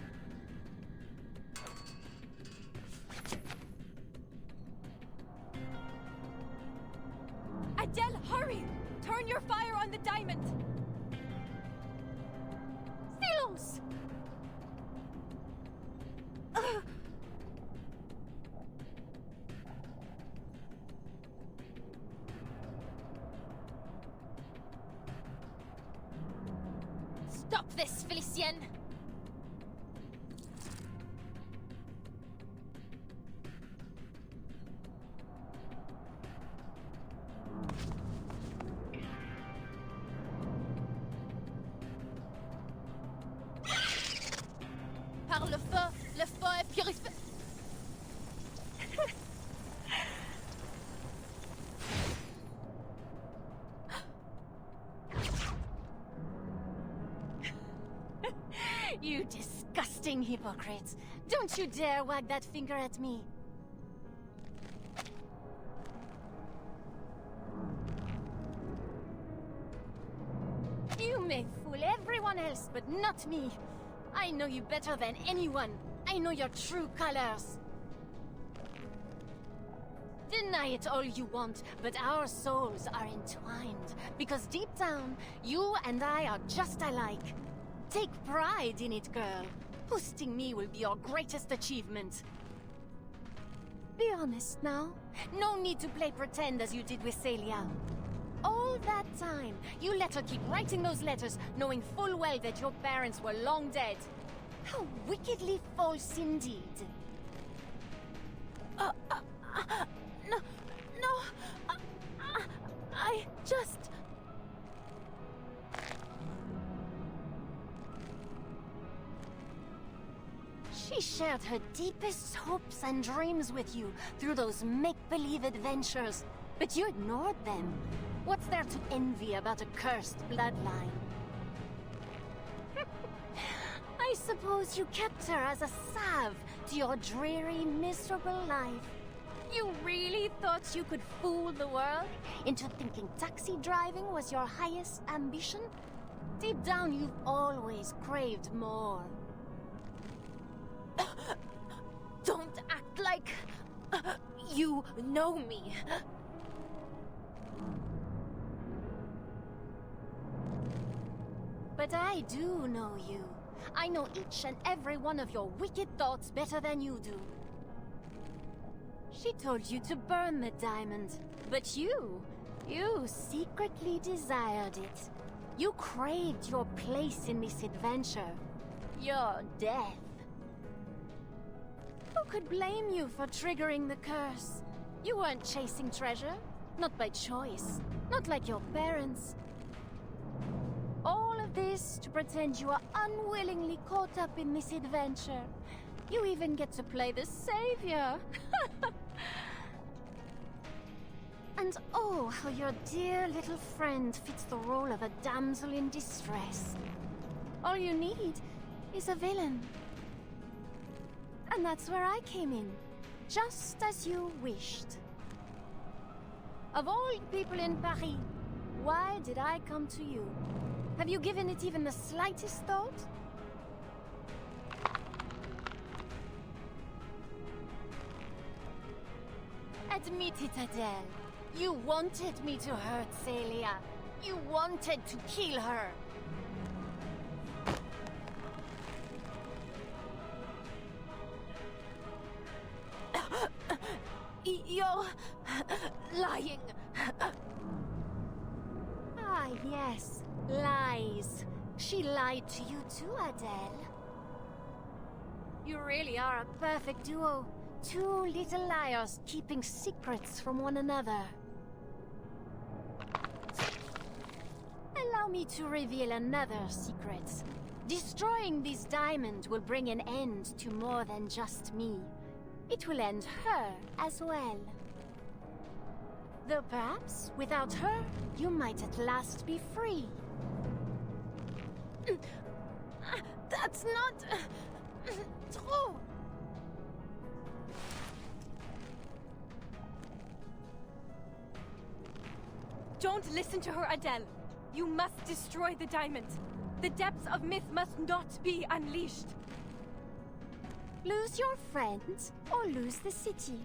Adele, hurry! Turn your fire on the diamond! Silence! Stop this, Felicienne! Par le feu est purifié. You disgusting hypocrites! Don't you dare wag that finger at me! You may fool everyone else, but not me. I know you better than anyone. I know your true colors. The Deny it all you want, but our souls are entwined. Because deep down, you and I are just alike. Take pride in it, girl. Hosting me will be your greatest achievement. Be honest now. No need to play pretend as you did with Celia. All that time, you let her keep writing those letters, knowing full well that your parents were long dead. How wickedly false indeed. I just... She shared her deepest hopes and dreams with you through those make-believe adventures, but you ignored them. What's there to envy about a cursed bloodline? I suppose you kept her as a salve to your dreary, miserable life. You really thought you could fool the world into thinking taxi driving was your highest ambition? Deep down, you've always craved more. Don't act like... you know me. But I do know you. I know each and every one of your wicked thoughts better than you do. She told you to burn the diamond, but you secretly desired it. You craved your place in this adventure, your death. Who could blame you for triggering the curse? You weren't chasing treasure, not by choice, not like your parents. All of this to pretend you are unwillingly caught up in this adventure. You even get to play the savior. And oh, how your dear little friend fits the role of a damsel in distress. All you need is a villain. And that's where I came in, just as you wished. Of all people in Paris, why did I come to you? Have you given it even the slightest thought? Admit it, Adele. You wanted me to hurt Celia. You wanted to kill her. You're... lying. Ah, yes. Lies. She lied to you too, Adele. You really are a perfect duo. Two little liars keeping secrets from one another. Allow me to reveal another secret. Destroying this diamond will bring an end to more than just me. It will end her as well. Though perhaps, without her, you might at last be free. That's not... true. Don't listen to her, Adele. You must destroy the diamond. The depths of myth must not be unleashed. Lose your friends or lose the city.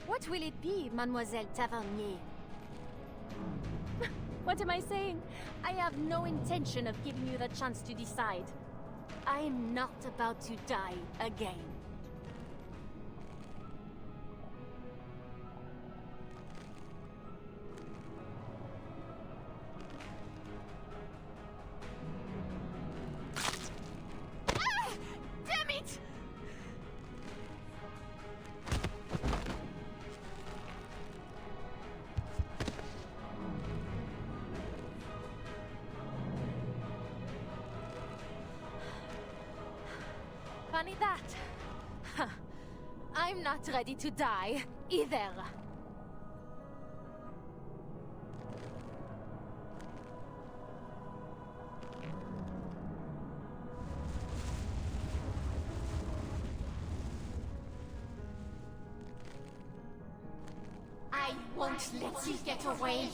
What will it be, Mademoiselle Tavernier? What am I saying? I have no intention of giving you the chance to decide. I am not about to die again. Damn it! Funny that. Huh. I'm not ready to die, either. I won't let you get away.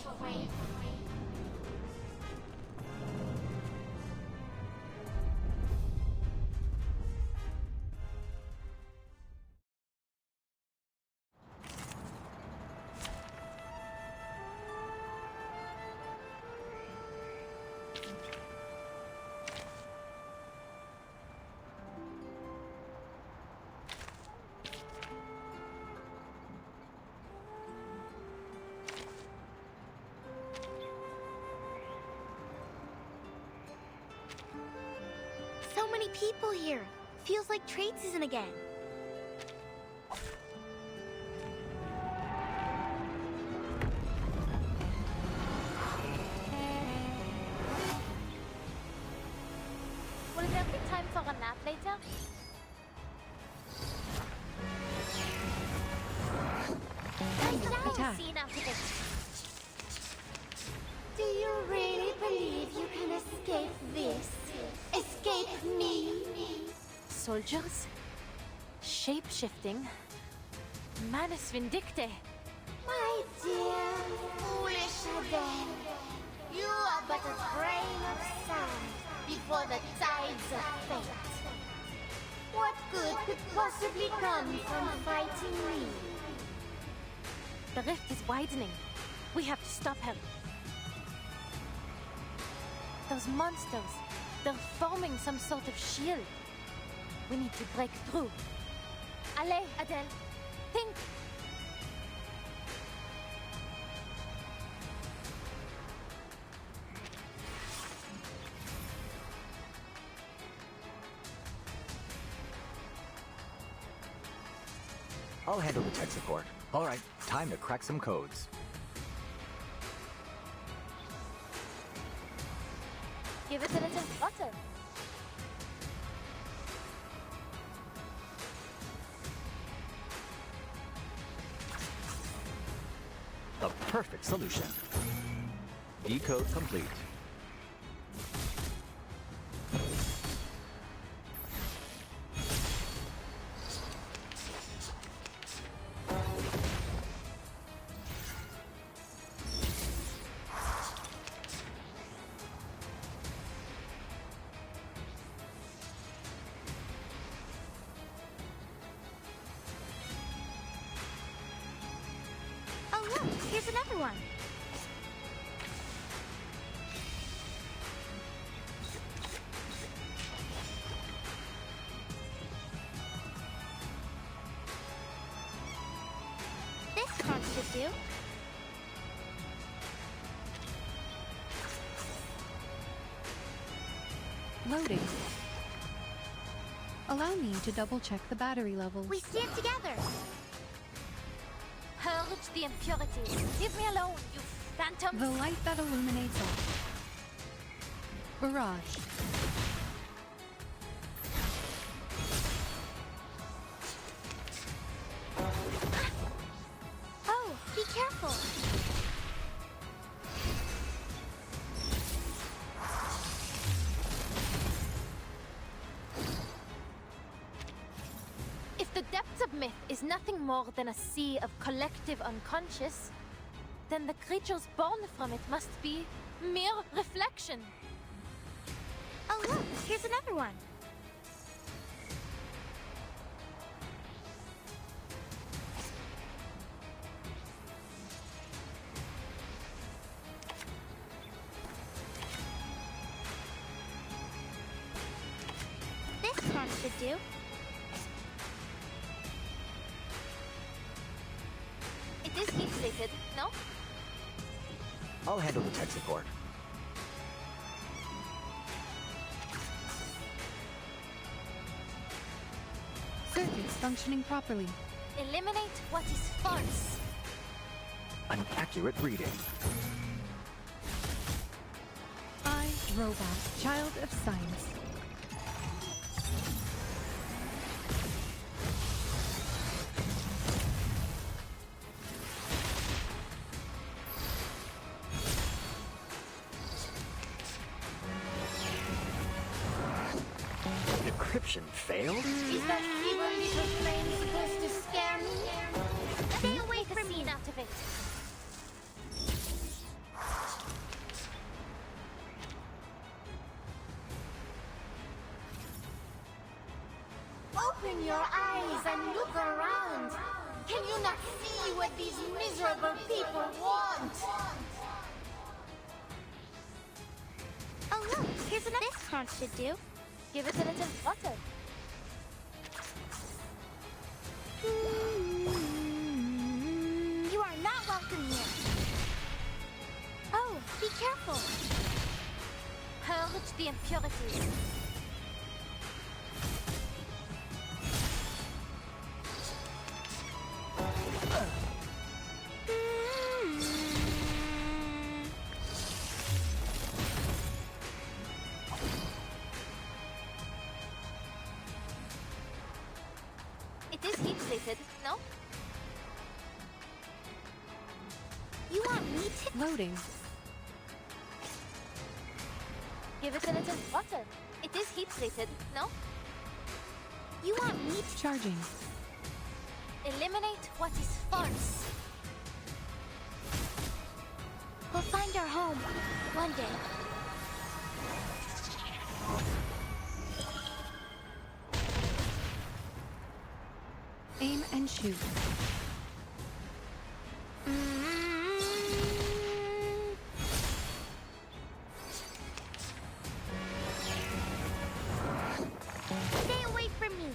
many people here. Feels like trade season again. Will there be time for a nap later? I've seen out of it. Do you really believe you can escape this? Escape me? Soldiers? Shape-shifting? Manus Vindicte? My dear, foolish Adele. You are but a grain of sand before the tides of fate. What good could possibly come from fighting me? The rift is widening. We have to stop her. Those monsters, they're forming some sort of shield. We need to break through. Allez, Adele, think! I'll handle the tech support. All right, time to crack some codes. Give it a little flutter. The perfect solution. Decode complete. Oh look, here's another one. This card should do. Loading. Allow me to double-check the battery levels. We stand together. Purge the impurities. Leave me alone, you phantom! The light that illuminates all. Barrage. Oh, be careful. If the depths of myth is nothing more than a sea of collective unconscious, then the creatures born from it must be mere reflection. Oh look, here's another one. This card should do. It is heat-plated, no? I'll handle the tech support. Circuits functioning properly. Eliminate what is false. An accurate reading. I, Robot, Child of Science. Decryption failed? Is that feeble little flame supposed to scare me? Stay away from me. Out of it. Open your eyes and look around. Can you not see what these miserable people want? Oh look, here's another. This card should do. Give it a little flutter. You are not welcome here. Oh, be careful. Purge the impurities. plated, no? You want me to... Loading. Give it a little water. It is heat plated, no? You want me to... Charging. Eliminate what is false. We'll find our home one day. Aim and shoot. Stay away from me.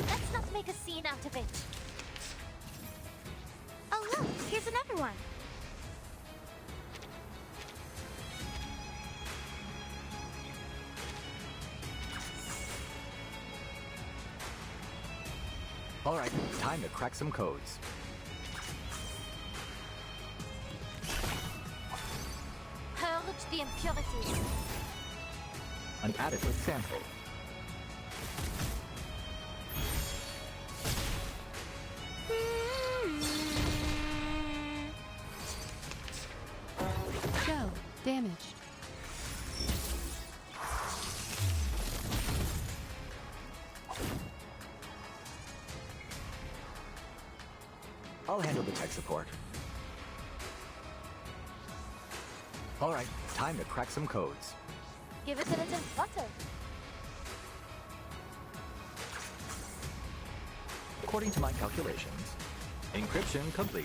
Let's not make a scene out of it. Oh look, here's another one. All right, time to crack some codes. Purge the impurities. An adequate sample. Shell damaged. I'll handle the tech support. All right, time to crack some codes. Give it a little water. According to my calculations, encryption complete.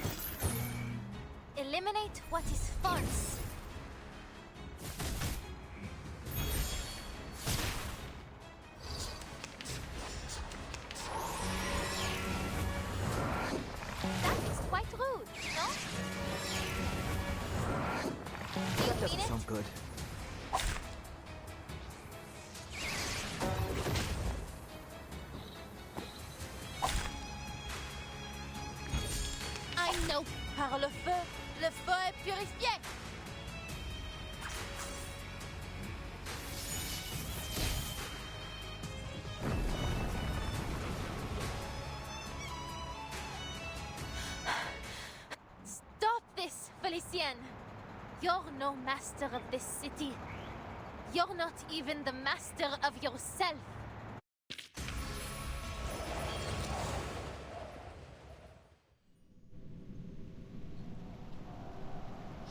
Eliminate what is false. That is quite rude, no? That doesn't sound good. I know par le feu est purifié. Stop this, Felicienne. You're no master of this city. You're not even the master of yourself.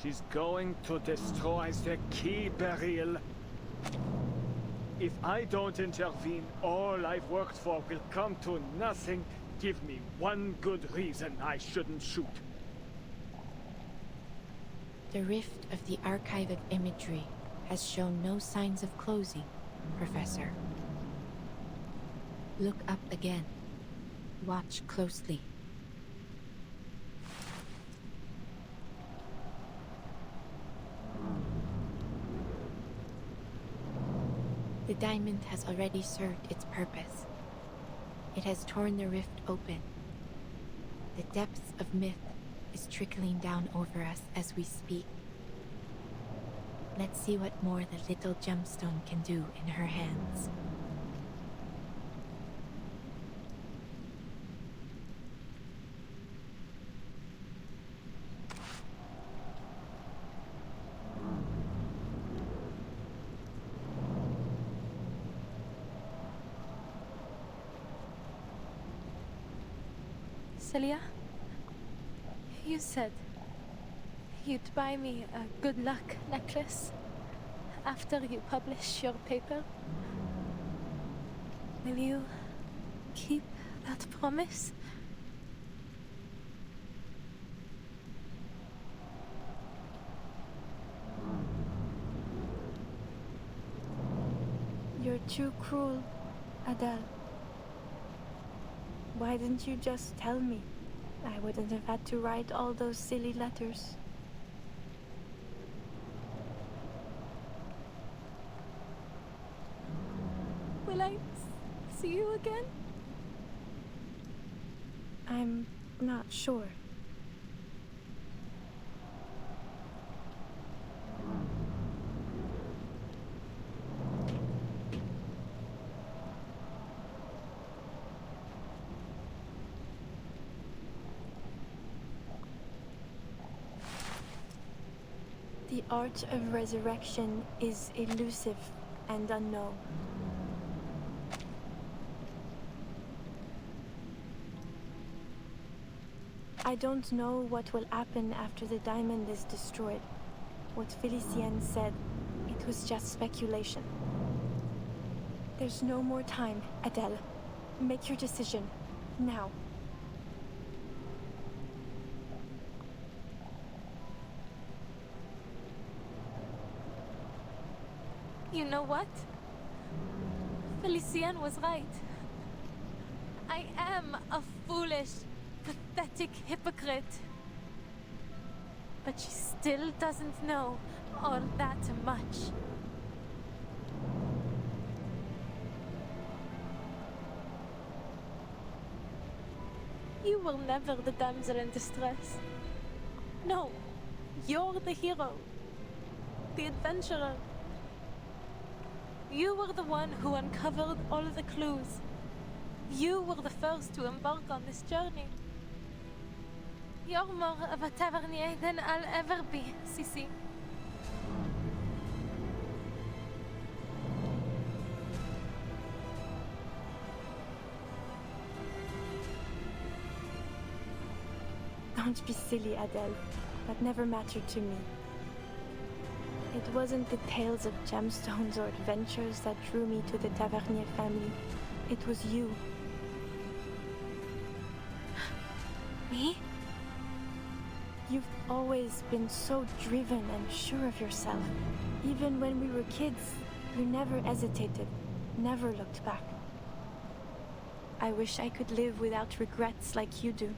She's going to destroy the key, Beryl. If I don't intervene, all I've worked for will come to nothing. Give me one good reason I shouldn't shoot. The rift of the archive of imagery has shown no signs of closing, Professor. Look up again. Watch closely. The diamond has already served its purpose. It has torn the rift open. The depths of myth is trickling down over us as we speak. Let's see what more the little gemstone can do in her hands. Celia, you said you'd buy me a good luck necklace after you publish your paper. Will you keep that promise? You're too cruel, Adele. Why didn't you just tell me? I wouldn't have had to write all those silly letters. Will I see you again? I'm not sure. art of resurrection is elusive and unknown. I don't know what will happen after the diamond is destroyed. What Felicienne said, it was just speculation. There's no more time, Adele. Make your decision. Now. You know what? Felicienne was right. I am a foolish, pathetic hypocrite. But she still doesn't know all that much. You were never the damsel in distress. No, you're the hero. The adventurer. You were the one who uncovered all the clues. You were the first to embark on this journey. You're more of a tavernier than I'll ever be, Sissi. Don't be silly, Adele. That never mattered to me. It wasn't the tales of gemstones or adventures that drew me to the Tavernier family. It was you. Me? You've always been so driven and sure of yourself. Even when we were kids, you never hesitated, never looked back. I wish I could live without regrets like you do.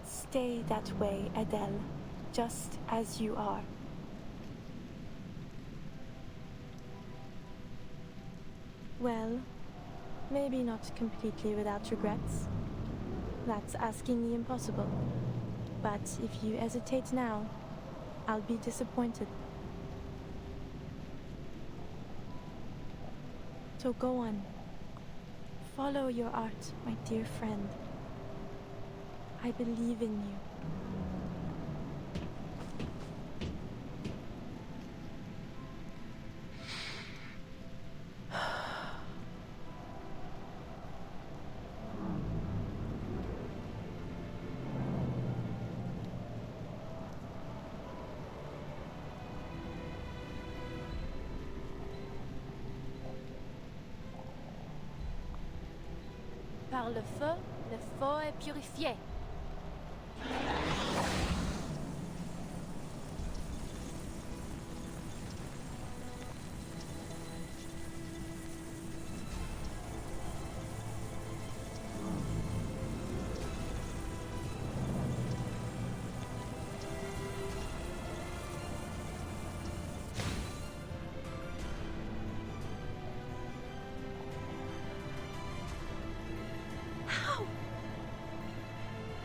Stay that way, Adele, just as you are. Well, maybe not completely without regrets. That's asking the impossible. But if you hesitate now, I'll be disappointed. So go on. Follow your art, my dear friend. I believe in you. Par le feu est purifié.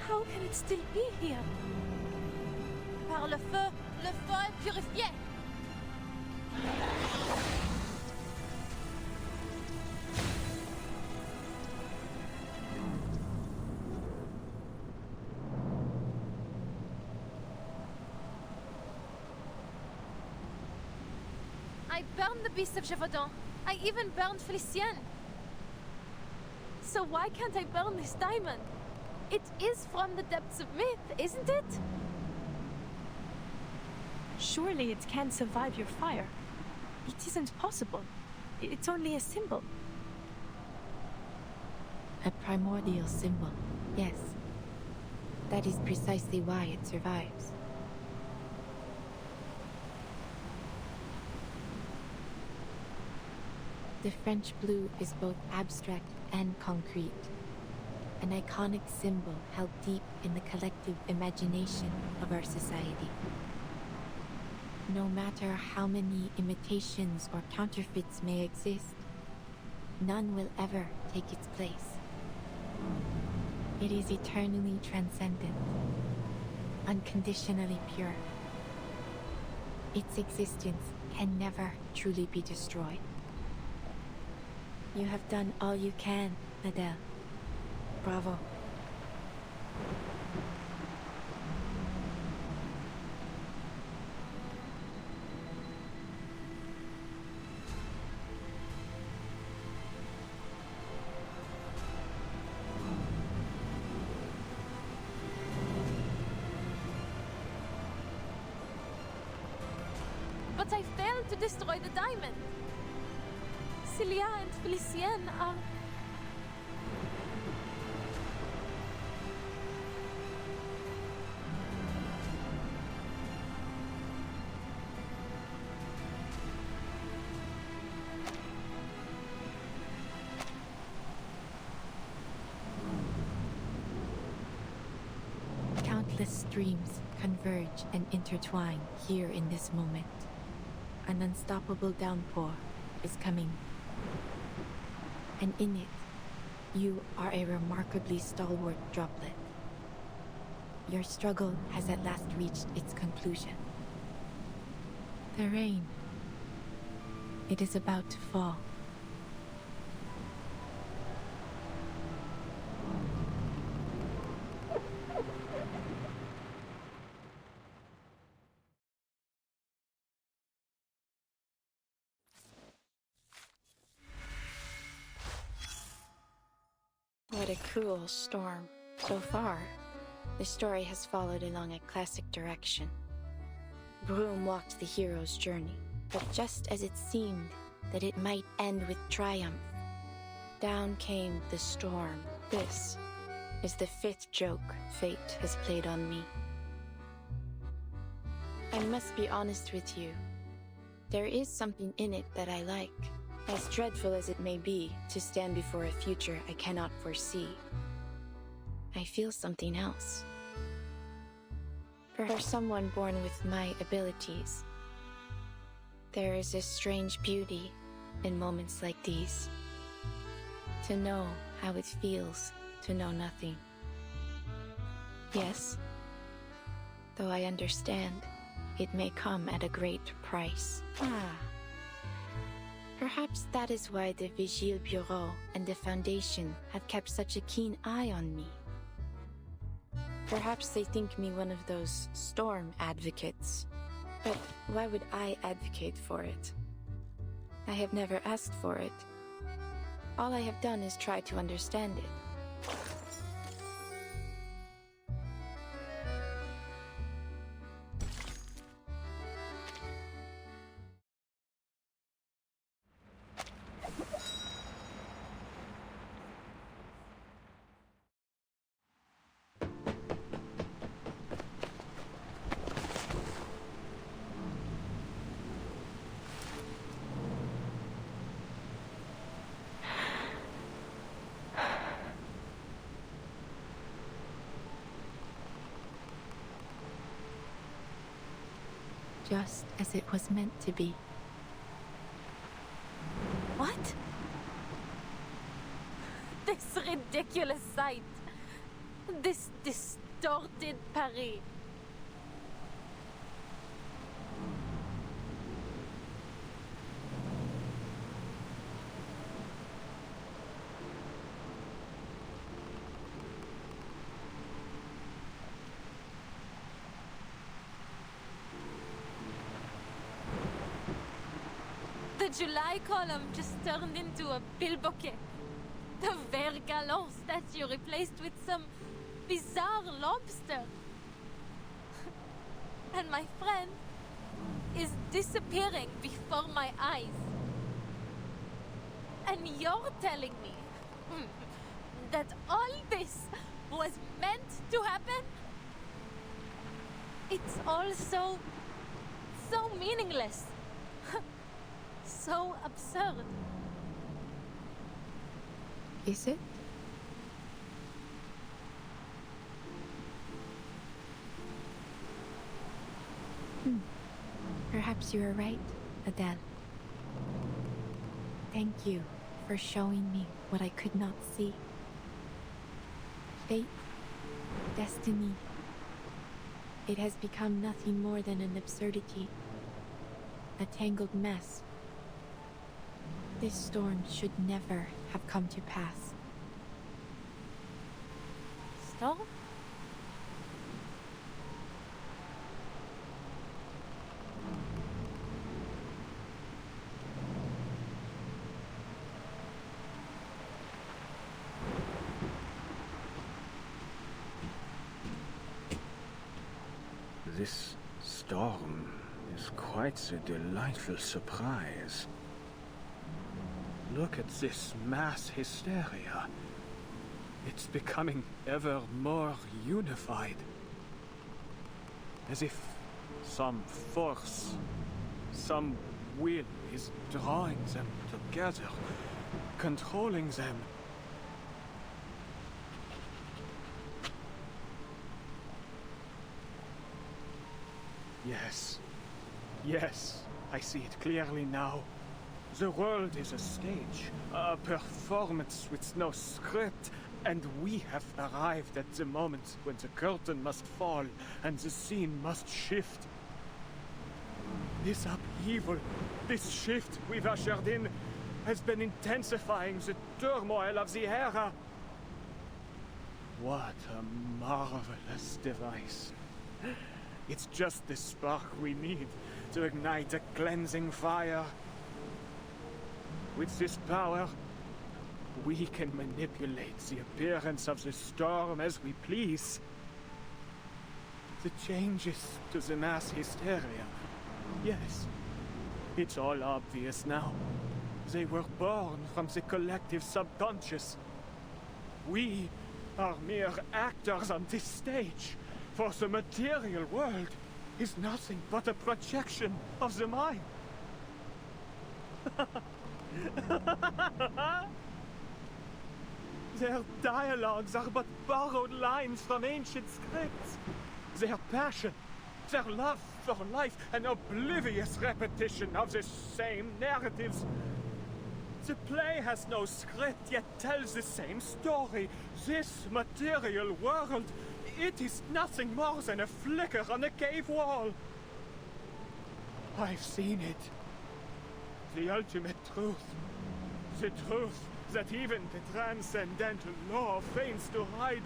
How can it still be here? Par le feu est purifié. I burned the beast of Gévaudan. I even burned Felicienne. So why can't I burn this diamond? It is from the depths of myth, isn't it? Surely it can't survive your fire. It isn't possible. It's only a symbol. A primordial symbol, yes. That is precisely why it survives. The French blue is both abstract and concrete. An iconic symbol held deep in the collective imagination of our society. No matter how many imitations or counterfeits may exist, none will ever take its place. It is eternally transcendent, unconditionally pure. Its existence can never truly be destroyed. You have done all you can, Adele. Bravo. But I failed to destroy the diamond. Celia and Felicienne are... Countless streams converge and intertwine here in this moment. An unstoppable downpour is coming. And in it, you are a remarkably stalwart droplet. Your struggle has at last reached its conclusion. The rain. It is about to fall. What a cruel storm. So far, the story has followed along a classic direction. Broom walked the hero's journey, but just as it seemed that it might end with triumph, down came the storm. This is the 5th joke fate has played on me. I must be honest with you. There is something in it that I like. As dreadful as it may be to stand before a future I cannot foresee, I feel something else. For someone born with my abilities, there is a strange beauty in moments like these. To know how it feels to know nothing. Yes, though I understand it may come at a great price. Perhaps that is why the Vigile Bureau and the Foundation have kept such a keen eye on me. Perhaps they think me one of those storm advocates. But why would I advocate for it? I have never asked for it. All I have done is try to understand it. Just as it was meant to be. What? This ridiculous sight. This distorted Paris. The July column just turned into a bilboquet. The Vert Galant statue replaced with some bizarre lobster. And my friend is disappearing before my eyes. And you're telling me that all this was meant to happen? It's all so meaningless. So absurd. Is it? Perhaps you are right, Adele. Thank you for showing me what I could not see. Fate, destiny. It has become nothing more than an absurdity. A tangled mess. This storm should never have come to pass. storm? This storm is quite a delightful surprise. Look at this mass hysteria. It's becoming ever more unified. As if some force, some will is drawing them together, controlling them. Yes, I see it clearly now. The world is a stage, a performance with no script, and we have arrived at the moment when the curtain must fall and the scene must shift. This upheaval, this shift we've ushered in, has been intensifying the turmoil of the era. What a marvelous device. It's just the spark we need to ignite a cleansing fire. With this power, we can manipulate the appearance of the storm as we please. The changes to the mass hysteria, yes, it's all obvious now. They were born from the collective subconscious. We are mere actors on this stage, for the material world is nothing but a projection of the mind. Their dialogues are but borrowed lines from ancient scripts. Their passion, their love for life, an oblivious repetition of the same narratives. The play has no script, yet tells the same story. This material world, it is nothing more than a flicker on a cave wall. I've seen it. The ultimate truth. The truth that even the transcendental law feigns to hide.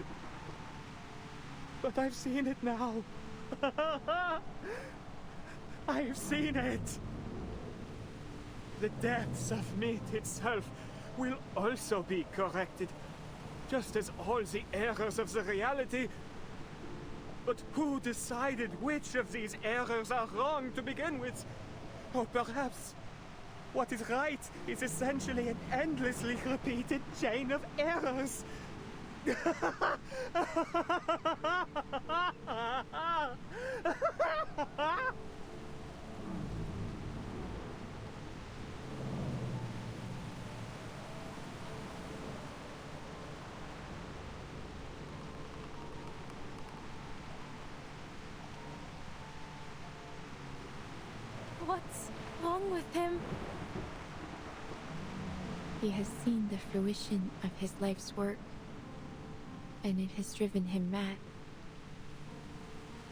But I've seen it now. I've seen it. The depths of meat itself will also be corrected, just as all the errors of the reality. But who decided which of these errors are wrong to begin with? Or perhaps what is right is essentially an endlessly repeated chain of errors. What's wrong with him? He has seen the fruition of his life's work, and it has driven him mad.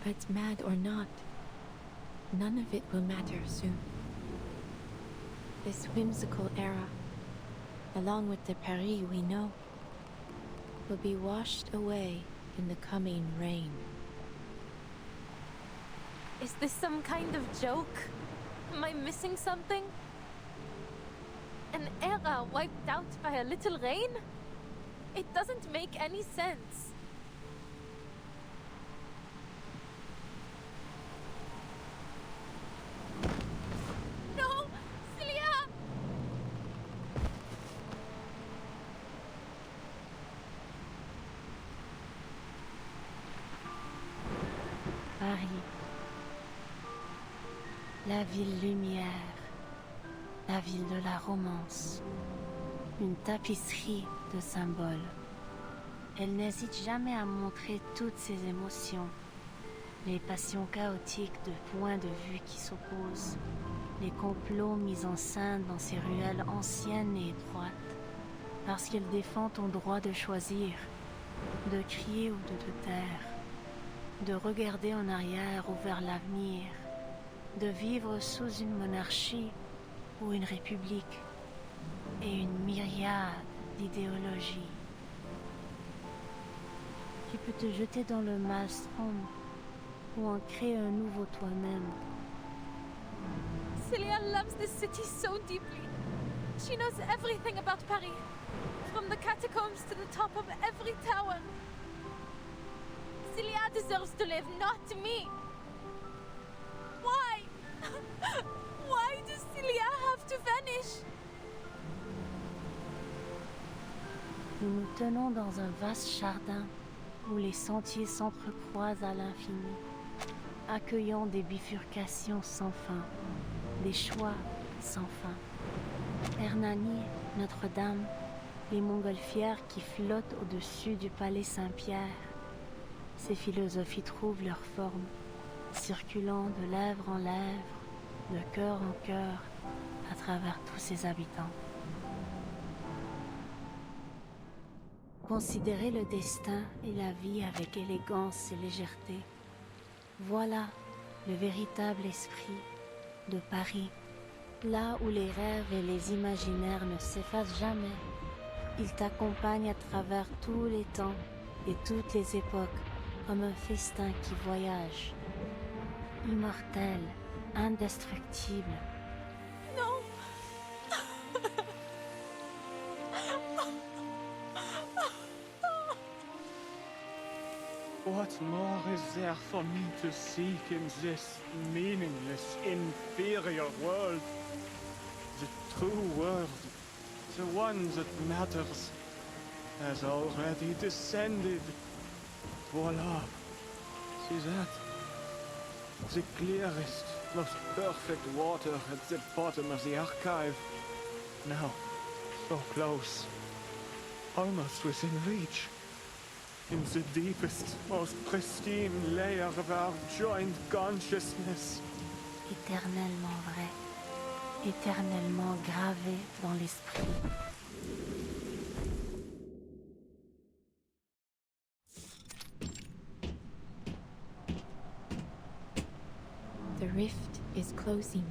But mad or not, none of it will matter soon. This whimsical era, along with the Paris we know, will be washed away in the coming rain. Is this some kind of joke? Am I missing something? An era wiped out by a little rain? It doesn't make any sense. No! Celia! Paris. La ville lumière. La ville de la romance. Une tapisserie de symboles. Elle n'hésite jamais à montrer toutes ses émotions. Les passions chaotiques de points de vue qui s'opposent. Les complots mis en scène dans ces ruelles anciennes et étroites. Parce qu'elle défend ton droit de choisir, de crier ou de te taire, de regarder en arrière ou vers l'avenir, de vivre sous une monarchie ou une république, et une myriade d'idéologies. Tu peux te jeter dans le maelstrom ou en créer un nouveau toi-même. Celia loves this city so deeply. She knows everything about Paris, from the catacombs to the top of every tower. Celia deserves to live, not me. Why? Why does Celia have to vanish? Nous nous tenons dans un vaste jardin où les sentiers s'entrecroisent à l'infini, accueillant des bifurcations sans fin, des choix sans fin. Hernani, Notre-Dame, les montgolfières qui flottent au-dessus du palais Saint-Pierre. Ces philosophies trouvent leur forme, circulant de lèvre en lèvre, de cœur en cœur, à travers tous ses habitants. Considérer le destin et la vie avec élégance et légèreté. Voilà le véritable esprit de Paris. Là où les rêves et les imaginaires ne s'effacent jamais, ils t'accompagnent à travers tous les temps et toutes les époques comme un festin qui voyage. Immortel, indestructible. Non! What more is there for me to seek in this meaningless, inferior world? The true world, the one that matters, has already descended. Voila. See that? The clearest, most perfect water at the bottom of the archive. Now, so close. Almost within reach. In the deepest, most pristine layer of our joint consciousness. Éternellement vrai, éternellement gravé dans l'esprit. The rift is closing.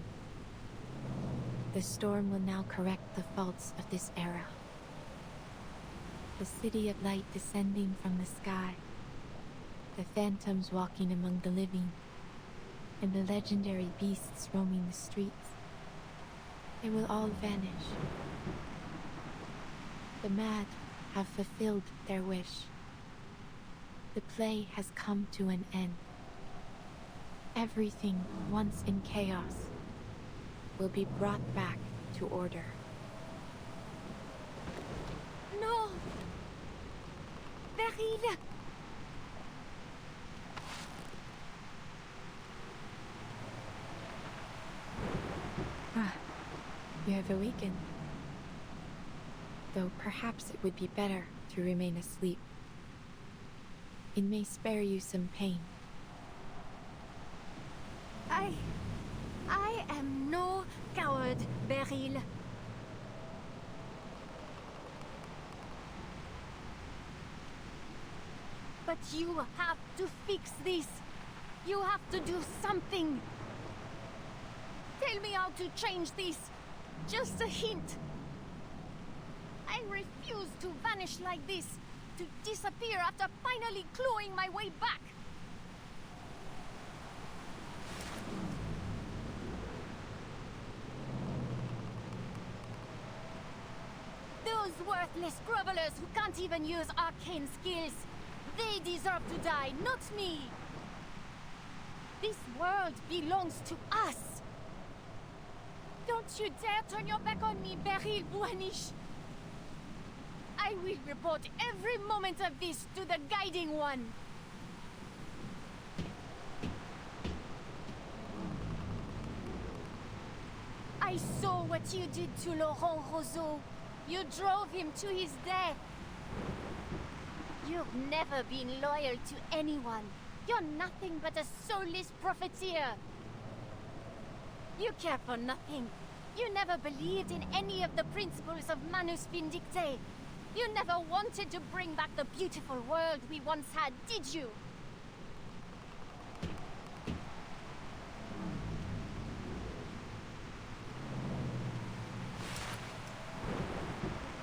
The storm will now correct the faults of this era. The city of light descending from the sky, the phantoms walking among the living, and the legendary beasts roaming the streets. They will all vanish. The mad have fulfilled their wish. The play has come to an end. Everything once in chaos will be brought back to order. No! Beryl! You have awakened. Though perhaps it would be better to remain asleep. It may spare you some pain. I am no coward, Beryl. But you have to fix this. You have to do something. Tell me how to change this. Just a hint. I refuse to vanish like this, to disappear after finally clawing my way back. Those worthless grovelers who can't even use arcane skills, they deserve to die, not me. This world belongs to us. Don't you dare turn your back on me, Beryl Buanish. I will report every moment of this to the Guiding One. I saw what you did to Laurent Roseau. You drove him to his death. You've never been loyal to anyone. You're nothing but a soulless profiteer. You care for nothing. You never believed in any of the principles of Manus Vindicte. You never wanted to bring back the beautiful world we once had, did you?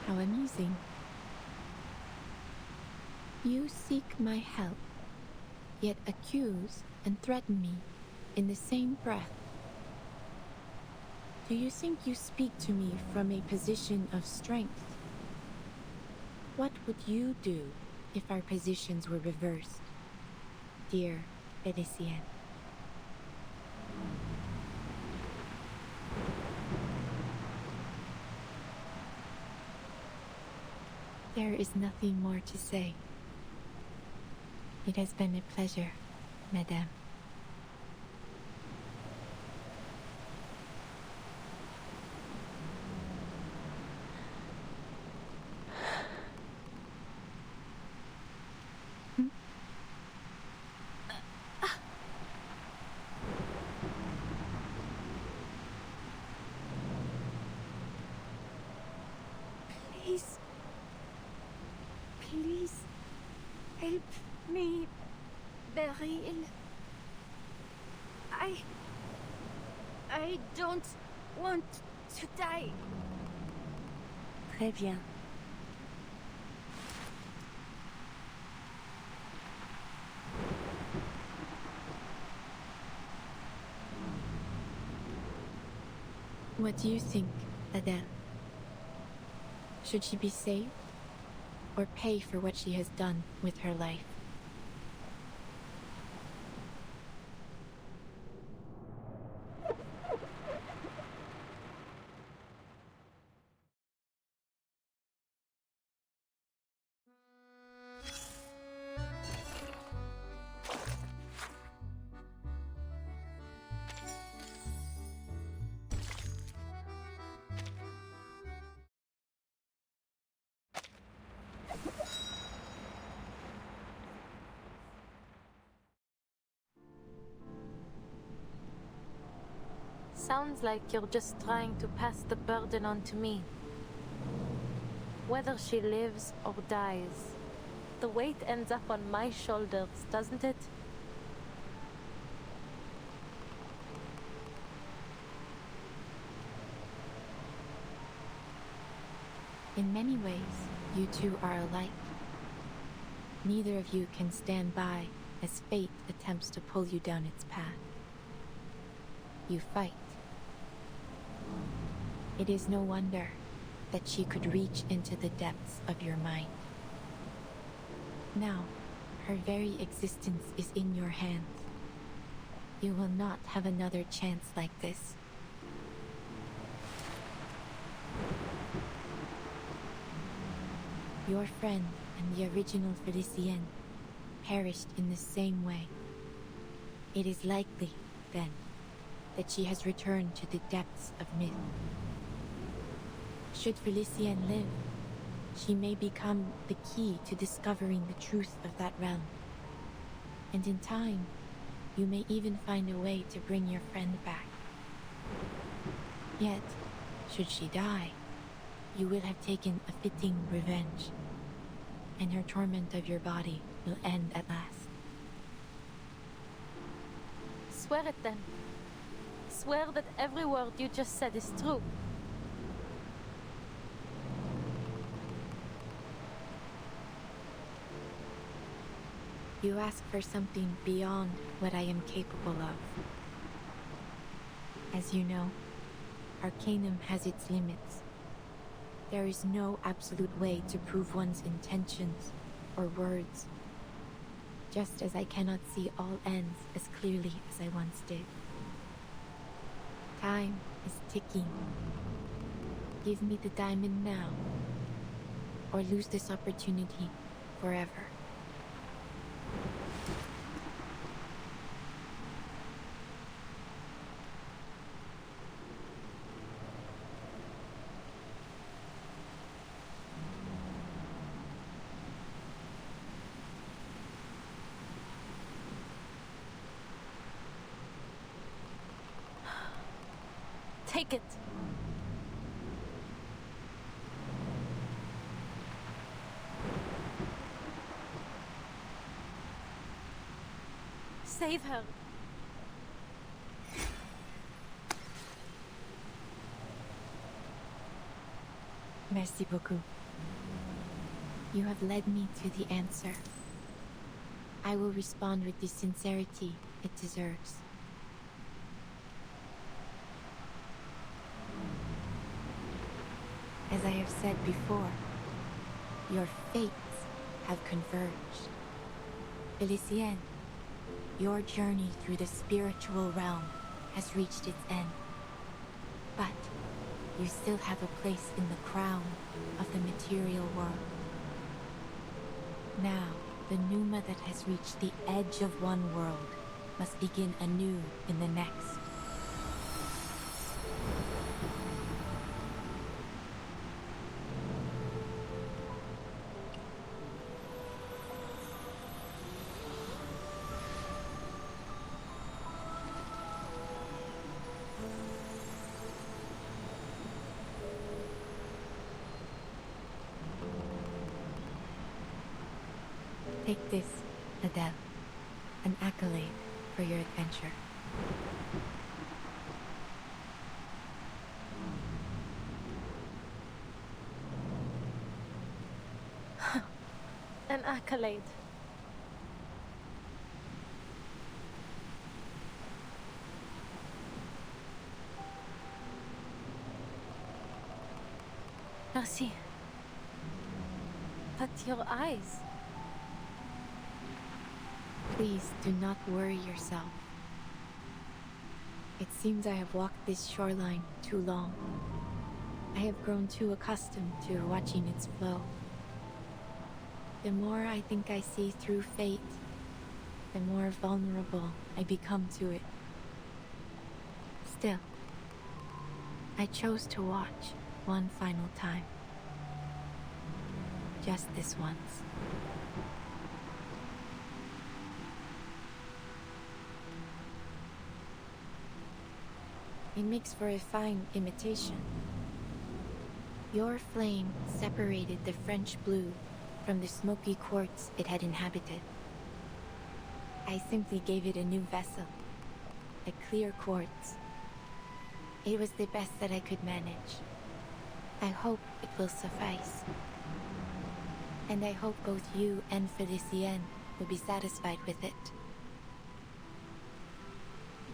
How amusing. You seek my help, yet accuse and threaten me in the same breath. Do you think you speak to me from a position of strength? What would you do if our positions were reversed, dear Felicien? There is nothing more to say. It has been a pleasure, Madame. Please. Please. Help me, Beryl. I don't want to die. Très bien. What do you think, Adele? Should she be saved, or pay for what she has done with her life? Sounds like you're just trying to pass the burden on to me. Whether she lives or dies, the weight ends up on my shoulders, doesn't it? In many ways, you two are alike. Neither of you can stand by as fate attempts to pull you down its path. You fight. It is no wonder that she could reach into the depths of your mind. Now, her very existence is in your hands. You will not have another chance like this. Your friend and the original Felicien perished in the same way. It is likely, then, that she has returned to the depths of myth. Should Felicien live, she may become the key to discovering the truth of that realm. And in time, you may even find a way to bring your friend back. Yet, should she die, you will have taken a fitting revenge, and her torment of your body will end at last. Swear it then. Swear that every word you just said is true. You ask for something beyond what I am capable of. As you know, Arcanum has its limits. There is no absolute way to prove one's intentions or words, just as I cannot see all ends as clearly as I once did. Time is ticking. Give me the diamond now, or lose this opportunity forever. Take it. Save her. Merci beaucoup. You have led me to the answer. I will respond with the sincerity it deserves. As I have said before, your fates have converged. Felicienne, your journey through the spiritual realm has reached its end. But you still have a place in the crown of the material world. Now, the Numa that has reached the edge of one world must begin anew in the next. Take this, Adele, an accolade for your adventure. An accolade. Merci. But your eyes... Please do not worry yourself. It seems I have walked this shoreline too long. I have grown too accustomed to watching its flow. The more I think I see through fate, the more vulnerable I become to it. Still, I chose to watch one final time. Just this once. It makes for a fine imitation. Your flame separated the French blue from the smoky quartz it had inhabited. I simply gave it a new vessel, a clear quartz. It was the best that I could manage. I hope it will suffice. And I hope both you and Felicienne will be satisfied with it.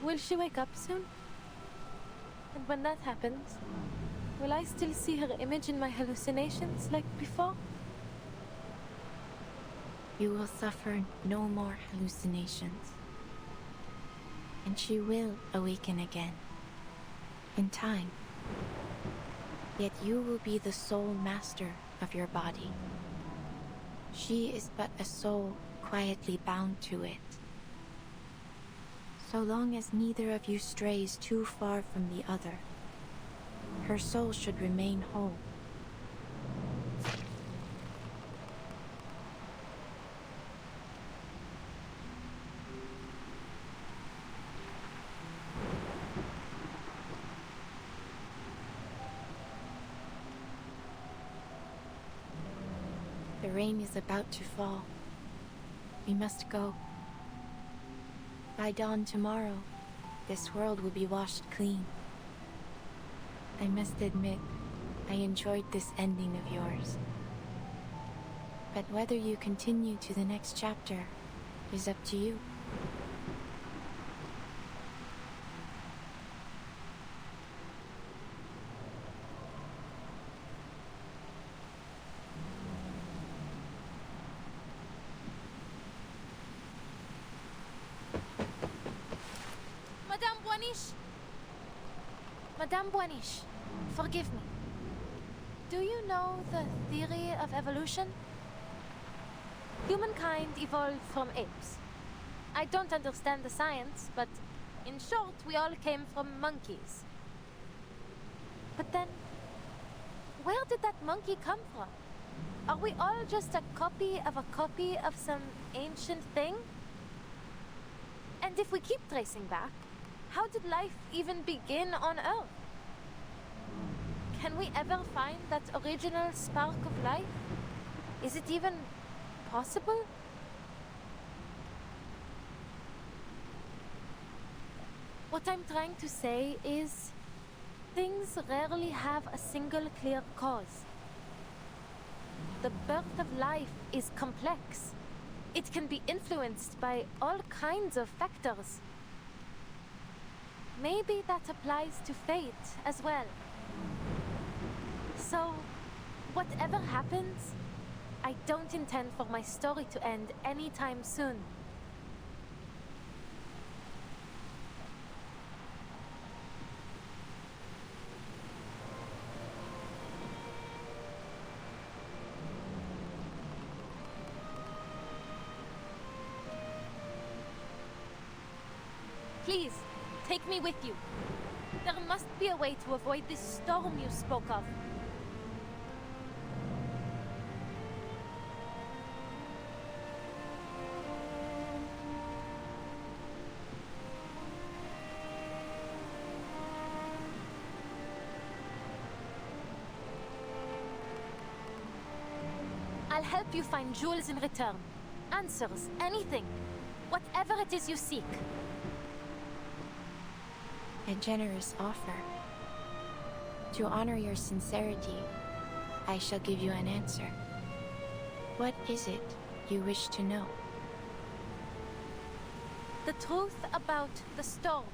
Will she wake up soon? And when that happens, will I still see her image in my hallucinations like before? You will suffer no more hallucinations. And she will awaken again. In time. Yet you will be the sole master of your body. She is but a soul quietly bound to it. So long as neither of you strays too far from the other, her soul should remain whole. The rain is about to fall. We must go. By dawn tomorrow, this world will be washed clean. I must admit, I enjoyed this ending of yours. But whether you continue to the next chapter is up to you. Madame Boiniche, forgive me. Do you know the theory of evolution? Humankind evolved from apes. I don't understand the science, but in short, we all came from monkeys. But then, where did that monkey come from? Are we all just a copy of some ancient thing? And if we keep tracing back, how did life even begin on Earth? Can we ever find that original spark of life? Is it even possible? What I'm trying to say is, things rarely have a single clear cause. the birth of life is complex. It can be influenced by all kinds of factors. Maybe that applies to fate as well. So, whatever happens, I don't intend for my story to end anytime soon. Please, take me with you. There must be a way to avoid this storm you spoke of. I'll help you find jewels in return. Answers, anything. Whatever it is you seek. A generous offer. To honor your sincerity, I shall give you an answer. What is it you wish to know? The truth about the storm.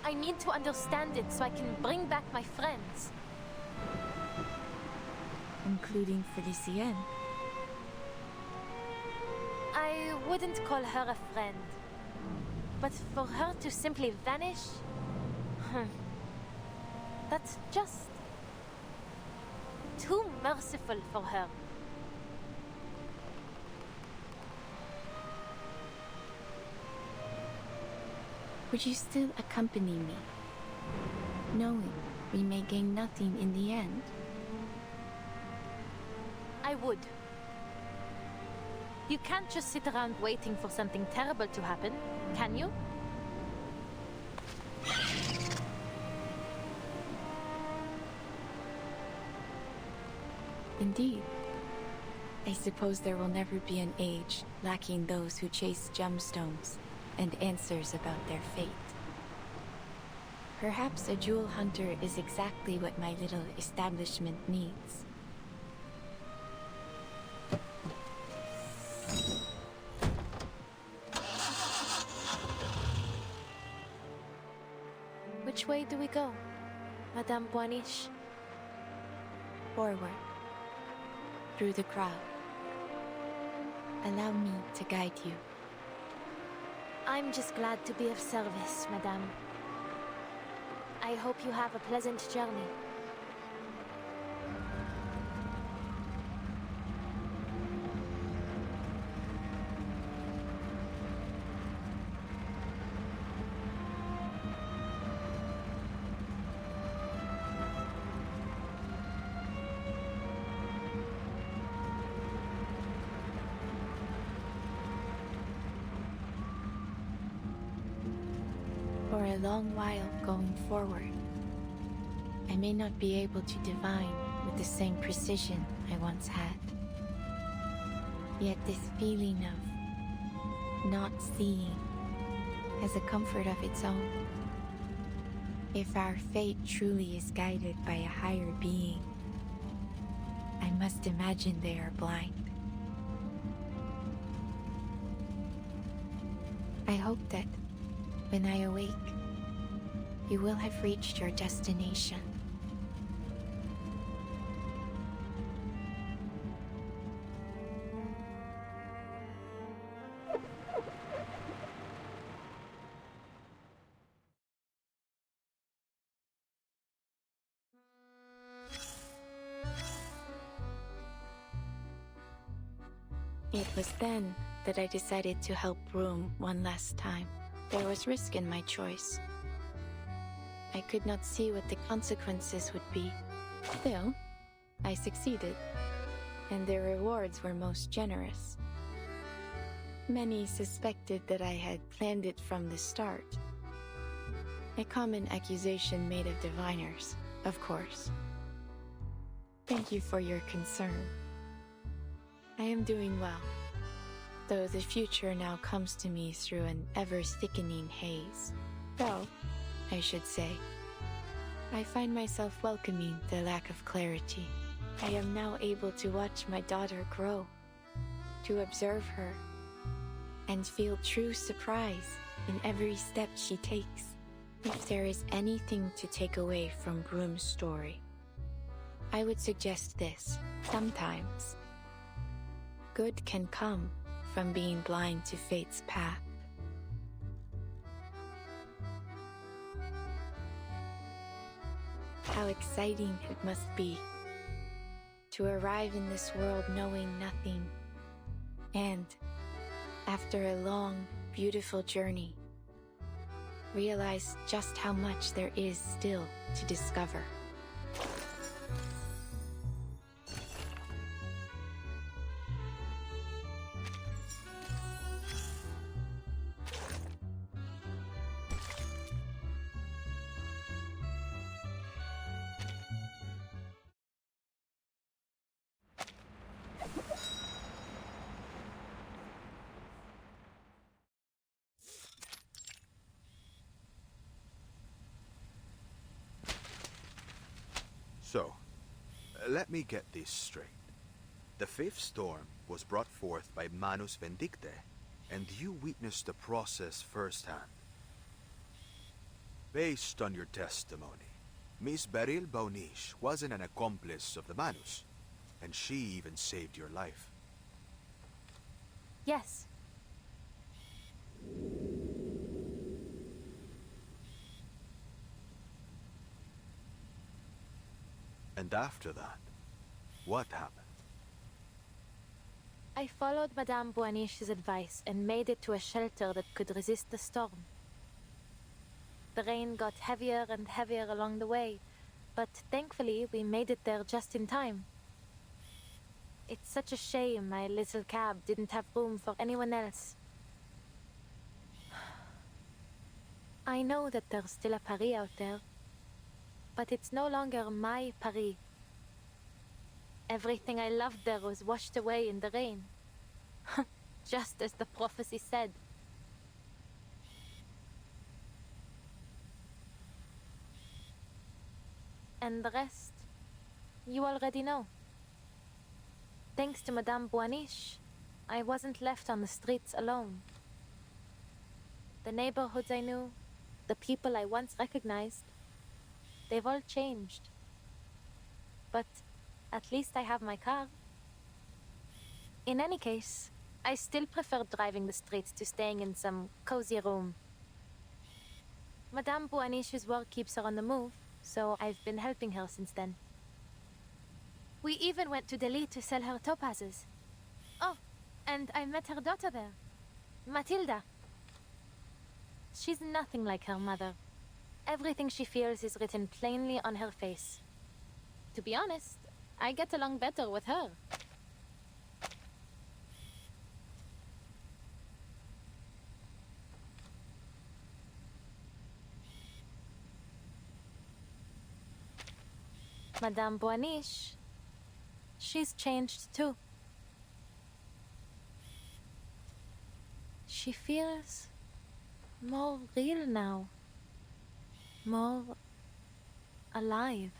I need to understand it so I can bring back my friends. Including Felicienne. I wouldn't call her a friend. But for her to simply vanish... that's just... too merciful for her. Would you still accompany me, knowing we may gain nothing in the end? I would. You can't just sit around waiting for something terrible to happen, can you? Indeed. I suppose there will never be an age lacking those who chase gemstones and answers about their fate. Perhaps a jewel hunter is exactly what my little establishment needs. Which way do we go, Madame Boiniche? Forward. Through the crowd. Allow me to guide you. I'm just glad to be of service, Madame. I hope you have a pleasant journey. For a long while going forward, I may not be able to divine with the same precision I once had. Yet this feeling of not seeing has a comfort of its own. If our fate truly is guided by a higher being, I must imagine they are blind. I hope that when I awake, you will have reached your destination. It was then that I decided to help Broom one last time. There was risk in my choice. I could not see what the consequences would be. Still, I succeeded, and the rewards were most generous. Many suspected that I had planned it from the start. A common accusation made of diviners, of course. Thank you for your concern. I am doing well, though the future now comes to me through an ever-thickening haze. Though, I should say, I find myself welcoming the lack of clarity. I am now able to watch my daughter grow, to observe her, and feel true surprise in every step she takes. If there is anything to take away from Broom's story, I would suggest this. Sometimes, good can come from being blind to fate's path. How exciting it must be to arrive in this world knowing nothing, and, after a long, beautiful journey, realize just how much there is still to discover. So, let me get this straight. The fifth storm was brought forth by Manus Vindicte, and you witnessed the process firsthand. Based on your testimony, Miss Beryl Baunish wasn't an accomplice of the Manus, and she even saved your life. Yes. And after that, what happened? I followed Madame Boanish's advice and made it to a shelter that could resist the storm. The rain got heavier and heavier along the way, but thankfully we made it there just in time. It's such a shame my little cab didn't have room for anyone else. I know that there's still a Paris out there, but it's no longer my Paris. Everything I loved there was washed away in the rain. Just as the prophecy said. And the rest, you already know. Thanks to Madame Boanish, I wasn't left on the streets alone. The neighborhoods I knew, the people I once recognized, they've all changed. But at least I have my car. In any case, I still prefer driving the streets to staying in some cozy room. Madame Boanish's work keeps her on the move, so I've been helping her since then. We even went to Delhi to sell her topazes. Oh, and I met her daughter there, Matilda. She's nothing like her mother. Everything she feels is written plainly on her face. To be honest, I get along better with her. Madame Boanish, she's changed too. She feels more real now, more alive.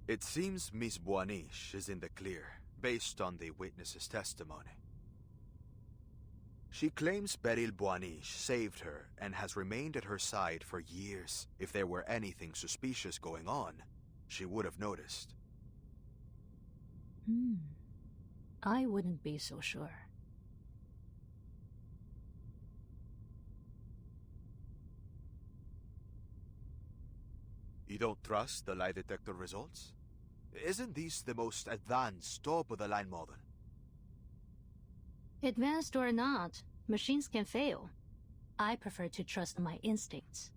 It seems Miss Boanish is in the clear, based on the witness's testimony. She claims Beryl Boanish saved her and has remained at her side for years. If there were anything suspicious going on, she would have noticed. I wouldn't be so sure. You don't trust the lie detector results? Isn't this the most advanced, top-of-the-line model? Advanced or not, machines can fail. I prefer to trust my instincts.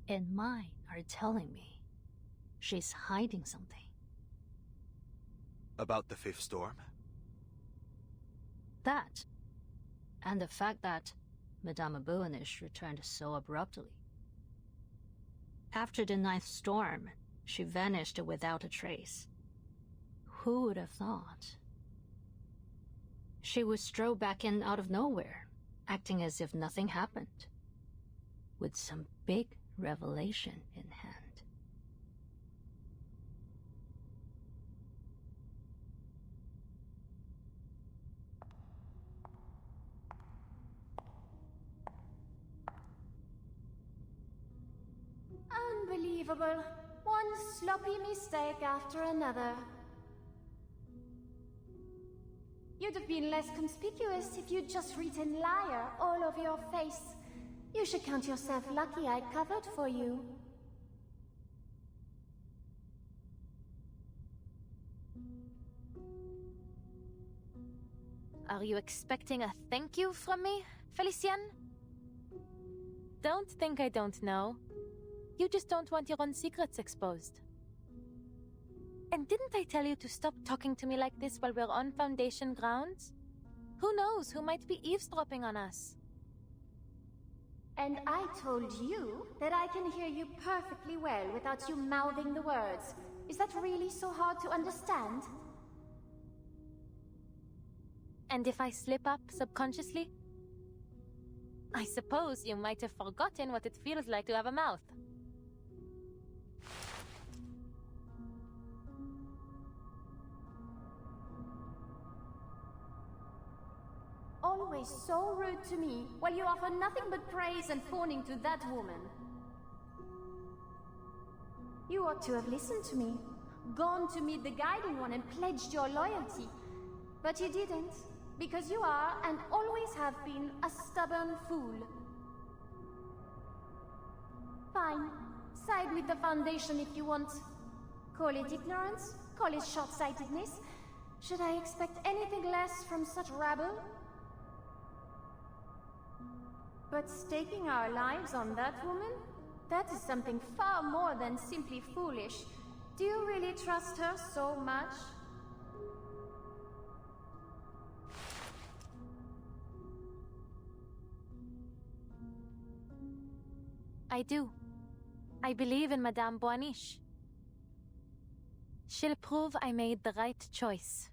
And mine are telling me she's hiding something. About the fifth storm? That, and the fact that Madame Boanish returned so abruptly. After the ninth storm, she vanished without a trace. Who would have thought? She would stroll back in out of nowhere, acting as if nothing happened, with some big revelation in hand. Unbelievable. One sloppy mistake after another. You'd have been less conspicuous if you'd just written liar all over your face. You should count yourself lucky I covered for you. Are you expecting a thank you from me, Felicienne? Don't think I don't know. You just don't want your own secrets exposed. And didn't I tell you to stop talking to me like this while we're on Foundation grounds? Who knows who might be eavesdropping on us? And I told you that I can hear you perfectly well without you mouthing the words. Is that really so hard to understand? And if I slip up subconsciously? I suppose you might have forgotten what it feels like to have a mouth. Always so rude to me, while you offer nothing but praise and fawning to that woman. You ought to have listened to me, gone to meet the Guiding One and pledged your loyalty. But you didn't, because you are, and always have been, a stubborn fool. Fine. Side with the Foundation if you want. Call it ignorance, call it short-sightedness. Should I expect anything less from such rabble? But staking our lives on that woman? That is something far more than simply foolish. Do you really trust her so much? I do. I believe in Madame Boanish. She'll prove I made the right choice.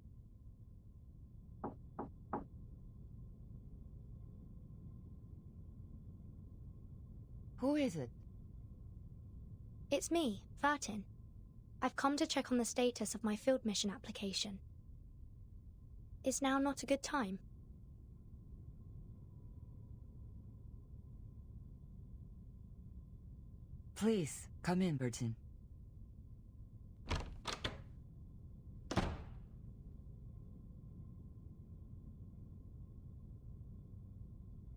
Who is it? It's me, Vartin. I've come to check on the status of my field mission application. Is now not a good time? Please, come in, Vartin.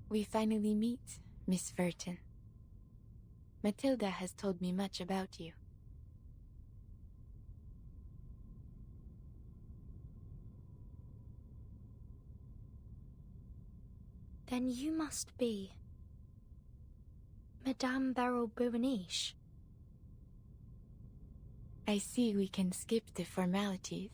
We finally meet, Miss Vartin. Matilda has told me much about you. Then you must be Madame Beryl Boanish. I see we can skip the formalities.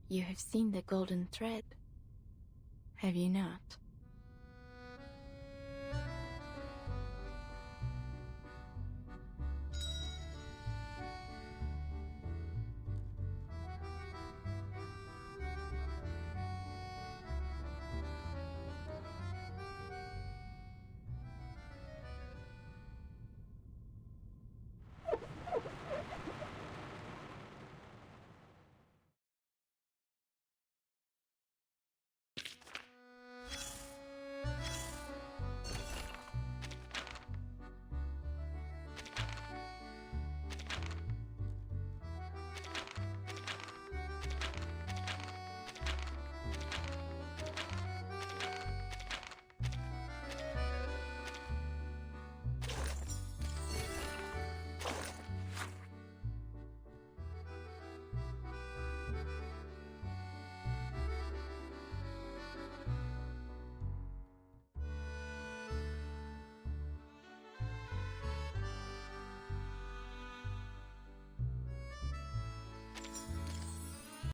You have seen the golden thread, have you not?